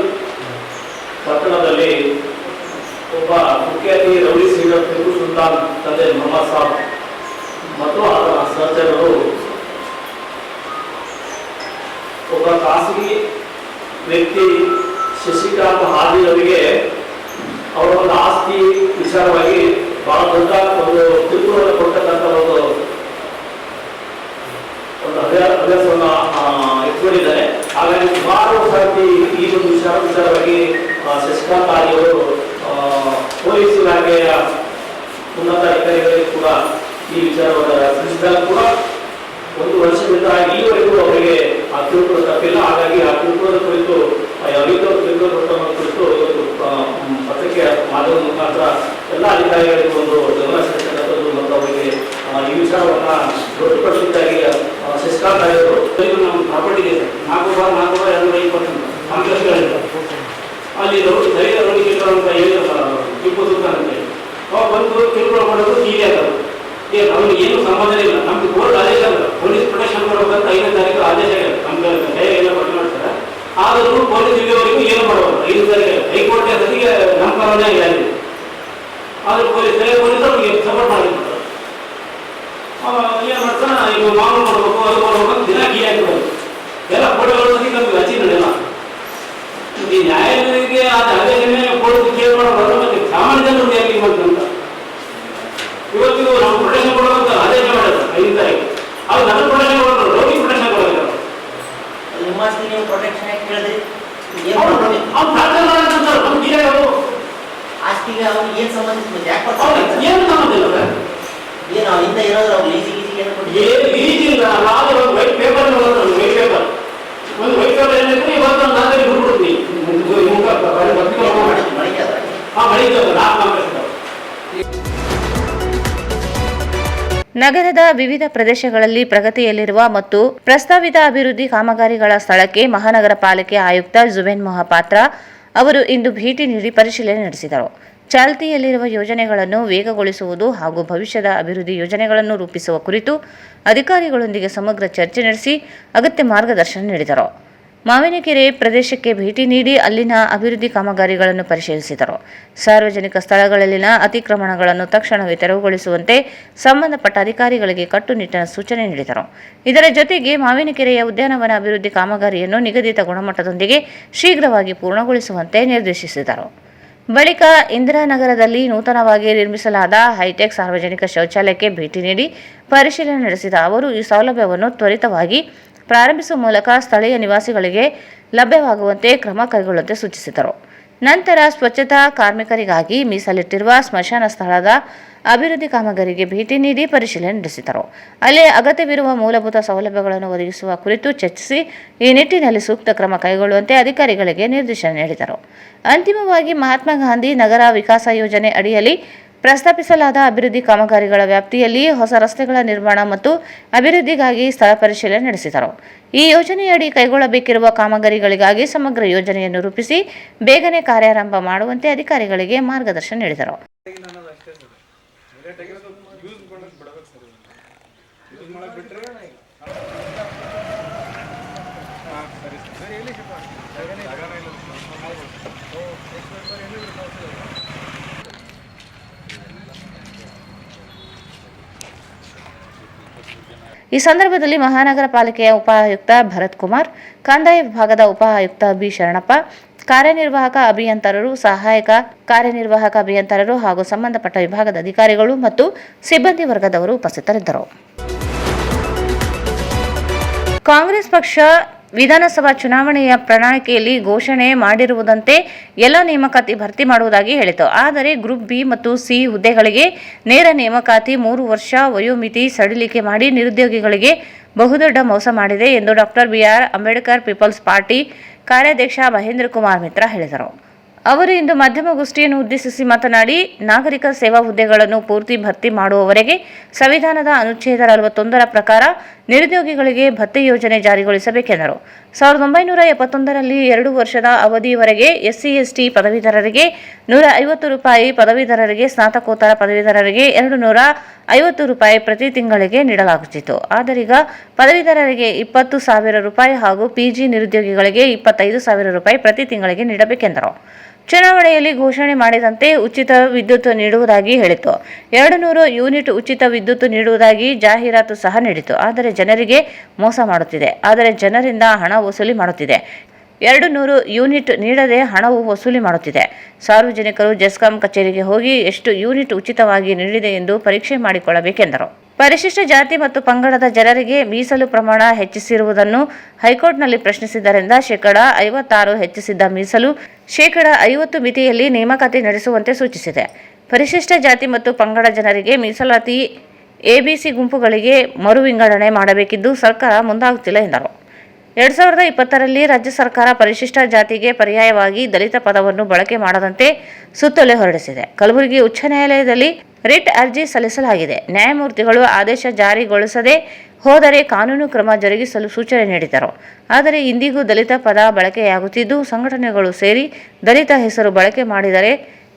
ಪಟ್ಟಣದಲ್ಲಿ ಒಬ್ಬ ಕುಖ್ಯಾತಿ ರೌಡಿ ಶೀಟರ್ ಟಿಪ್ಪು ಸುಲ್ತಾನ್ ತಂದೆ ಮೊಹಮ್ಮದ್ ಸಾಬ್ ಮತ್ತು ಅವರ ಸಹಚರರು ಒಬ್ಬ ಖಾಸಗಿ ವ್ಯಕ್ತಿ ಶಶಿಕಾಂತ್ ಹಾದಿ ಅವರಿಗೆ ಅವರ ಒಂದು ಆಸ್ತಿ ವಿಚಾರವಾಗಿ ಬಹಳ ದೊಡ್ಡ ಒಂದು ಕಿರುಕುಳವನ್ನು ಕೊಟ್ಟಕ್ಕಂಥ ಒಂದು ಅಭ್ಯಾಸವನ್ನು ಎತ್ಕೊಂಡಿದ್ದಾರೆ. ಹಾಗಾಗಿ ಸುಮಾರು ಸರ್ತಿ ಈ ಒಂದು ವಿಚಾರವಾಗಿ ಶಶಿಕಾಂತ್ ಹಾದಿ ಅವರು ಪೊಲೀಸ್ ಇಲಾಖೆಯ ಉನ್ನತ ಅಧಿಕಾರಿಗಳಿಗೆ ಕೂಡ ಈ ವಿಚಾರವನ್ನು ತಿಳಿಸಿದಾಗ ಕೂಡ 1 ವರ್ಷದಿಂದ ಈವರೆಗೂ ಅವರಿಗೆ ಆ ಕಿರುಕುಳ ತಪ್ಪಿಲ್ಲ. ಹಾಗಾಗಿ ಆ ಕಿರುಕುಳದ ಕುರಿತು ಕಿರುಕುಳ ಕುರಿತು ಇವತ್ತು ಪತ್ರಿಕೆ ಮಾಧ್ಯಮದ ಮುಖಾಂತರ ಎಲ್ಲ ಅಧಿಕಾರಿಗಳಿಗೂ ಒಂದು ಗಮನ ಸೆಳೆತಕ್ಕಂಥದ್ದು ಮತ್ತು ಅವರಿಗೆ ಈ ವಿಚಾರವನ್ನ ದೊಡ್ಡಪಡಿಸಿದ್ದಾಗಿ ಶಶಿಕಾಂತ್ ಅವರು ನಮ್ಮ ಪ್ರಾಪರ್ಟಿ ಇದೆ 4/4/220 ಅಲ್ಲಿ ಧೈರ್ಯ ರೋಡಿ ಅಂತ ಹೇಳಿದ್ರಲ್ಲ ಟಿಪ್ಪು ಸುಲ್ತಾನ್ ಅಂತ ಬಂದು ಕಿರುಕುಳ ಮಾಡೋದು ತೀರಿ ಆದರು. ಅವ್ರಿಗೆ ಏನು ಸಂಬಂಧ ಇಲ್ಲ. ನಮ್ಗೆ ಕೋರ್ಟ್ ಆದೇಶ ಅಲ್ಲ, ಪೊಲೀಸ್ ಪ್ರೊಟೆಕ್ಷನ್ ಕೊಡಬೇಕಂತ 5ನೇ ತಾರೀಕು ಆದೇಶ ಇದೆ. ನಮ್ಗೆ ಧೈರ್ಯ ಎಲ್ಲ ಪಟ್ಟು ಮಾಡ್ತಾರೆ. ಆದರೂ ಪೊಲೀಸ್ ಇಲ್ಲಿವರೆಗೂ ಏನು ಮಾಡಬಾರ್ದು. 5 ತಾರೀಕು ಹೈಕೋರ್ಟ್ ಸತಿಗೆ ನಮ್ಮ ಪರವಾನೆ ಆಗಿದೆ. ಆದ್ರೂ ಪೊಲೀಸರು ಅವ್ರಿಗೆ ಸಪೋರ್ಟ್ ಮಾಡಿರ್ತಾರೆ. ಏನ್ ಮಾಡ್ತಾನೆ, ಈಗ ಮಾಮೂಲು ಮಾಡಬೇಕು ಅದು ಮಾಡಬೇಕು ದಿನ ಕೀ ಹಾಕಿರೋದು ಎಲ್ಲ ಫೋಟೋಗಳು ಸತಿ ನಮ್ಗೆ ಹಚ್ಚಿ ನಡೆಯಲ್ಲ. ಈ ನ್ಯಾಯಾಲಯಕ್ಕೆ ಆದೇಶನೇ ಕೊಡೋದು ಕೇಳಿ ಮಾಡೋದು ಮತ್ತೆ ಸಾಮಾನ್ಯ ಜನರು ನ್ಯಾಯಾಲಯ ಮಾಡ್ತಂತ ಇವತ್ತಿಗೂ ನಾವು ಪ್ರೊಟೆಕ್ಷನ್ ಕೊಡೋದಂತ ಆದೇಶ ಮಾಡಿದ್ರು 5 ತಾರೀಕು. ಅದು ನನ್ನ ಪ್ರೊಟೆಕ್ಷನ್ ಕೊಡೋದು ರೋಗಿ ಪ್ರೊಟೆಕ್ಷನ್ ಕೊಡೋದು. ನೀವು ಪ್ರೊಟೆಕ್ಷನ್ ಕೇಳಿದ್ರಿ ಆಸ್ತಿಗೆ ಅವ್ರಿಗೆ ಏನ್ ಸಂಬಂಧಿಸಿದ ಏನು ಸಂಬಂಧ ಇಲ್ಲ ಸರ್. ಏನು ಅಲ್ಲಿಂದ ಇರೋದು ಅವ್ರು ಲೀಸಿ ಲೀಸ್ ಇಲ್ಲ. ನಾವು ಒಂದು ವೈಟ್ ಪೇಪರ್ ಒಂದು ವೈಟ್ ಪೇಪರ್ ಏನಿದ್ರೆ ಇವತ್ತು ನಾನು ಬಿಡ್ಬಿಡ್ತೀನಿ. ಮಳಿಗೆ ನಗರದ ವಿವಿಧ ಪ್ರದೇಶಗಳಲ್ಲಿ ಪ್ರಗತಿಯಲ್ಲಿರುವ ಮತ್ತು ಪ್ರಸ್ತಾವಿತ ಅಭಿವೃದ್ಧಿ ಕಾಮಗಾರಿಗಳ ಸ್ಥಳಕ್ಕೆ ಮಹಾನಗರ ಪಾಲಿಕೆ ಆಯುಕ್ತ ಜುಬೇನ್ ಮೊಹಪಾತ್ರ ಅವರು ಇಂದು ಭೇಟಿ ನೀಡಿ ಪರಿಶೀಲನೆ ನಡೆಸಿದರು. ಚಾಲ್ತಿಯಲ್ಲಿರುವ ಯೋಜನೆಗಳನ್ನು ವೇಗಗೊಳಿಸುವುದು ಹಾಗೂ ಭವಿಷ್ಯದ ಅಭಿವೃದ್ಧಿ ಯೋಜನೆಗಳನ್ನು ರೂಪಿಸುವ ಕುರಿತು ಅಧಿಕಾರಿಗಳೊಂದಿಗೆ ಸಮಗ್ರ ಚರ್ಚೆ ನಡೆಸಿ ಅಗತ್ಯ ಮಾರ್ಗದರ್ಶನ ನೀಡಿದರು. ಮಾವಿನಕೆರೆ ಪ್ರದೇಶಕ್ಕೆ ಭೇಟಿ ನೀಡಿ ಅಲ್ಲಿನ ಅಭಿವೃದ್ಧಿ ಕಾಮಗಾರಿಗಳನ್ನು ಪರಿಶೀಲಿಸಿದರು. ಸಾರ್ವಜನಿಕ ಸ್ಥಳಗಳಲ್ಲಿನ ಅತಿಕ್ರಮಣಗಳನ್ನು ತಕ್ಷಣವೇ ತೆರವುಗೊಳಿಸುವಂತೆ ಸಂಬಂಧಪಟ್ಟ ಅಧಿಕಾರಿಗಳಿಗೆ ಕಟ್ಟುನಿಟ್ಟಿನ ಸೂಚನೆ ನೀಡಿದರು. ಇದರ ಜೊತೆಗೆ ಮಾವಿನಕೆರೆಯ ಉದ್ಯಾನವನ ಅಭಿವೃದ್ಧಿ ಕಾಮಗಾರಿಯನ್ನು ನಿಗದಿತ ಗುಣಮಟ್ಟದೊಂದಿಗೆ ಶೀಘ್ರವಾಗಿ ಪೂರ್ಣಗೊಳಿಸುವಂತೆ ನಿರ್ದೇಶಿಸಿದರು. ಬಳಿಕ ಇಂದಿರಾನಗರದಲ್ಲಿ ನೂತನವಾಗಿ ನಿರ್ಮಿಸಲಾದ ಹೈಟೆಕ್ ಸಾರ್ವಜನಿಕ ಶೌಚಾಲಯಕ್ಕೆ ಭೇಟಿ ನೀಡಿ ಪರಿಶೀಲನೆ ನಡೆಸಿದ ಅವರು ಈ ಸೌಲಭ್ಯವನ್ನು ತ್ವರಿತವಾಗಿ ಪ್ರಾರಂಭಿಸುವ ಮೂಲಕ ಸ್ಥಳೀಯ ನಿವಾಸಿಗಳಿಗೆ ಲಭ್ಯವಾಗುವಂತೆ ಕ್ರಮ ಕೈಗೊಳ್ಳುವಂತೆ ಸೂಚಿಸಿದರು. ನಂತರ ಸ್ವಚ್ಛತಾ ಕಾರ್ಮಿಕರಿಗಾಗಿ ಮೀಸಲಿಟ್ಟಿರುವ ಸ್ಮಶಾನ ಸ್ಥಳದ ಅಭಿವೃದ್ಧಿ ಕಾಮಗಾರಿಗೆ ಭೇಟಿ ನೀಡಿ ಪರಿಶೀಲನೆ ನಡೆಸಿದರು. ಅಲ್ಲಿ ಅಗತ್ಯವಿರುವ ಮೂಲಭೂತ ಸೌಲಭ್ಯಗಳನ್ನು ಒದಗಿಸುವ ಕುರಿತು ಚರ್ಚಿಸಿ ಈ ನಿಟ್ಟಿನಲ್ಲಿ ಸೂಕ್ತ ಕ್ರಮ ಕೈಗೊಳ್ಳುವಂತೆ ಅಧಿಕಾರಿಗಳಿಗೆ ನಿರ್ದೇಶನ ನೀಡಿದರು. ಅಂತಿಮವಾಗಿ ಮಹಾತ್ಮ ಗಾಂಧಿ ನಗರ ವಿಕಾಸ ಯೋಜನೆ ಅಡಿಯಲ್ಲಿ ಪ್ರಸ್ತಾಪಿಸಲಾದ ಅಭಿವೃದ್ಧಿ ಕಾಮಗಾರಿಗಳ ವ್ಯಾಪ್ತಿಯಲ್ಲಿ ಹೊಸ ರಸ್ತೆಗಳ ನಿರ್ಮಾಣ ಮತ್ತು ಅಭಿವೃದ್ಧಿಗಾಗಿ ಸ್ಥಳ ಪರಿಶೀಲನೆ ನಡೆಸಿದರು. ಈ ಯೋಜನೆಯಡಿ ಕೈಗೊಳ್ಳಬೇಕಿರುವ ಕಾಮಗಾರಿಗಳಿಗಾಗಿ ಸಮಗ್ರ ಯೋಜನೆಯನ್ನು ರೂಪಿಸಿ ಬೇಗನೆ ಕಾರ್ಯಾರಂಭ ಮಾಡುವಂತೆ ಅಧಿಕಾರಿಗಳಿಗೆ ಮಾರ್ಗದರ್ಶನ ನೀಡಿದರು. ಈ ಸಂದರ್ಭದಲ್ಲಿ ಮಹಾನಗರ ಪಾಲಿಕೆಯ ಉಪ ಆಯುಕ್ತ ಭರತ್ ಕುಮಾರ್, ಕಂದಾಯ ವಿಭಾಗದ ಉಪ ಆಯುಕ್ತ ಬಿ ಶರಣಪ್ಪ, ಕಾರ್ಯನಿರ್ವಾಹಕ ಅಭಿಯಂತರರು, ಸಹಾಯಕ ಕಾರ್ಯನಿರ್ವಾಹಕ ಅಭಿಯಂತರರು ಹಾಗೂ ಸಂಬಂಧಪಟ್ಟ ವಿಭಾಗದ ಅಧಿಕಾರಿಗಳು ಮತ್ತು ಸಿಬ್ಬಂದಿ ವರ್ಗದವರು ಉಪಸ್ಥಿತರಿದ್ದರು. ಕಾಂಗ್ರೆಸ್ ಪಕ್ಷ ವಿಧಾನಸಭಾ ಚುನಾವಣೆಯ ಪ್ರಣಾಳಿಕೆಯಲ್ಲಿ ಘೋಷಣೆ ಮಾಡಿರುವುದಂತೆ ಎಲ್ಲ ನೇಮಕಾತಿ ಭರ್ತಿ ಮಾಡುವುದಾಗಿ ಹೇಳಿತು. ಆದರೆ ಗ್ರೂಪ್ ಬಿ ಮತ್ತು ಸಿ ಹುದ್ದೆಗಳಿಗೆ ನೇರ ನೇಮಕಾತಿ 3 ವರ್ಷ ವಯೋಮಿತಿ ಸಡಿಲಿಕೆ ಮಾಡಿ ನಿರುದ್ಯೋಗಿಗಳಿಗೆ ಬಹುದೊಡ್ಡ ಮೋಸ ಮಾಡಿದೆ ಎಂದು doctor B R Ambedkar people's party ಕಾರ್ಯಾಧ್ಯಕ್ಷ ಮಹೇಂದ್ರ ಕುಮಾರ್ ಮಿತ್ರ ಹೇಳಿದರು. ಅವರು ಇಂದು ಮಾಧ್ಯಮಗೋಷ್ಠಿಯನ್ನು ಉದ್ದೇಶಿಸಿ ಮಾತನಾಡಿ, ನಾಗರಿಕ ಸೇವಾ ಹುದ್ದೆಗಳನ್ನು ಪೂರ್ತಿ ಭರ್ತಿ ಮಾಡುವವರೆಗೆ ಸಂವಿಧಾನದ ಅನುಚ್ಛೇದ 41ರ ಪ್ರಕಾರ ನಿರುದ್ಯೋಗಿಗಳಿಗೆ ಭತ್ಯೆ ಯೋಜನೆ ಜಾರಿಗೊಳಿಸಬೇಕೆಂದರು. 1971ರಲ್ಲಿ 2 ವರ್ಷದ ಅವಧಿಯವರೆಗೆ SC/ST ಪದವೀಧರರಿಗೆ ₹150, ಪದವೀಧರರಿಗೆ ಸ್ನಾತಕೋತ್ತರ ಪದವೀಧರರಿಗೆ ₹250 ಪ್ರತಿ ತಿಂಗಳಿಗೆ ನೀಡಲಾಗುತ್ತಿತ್ತು. ಆದರೀಗ ಪದವೀಧರರಿಗೆ ₹20,000 ಹಾಗೂ PG ನಿರುದ್ಯೋಗಿಗಳಿಗೆ ₹25,000 ಪ್ರತಿ ತಿಂಗಳಿಗೆ ನೀಡಬೇಕೆಂದರು. ಚುನಾವಣೆಯಲ್ಲಿ ಘೋಷಣೆ ಮಾಡಿದಂತೆ ಉಚಿತ ವಿದ್ಯುತ್ ನೀಡುವುದಾಗಿ ಹೇಳಿತು. 200 ಯೂನಿಟ್ ಉಚಿತ ವಿದ್ಯುತ್ ನೀಡುವುದಾಗಿ ಜಾಹೀರಾತು ಸಹ ನೀಡಿತು. ಆದರೆ ಜನರಿಗೆ ಮೋಸ ಮಾಡುತ್ತಿದೆ. ಆದರೆ ಜನರಿಂದ ಹಣ ವಸೂಲಿ ಮಾಡುತ್ತಿದೆ. 200 ಯೂನಿಟ್ ನೀಡದೆ ಹಣವು ವಸೂಲಿ ಮಾಡುತ್ತಿದೆ. ಸಾರ್ವಜನಿಕರು ಜೆಸ್ಕಾಂ ಕಚೇರಿಗೆ ಹೋಗಿ ಎಷ್ಟು ಯೂನಿಟ್ ಉಚಿತವಾಗಿ ನೀಡಿದೆ ಎಂದು ಪರೀಕ್ಷೆ ಮಾಡಿಕೊಳ್ಳಬೇಕೆಂದರು. ಪರಿಶಿಷ್ಟ ಜಾತಿ ಮತ್ತು ಪಂಗಡದ ಜನರಿಗೆ ಮೀಸಲು ಪ್ರಮಾಣ ಹೆಚ್ಚಿಸಿರುವುದನ್ನು ಹೈಕೋರ್ಟ್ನಲ್ಲಿ ಪ್ರಶ್ನಿಸಿದ್ದರಿಂದ ಶೇಕಡಾ 56 ಹೆಚ್ಚಿಸಿದ್ದ ಮೀಸಲು ಶೇಕಡಾ 50 ಮಿತಿಯಲ್ಲಿ ನೇಮಕಾತಿ ನಡೆಸುವಂತೆ ಸೂಚಿಸಿದೆ. ಪರಿಶಿಷ್ಟ ಜಾತಿ ಮತ್ತು ಪಂಗಡ ಜನರಿಗೆ ಮೀಸಲಾತಿ ABC ಗುಂಪುಗಳಿಗೆ ಮರು ವಿಂಗಡಣೆ ಮಾಡಬೇಕಿದ್ದು ಸರ್ಕಾರ ಮುಂದಾಗುತ್ತಿಲ್ಲ ಎಂದರು. 2020ರಲ್ಲಿ ರಾಜ್ಯ ಸರ್ಕಾರ ಪರಿಶಿಷ್ಟ ಜಾತಿಗೆ ಪರ್ಯಾಯವಾಗಿ ದಲಿತ ಪದವನ್ನು ಬಳಕೆ ಮಾಡದಂತೆ ಸುತ್ತೋಲೆ ಹೊರಡಿಸಿದೆ. ಕಲಬುರಗಿ ಉಚ್ಚ ನ್ಯಾಯಾಲಯದಲ್ಲಿ ರಿಟ್ ಅರ್ಜಿ ಸಲ್ಲಿಸಲಾಗಿದೆ. ನ್ಯಾಯಮೂರ್ತಿಗಳು ಆದೇಶ ಜಾರಿಗೊಳಿಸದೆ ಹೋದರೆ ಕಾನೂನು ಕ್ರಮ ಜರುಗಿಸಲು ಸೂಚನೆ ನೀಡಿದರು. ಆದರೆ ಇಂದಿಗೂ ದಲಿತ ಪದ ಬಳಕೆಯಾಗುತ್ತಿದ್ದು ಸಂಘಟನೆಗಳು ಸೇರಿ ದಲಿತ ಹೆಸರು ಬಳಕೆ ಮಾಡಿದರೆ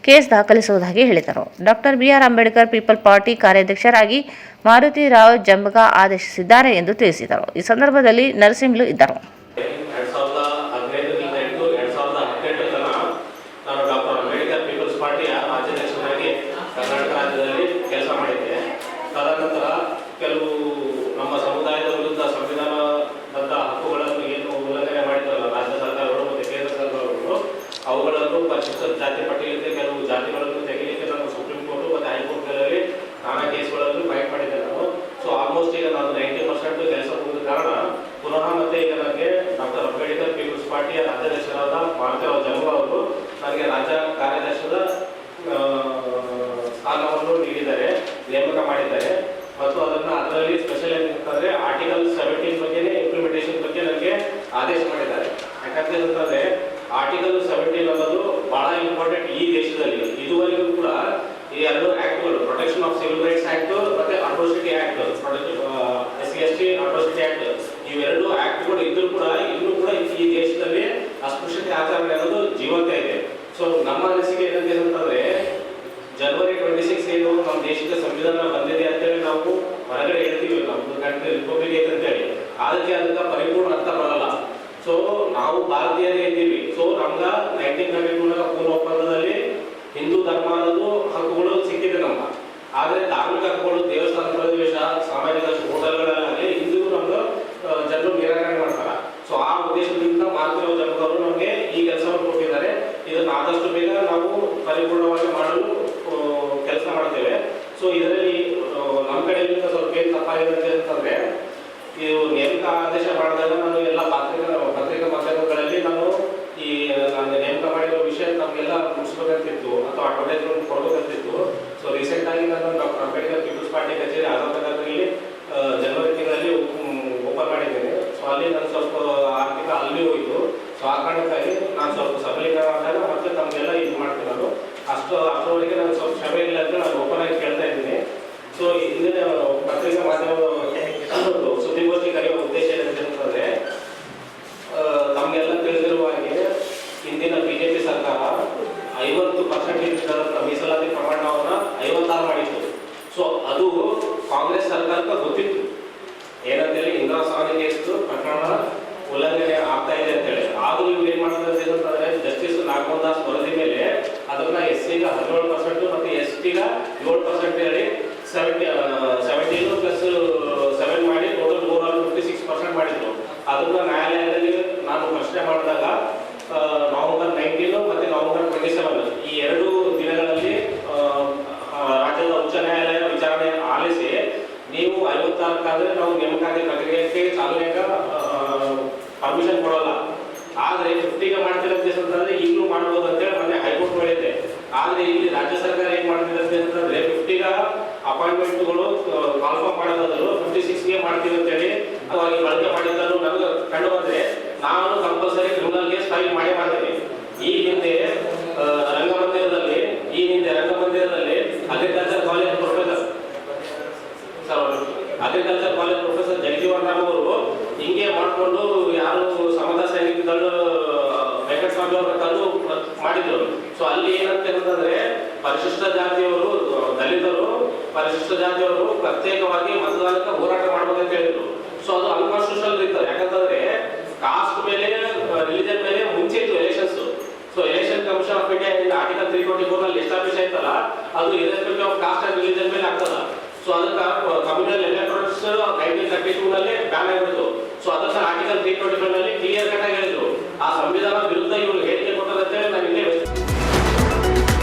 ಕೇಸ್ ದಾಖಲಿಸುವುದಾಗಿ ಹೇಳಿದರು. Doctor B R Ambedkar people party ಕಾರ್ಯಾಧ್ಯಕ್ಷರಾಗಿ ಮಾರುತಿ ರಾವ್ ಜಂಬಗಾ ಆದೇಶಿಸಿದ್ದಾರೆ ಎಂದು ತಿಳಿಸಿದರು. ಈ ಸಂದರ್ಭದಲ್ಲಿ ನರಸಿಂಹಲು ಇದ್ದರು. 2015ರಿಂದ ಹಿಡಿದು 2018 ತನಕ ನಾನು ಡಾಕ್ಟರ್ ಅಂಬೇಡ್ಕರ್ ಪೀಪಲ್ಸ್ ಪಾರ್ಟಿಯ ರಾಜ್ಯಾಧ್ಯಕ್ಷರಾಗಿ ಕರ್ನಾಟಕ ರಾಜ್ಯದಲ್ಲಿ ಕೆಲಸ ಮಾಡಿದ್ದೆ. ತದನಂತರ ಕೆಲವು ನಮ್ಮ ಸಮುದಾಯದ ವಿರುದ್ಧ ಸಂವಿಧಾನಬದ್ಧ ಹಕ್ಕುಗಳನ್ನು ಏನು ಉಲ್ಲಂಘನೆ ಮಾಡಿದ್ರಲ್ಲ ರಾಜ್ಯ ಸರ್ಕಾರಗಳು ಮತ್ತು ಕೇಂದ್ರ ಸರ್ಕಾರಗಳು, ಅವುಗಳನ್ನು ಪರಿಶಿಷ್ಟ ಜಾತಿ ಪಟ್ಟಿಯಿಂದ ಕೆಲವು ಜಾತಿಗಳನ್ನು ತೆಗೆಯಲಿಕ್ಕೆ ನಾನು ಸುಪ್ರೀಂ ಕೋರ್ಟ್ ಮತ್ತು ಹೈಕೋರ್ಟ್ಗಳಲ್ಲಿ ನಾನಾ ಕೇಸ್ಗಳನ್ನು ಫೈಟ್ ಮಾಡಿದ್ದೆ ನಾನು. ಸೊ ಆಲ್ಮೋಸ್ಟ್ ಈಗ ನಾನು 90% ಕೆಲಸ ಮುಗಿದ ಕಾರಣ ಪುನಃ ಮತ್ತೆ ಈಗ ನನಗೆ ಡಾಕ್ಟರ್ ಅಂಬೇಡ್ಕರ್ ಪೀಪಲ್ಸ್ ಪಾರ್ಟಿಯ ರಾಜ್ಯಾಧ್ಯಕ್ಷರಾದ ಮಾರುತಿರಾವ್ ಜಂಬಗಾ ಅವರು ನನಗೆ ರಾಜ್ಯ ಕಾರ್ಯಾಧ್ಯಕ್ಷದ ಸ್ಥಾನವನ್ನು ನೀಡಿದ್ದಾರೆ, ನೇಮಕ ಮಾಡಿದ್ದಾರೆ. ಮತ್ತು ಅದರಲ್ಲಿ ಸ್ಪೆಷಲ್ ಏನಂತಂದ್ರೆ ಆರ್ಟಿಕಲ್ 17 ಬಗ್ಗೆನೇ ಇಂಪ್ಲಿಮೆಂಟೇಷನ್ ಬಗ್ಗೆ ನನಗೆ ಆದೇಶ ಮಾಡಿದ್ದಾರೆ. ಯಾಕಂತಂದ್ರೆ ಆರ್ಟಿಕಲ್ 17 ಅನ್ನೋದು ಬಹಳ ಇಂಪಾರ್ಟೆಂಟ್ ಈ ದೇಶದಲ್ಲಿ. ಇದುವರೆಗೂ ಕೂಡ ಈ 2 ಆಕ್ಟ್ಗಳು, protection of civil rights act ಮತ್ತೆ ಅಟ್ರೋಸಿಟಿ ಆಕ್ಟ್, ದೇಶದ ಸಂವಿಧಾನ ಬಂದಿದೆ ಅಂತೇಳಿ ನಾವು ಹೊರಗಡೆ ಹೇಳ್ತೀವಿ, ನಮ್ದು ಕಂಟ್ರಿ ರಿಪಬ್ಲಿಕ್ ಐತೆ ಅಂತೇಳಿ, ಅದಕ್ಕೆ ಪರಿಪೂರ್ಣ ಅರ್ಥ ಬರಲ್ಲ. ಸೊ ನಾವು ಭಾರತೀಯರೇ ಇದ್ದೀವಿ. ಸೊ ನಮ್ಗ 1992 ಪೂರ್ವ ಒಪ್ಪಂದದಲ್ಲಿ ಹಿಂದೂ ಧರ್ಮ ಅನ್ನೋದು ಹಕ್ಕುಗಳು ಸಿಕ್ಕಿದೆ ನಮ್ಗೆ. ಆದ್ರೆ ಧಾರ್ಮಿಕ ಹಕ್ಕುಗಳು, ದೇವಸ್ಥಾನ ಪ್ರವೇಶ, ಸಾಮಾಜಿಕ ಹೋಟೆಲ್ಗಳಾಗಲಿ ಇಂದಿಗೂ ನಮ್ಗೆ ಜನರು ನಿರಾಕರಣೆ ಮಾಡ್ತಾರೆ. ಸೊ ಆ ಉದ್ದೇಶದಿಂದ ಮಾತೃ ಜನರು ನಮಗೆ ಈ ಕೆಲಸವನ್ನು ಕೊಟ್ಟಿದ್ದಾರೆ. ಇದನ್ನು ಆದಷ್ಟು ಬೇಗ ನಾವು ಪರಿಪೂರ್ಣವಾಗಿ ಮಾಡಲು ಕೆಲಸ ಮಾಡ್ತೇವೆ. ಸೊ ಇದರಲ್ಲಿ ನಮ್ಮ ಕಡೆಯಿಂದ ಸ್ವಲ್ಪ ಏನು ತಪ್ಪಾಗಿದೆ ಅಂತಂದ್ರೆ, ಇದು ನೇಮಕ ಆದೇಶ ಮಾಡಿದಾಗ ನಾನು ಎಲ್ಲ ಪತ್ರಿಕಾ ಮಾಧ್ಯಮಗಳಲ್ಲಿ ನಾನು ನೇಮಕ ಮಾಡಿರೋ ವಿಷಯ ನಮಗೆಲ್ಲ ಮುಗಿಸ್ಬೇಕಂತಿತ್ತು ಅಥವಾ ಅಡ್ವರ್ಟೈಸ್ಮೆಂಟ್ ಕೊಡ್ಬೇಕಂತಿತ್ತು. ಸೊ ರೀಸೆಂಟ್ ಆಗಿ ನಾನು ಡಾಕ್ಟರ್ ಅಂಬೇಡ್ಕರ್ ಪೀಪಲ್ಸ್ ಪಾರ್ಟಿ ಕಚೇರಿ ಆಧಾರದಲ್ಲಿ ಜನವರಿ ತಿಂಗಳಲ್ಲಿ ಓಪನ್ ಮಾಡಿದ್ದೇನೆ. ಸೊ ಅಲ್ಲಿ ನಾನು ಸ್ವಲ್ಪ ಆರ್ಥಿಕ ಅಲ್ಲಿ ಹೋಯಿತು. ಸೊ ಆ ಕಾರಣಕ್ಕಾಗಿ ನಾನು ಸ್ವಲ್ಪ ಸಬಲೀಕರಣ ಆದಾಗ ಮತ್ತೆ ತಮಗೆಲ್ಲ ಇದು ಮಾಡ್ತೀನಿ. ನಾನು ಅಷ್ಟರವರೆಗೆ ನಾನು ಸ್ವಲ್ಪ ಕ್ಷಮೆ ಇಲ್ಲ ಅಂತ ನಾನು ಓಪನ್ ಆಗಿ ಕೇಳ್ತಾ ಇದ್ದೀನಿ. ಸೊ ಇದನ್ನೇ ಪತ್ರಿಕಾ ಮಾಧ್ಯಮ ಸುದ್ದಿಗೋಷ್ಠಿ ಕರೆಯುವ ಉದ್ದೇಶ ಏನಂತಂದ್ರೆ, ತಮಗೆಲ್ಲ ತಿಳಿದಿರುವ ಹಾಗೆ ಹಿಂದಿನ ಬಿಜೆಪಿ ಸರ್ಕಾರ 50% ಮೀಸಲಾತಿ ಪ್ರಮಾಣವನ್ನು 56 ಮಾಡಿತ್ತು. ಸೊ ಅದು ಕಾಂಗ್ರೆಸ್ ಸರ್ಕಾರಕ್ಕೆ ಗೊತ್ತಿತ್ತು ಏನಂತೇಳಿ, ಇಂದಿರಾ ಸಾಹನಿ ಕೇಸ್ ಪ್ರಕರಣ ಉಲ್ಲಂಘನೆ ಆಗ್ತಾ ಇದೆ ಅಂತೇಳಿ. ಆದ್ರೂ ಇವ್ರು ಏನ್ ಮಾಡ್ತಾರೆ ಅಂತಂದ್ರೆ, ಜಸ್ಟಿಸ್ ನಾಗಮೋಹನ್ ದಾಸ್ ವರದಿ ಮೇಲೆ ಅದನ್ನ SC-ಗ 17% ಮತ್ತು ST-ಗ 7% ಹೇಳಿ 17 ಪ್ಲಸ್ 7 ಮಾಡಿ ಟೋಟಲ್ 56% ಮಾಡಿದ್ರು. ಅದನ್ನ ನ್ಯಾಯಾಲಯದಲ್ಲಿ ನಾನು ಪ್ರಶ್ನೆ ಮಾಡಿದಾಗ ನವೆಂಬರ್ 19 ಮತ್ತೆ ನವೆಂಬರ್ 27 ಈ 2 ದಿನಗಳಲ್ಲಿ ರಾಜ್ಯದ ಉಚ್ಚ ನ್ಯಾಯಾಲಯ ವಿಚಾರಣೆ ಆಲಿಸಿ, ನೀವು 56 ನಾವು ನೇಮಕಾತಿ ಪ್ರಕ್ರಿಯೆಗೆ ಚಾಲನೆಗೆ ಪರ್ಮಿಷನ್ ಕೊಡಲ್ಲ, ಆದ್ರೆ 50ಗೆ ಮಾಡ್ತಿರೋದು ಅಂತಂದ್ರೆ ಈಗಲೂ ಮಾಡ್ಬೋದು ಅಂತೇಳಿ ಮೊನ್ನೆ ಹೈಕೋರ್ಟ್ ಹೇಳಿದೆ. ಆದ್ರೆ ಇಲ್ಲಿ ರಾಜ್ಯ ಸರ್ಕಾರ ಏನ್ ಮಾಡ್ತಿರುತ್ತೆ ಅಂತಂದ್ರೆ, 50ಗ ಅಪಾಯಿಂಟ್ಮೆಂಟ್ಗಳು ಕಾಲ್ಫಾರ್ಮ್ ಮಾಡೋದಾದ್ರು 56ಗೆ ಮಾಡ್ತೀವಿ ಅಂತೇಳಿ ಅವಾಗ ಬಳಕೆ ಮಾಡಿದ್ದನ್ನು ನಮ್ಗೆ ಕಂಡು ಬಂದ್ರೆ ನಾನು ಕಂಪಲ್ಸರಿ ಕ್ರಿಮಿನಲ್ ಕೇಸ್ ಫೈಲ್ ಮಾಡ್ತೇನೆ. ಈ ಹಿಂದೆ ರಂಗಮಂದಿರದಲ್ಲಿ agriculture college professor Jagjivan Ram ಅವರು ಹಿಂಗೆ ಮಾಡಿಕೊಂಡು ಯಾರು ಸಮತಾ ಸೈನಿಕಗಳು ವೆಂಕಟಸ್ವಾಮಿ ಅವರ ತಂದು ಮಾಡಿದ್ರು. ಸೊ ಅಲ್ಲಿ ಏನಂತಂದ್ರೆ, ಪರಿಶಿಷ್ಟ ಜಾತಿಯವರು, ದಲಿತರು, ಪರಿಶಿಷ್ಟ ಜಾತಿಯವರು ಪ್ರತ್ಯೇಕವಾಗಿ ಮತದಾನಕ್ಕೆ ಹೋರಾಟ ಮಾಡ್ಬೇಕಂತ ಹೇಳಿದ್ರು. ಸೊ ಅದು ಅನ್ಕಾನ್ಸ್ಟಿಟ್ಯೂಷನಲ್ ಇರ್ತದೆ. ಯಾಕಂತಂದ್ರೆ ಕಾಸ್ಟ್ ಮೇಲೆ, ರಿಲಿಜನ್ ಮೇಲೆ ಮುಂಚೆ ಇತ್ತು elections. So election commission of India article 324 ನಲ್ಲಿ ಎಸ್ಟಾಬ್ಲಿಷ್ ಆಯ್ತಲ್ಲ, ಅದು irrespective of cost and religion ಮೇಲೆ ಆಗ್ತದ. ಸೊ ಅದಕ್ಕೆ ಕಮ್ಯುನಲ್ ಎಲೆಕ್ಟ್ರಾನಿಕ್ಸ್ 1932 ನಲ್ಲಿ ಬ್ಯಾನ್ ಆಗಿಬಿಡ್ತು. ಸೊ ಅದಕ್ಕೆ ಆರ್ಟಿಕಲ್ 325 ನಲ್ಲಿ ಕ್ಲಿಯರ್ ಕಟ್ ಆಗಿ ಹೇಳಿದ್ರು, ಆ ಸಂವಿಧಾನ ವಿರುದ್ಧ ಇವರು ಹೇಳಿಕೆ ಕೊಟ್ಟದಂತೆ ನಾನು ಇಲ್ಲೇ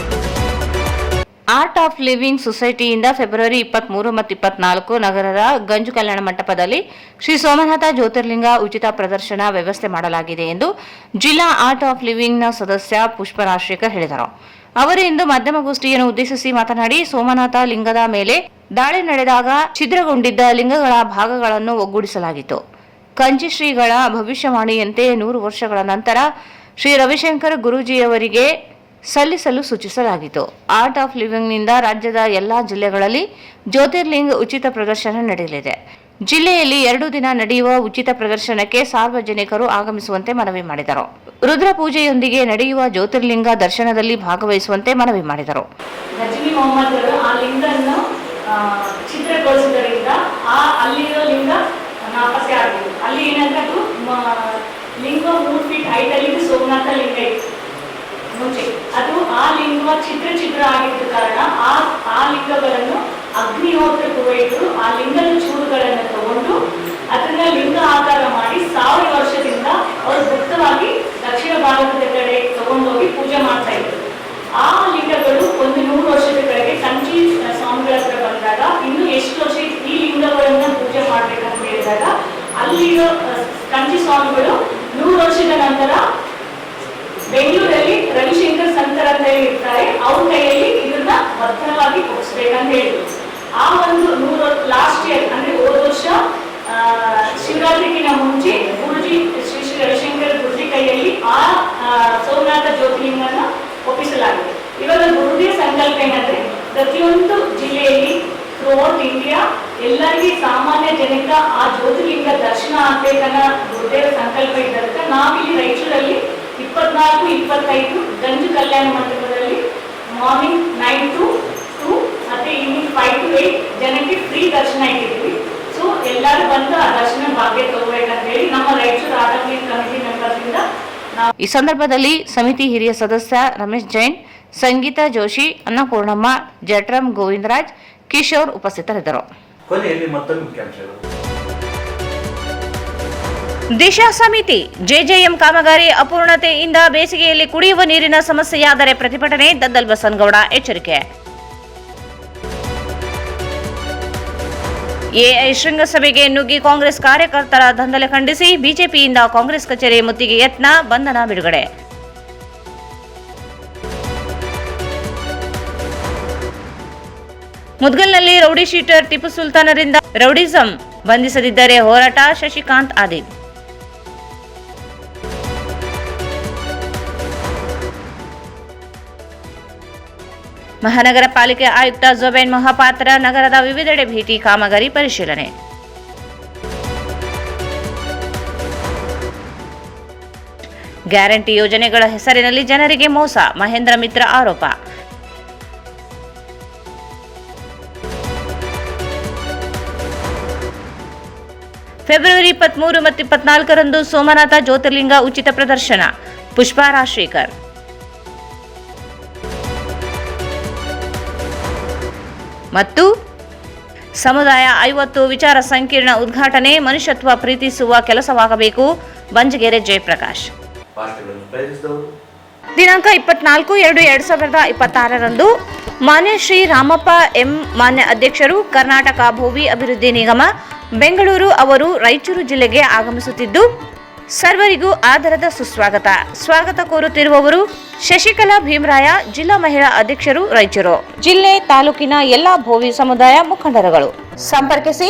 ಆರ್ಟ್ ಆಫ್ ಲಿವಿಂಗ್ ಸೊಸೈಟಿಯಿಂದ ಫೆಬ್ರವರಿ 23 ಮತ್ತು 24 ನಗರದ ಗಂಜು ಕಲ್ಯಾಣ ಮಂಟಪದಲ್ಲಿ ಶ್ರೀ ಸೋಮನಾಥ ಜ್ಯೋತಿರ್ಲಿಂಗ ಉಚಿತ ಪ್ರದರ್ಶನ ವ್ಯವಸ್ಥೆ ಮಾಡಲಾಗಿದೆ ಎಂದು ಜಿಲ್ಲಾ ಆರ್ಟ್ ಆಫ್ ಲಿವಿಂಗ್ನ ಸದಸ್ಯ ಪುಷ್ಪ ರಾಜಶೇಖರ್ ಹೇಳಿದರು. ಅವರು ಇಂದು ಮಾಧ್ಯಮಗೋಷ್ಠಿಯನ್ನು ಉದ್ದೇಶಿಸಿ ಮಾತನಾಡಿ, ಸೋಮನಾಥ ಲಿಂಗದ ಮೇಲೆ ದಾಳಿ ನಡೆದಾಗ ಛಿದ್ರಗೊಂಡಿದ್ದ ಲಿಂಗಗಳ ಭಾಗಗಳನ್ನು ಒಗ್ಗೂಡಿಸಲಾಗಿತ್ತು. ಕಂಚಿ ಶ್ರೀಗಳ ಭವಿಷ್ಯವಾಣಿಯಂತೆ 100 ವರ್ಷಗಳ ನಂತರ ಶ್ರೀ ರವಿಶಂಕರ್ ಗುರೂಜಿಯವರಿಗೆ ಸಲ್ಲಿಸಲು ಸೂಚಿಸಲಾಗಿತ್ತು. ಆರ್ಟ್ ಆಫ್ ಲಿವಿಂಗ್ನಿಂದ ರಾಜ್ಯದ ಎಲ್ಲಾ ಜಿಲ್ಲೆಗಳಲ್ಲಿ ಜ್ಯೋತಿರ್ಲಿಂಗ್ ಉಚಿತ ಪ್ರದರ್ಶನ ನಡೆಯಲಿದೆ. ಜಿಲ್ಲೆಯಲ್ಲಿ 2 ದಿನ ನಡೆಯುವ ಉಚಿತ ಪ್ರದರ್ಶನಕ್ಕೆ ಸಾರ್ವಜನಿಕರು ಆಗಮಿಸುವಂತೆ ಮನವಿ ಮಾಡಿದರು. ರುದ್ರ ಪೂಜೆಯೊಂದಿಗೆ ನಡೆಯುವ ಜ್ಯೋತಿರ್ಲಿಂಗ ದರ್ಶನದಲ್ಲಿ ಭಾಗವಹಿಸುವಂತೆ ಮನವಿ ಮಾಡಿದರು. ಗಜನಿ ಮೊಹಮ್ಮದ್ ಆ ಲಿಂಗವನ್ನು ಚಿತ್ರಗೊಳಿಸಿದ್ದರಿಂದ ಅಲ್ಲಿರೋ ಲಿಂಗ ನಾಪತ್ತೆ ಆಗಿದೆ. ಅಲ್ಲಿ ಏನಂದ್ರೆ ಅದು ಲಿಂಗ 3 ಫೀಟ್ ಹೈಟ್ ಅಲ್ಲಿ ಸೋಮನಾಥ ಲಿಂಗ ಇತ್ತು ಮುಂಚೆ. ಅದು ಆ ಲಿಂಗ ಚಿತ್ರ ಆಗಿದ್ದ ಕಾರಣ ಆ ಲಿಂಗಗಳನ್ನು ಅಗ್ನಿಹೋತ್ರ ಪುರೋಹಿತರು ಆ ಲಿಂಗದ ಚೂರುಗಳನ್ನು ತಗೊಂಡು ಅದನ್ನ ಲಿಂಗ ಆಕಾರ ಮಾಡಿ 1000 ವರ್ಷದಿಂದ ಅವರು ಗುಪ್ತವಾಗಿ ದಕ್ಷಿಣ ಭಾರತದ ಕಡೆ ತಗೊಂಡೋಗಿ ಪೂಜೆ ಮಾಡ್ತಾ ಇದ್ರು. ಆ ಲಿಂಗಗಳು ಒಂದು 100 ವರ್ಷದ ಕೆಳಗೆ ಕಂಚಿ ಸ್ವಾಮಿಗಳ ಹತ್ರ ಬಂದಾಗ ಇನ್ನು ಎಷ್ಟು ವರ್ಷ ಈ ಲಿಂಗಗಳನ್ನ ಪೂಜೆ ಮಾಡ್ಬೇಕಂತ ಹೇಳಿದಾಗ ಅಲ್ಲಿರೋ ಕಂಚಿ ಸ್ವಾಮಿಗಳು 100 ವರ್ಷದ ನಂತರ ಬೆಂಗಳೂರಲ್ಲಿ ರವಿಶಂಕರ್ ಸಂತರ ಅಂತ ಹೇಳಿ ಇರ್ತಾರೆ, ಅವ್ರ ಕೈಯಲ್ಲಿ ಇದನ್ನ ಭದ್ರವಾಗಿ ಕೊಡಿಸ್ಬೇಕಂತ ಹೇಳಿದ್ರು. ಆ ಒಂದು 100 ಲಾಸ್ಟ್ ಇಯರ್ ಅಂದ್ರೆ ಹೋದ ವರ್ಷ ಶಿವರಾತ್ರಿಗಿನ ಮುಂಚೆ ಗುರುಜಿ ಶ್ರೀ ಶ್ರೀ ರವಿಶಂಕರ್ ಗುರುಜಿ ಕೈಯಲ್ಲಿ ಆ ಸೋಮನಾಥ ಜ್ಯೋತಿರ್ಲಿಂಗನ ಒಪ್ಪಿಸಲಾಗಿದೆ. ಇವಾಗ ಗುರುಜಿಯ ಸಂಕಲ್ಪ ಏನಂದ್ರೆ, ಪ್ರತಿಯೊಂದು ಜಿಲ್ಲೆಯಲ್ಲಿ ಥ್ರೂಔಟ್ ಇಂಡಿಯಾ ಎಲ್ಲರಿಗೆ ಸಾಮಾನ್ಯ ಜನಕ್ಕೆ ಆ ಜ್ಯೋತಿರ್ಲಿಂಗ ದರ್ಶನ ಆಗ್ಬೇಕನ್ನ ಗುರುದೇವರ ಸಂಕಲ್ಪ ಇದ್ದಕ್ಕೆ ನಾವಿಲ್ಲಿ ರಾಯಚೂರಲ್ಲಿ 24-25 ಗಂಜು ಕಲ್ಯಾಣ ಮಂಟಪದಲ್ಲಿ ಮಾರ್ನಿಂಗ್ 9 to 2 ಮತ್ತೆ ಈವ್ನಿಂಗ್ 5 ಈ ಸಂದರ್ಭದಲ್ಲಿ ಸಮಿತಿ ಹಿರಿಯ ಸದಸ್ಯ ರಮೇಶ್ ಜೈನ್, ಸಂಗೀತಾ ಜೋಶಿ, ಅನ್ನಪೂರ್ಣಮ್ಮ, ಜಟ್ರಂ ಗೋವಿಂದರಾಜ್, ಕಿಶೋರ್ ಉಪಸ್ಥಿತರಿದ್ದರು. ಕೊನೆಯಲ್ಲಿ ಮತ್ತೊಂದು ಮುಖ್ಯಾಂಶಗಳು. ದಿಶಾ ಸಮಿತಿ ಜೆಜೆಎಂ ಕಾಮಗಾರಿ ಅಪೂರ್ಣತೆಯಿಂದ ಬೇಸಿಗೆಯಲ್ಲಿ ಕುಡಿಯುವ ನೀರಿನ ಸಮಸ್ಯೆಯಾದರೆ ಪ್ರತಿಭಟನೆ, ದದ್ದಲ್ ಬಸನಗೌಡ ಎಚ್ಚರಿಕೆ. ಎಐ ಶೃಂಗಸಭೆಗೆ ನುಗ್ಗಿ ಕಾಂಗ್ರೆಸ್ ಕಾರ್ಯಕರ್ತರ ದಂಧಲೆ ಖಂಡಿಸಿ ಬಿಜೆಪಿಯಿಂದ ಕಾಂಗ್ರೆಸ್ ಕಚೇರಿ ಮುತ್ತಿಗೆ ಯತ್ನ, ಬಂಧನ ಬಿಡುಗಡೆ. ಮುದ್ಗಲ್ನಲ್ಲಿ ರೌಡಿ ಶೀಟರ್ ಟಿಪ್ಪು ಸುಲ್ತಾನರಿಂದ ರೌಡಿಸಂ ಬಂಧಿಸದಿದ್ದರೆ ಹೋರಾಟ, ಶಶಿಕಾಂತ್ ಆದಿಲ್. ಮಹಾನಗರ ಪಾಲಿಕೆ ಆಯುಕ್ತ ಜುಬೇನ್ ಮಹಾಪಾತ್ರ ನಗರದ ವಿವಿಧೆಡೆ ಭೇಟಿ, ಕಾಮಗಾರಿ ಪರಿಶೀಲನೆ. ಗ್ಯಾರಂಟಿ ಯೋಜನೆಗಳ ಹೆಸರಿನಲ್ಲಿ ಜನರಿಗೆ ಮೋಸ, ಮಹೇಂದ್ರ ಮಿತ್ರ ಆರೋಪ. ಫೆಬ್ರವರಿ 23 ಮತ್ತು 24ರಂದು ಸೋಮನಾಥ ಜ್ಯೋತಿರ್ಲಿಂಗ ಉಚಿತ ಪ್ರದರ್ಶನ, ಪುಷ್ಪಾ ರಾಜಶೇಖರ್. ಮತ್ತು ಸಮುದಾಯ 50 ವಿಚಾರ ಸಂಕಿರಣ ಉದ್ಘಾಟನೆ, ಮನುಷ್ಯತ್ವ ಪ್ರೀತಿಸುವ ಕೆಲಸವಾಗಬೇಕು, ಬಂಜಗೆರೆ ಜಯಪ್ರಕಾಶ್. ದಿನಾಂಕ 24/2/2026ರಂದು ಮಾನ್ಯ ಶ್ರೀ ರಾಮಪ್ಪ ಎಂ ಮಾನ್ಯ ಅಧ್ಯಕ್ಷರು, ಕರ್ನಾಟಕ ಭೋವಿ ಅಭಿವೃದ್ಧಿ ನಿಗಮ, ಬೆಂಗಳೂರು ಅವರು ರಾಯಚೂರು ಜಿಲ್ಲೆಗೆ ಆಗಮಿಸುತ್ತಿದ್ದು ಸರ್ವರಿಗೂ ಆದರದ ಸುಸ್ವಾಗತ. ಸ್ವಾಗತ ಕೋರುತ್ತಿರುವವರು ಶಶಿಕಲಾ ಭೀಮರಾಯ, ಜಿಲ್ಲಾ ಮಹಿಳಾ ಅಧ್ಯಕ್ಷರು, ರಾಯಚೂರು ಜಿಲ್ಲೆ, ತಾಲೂಕಿನ ಎಲ್ಲಾ ಭೋವಿ ಸಮುದಾಯ ಮುಖಂಡರುಗಳು. ಸಂಪರ್ಕಿಸಿ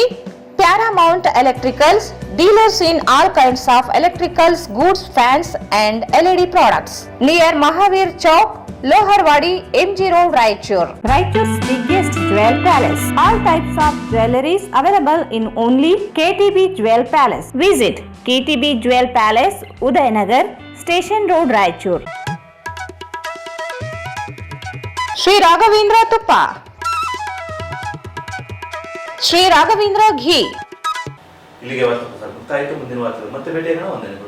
Paramount electricals, dealers in all kinds of electricals goods, fans and LED products, near Mahavir Chowk, Loharwadi, MG Road, Raichur. Raichur's biggest jewel palace. All types of jewelries available in only KTB Jewel Palace. Visit KTB Jewel Palace, Udayanagar, Station Road, Raichur. Sri Raghavendra Tuppa, Sri Raghavendra Ghee. ಇಲ್ಲಿಗೆ ವಾರ್ತೆ ಮುಕ್ತಾಯಿತು. ಮುಂದಿನ ವಾರ್ತೆ ಮತ್ತೆ ಭೇಟಿಯಾಗೋಣ. ವಂದನೆಗಳು.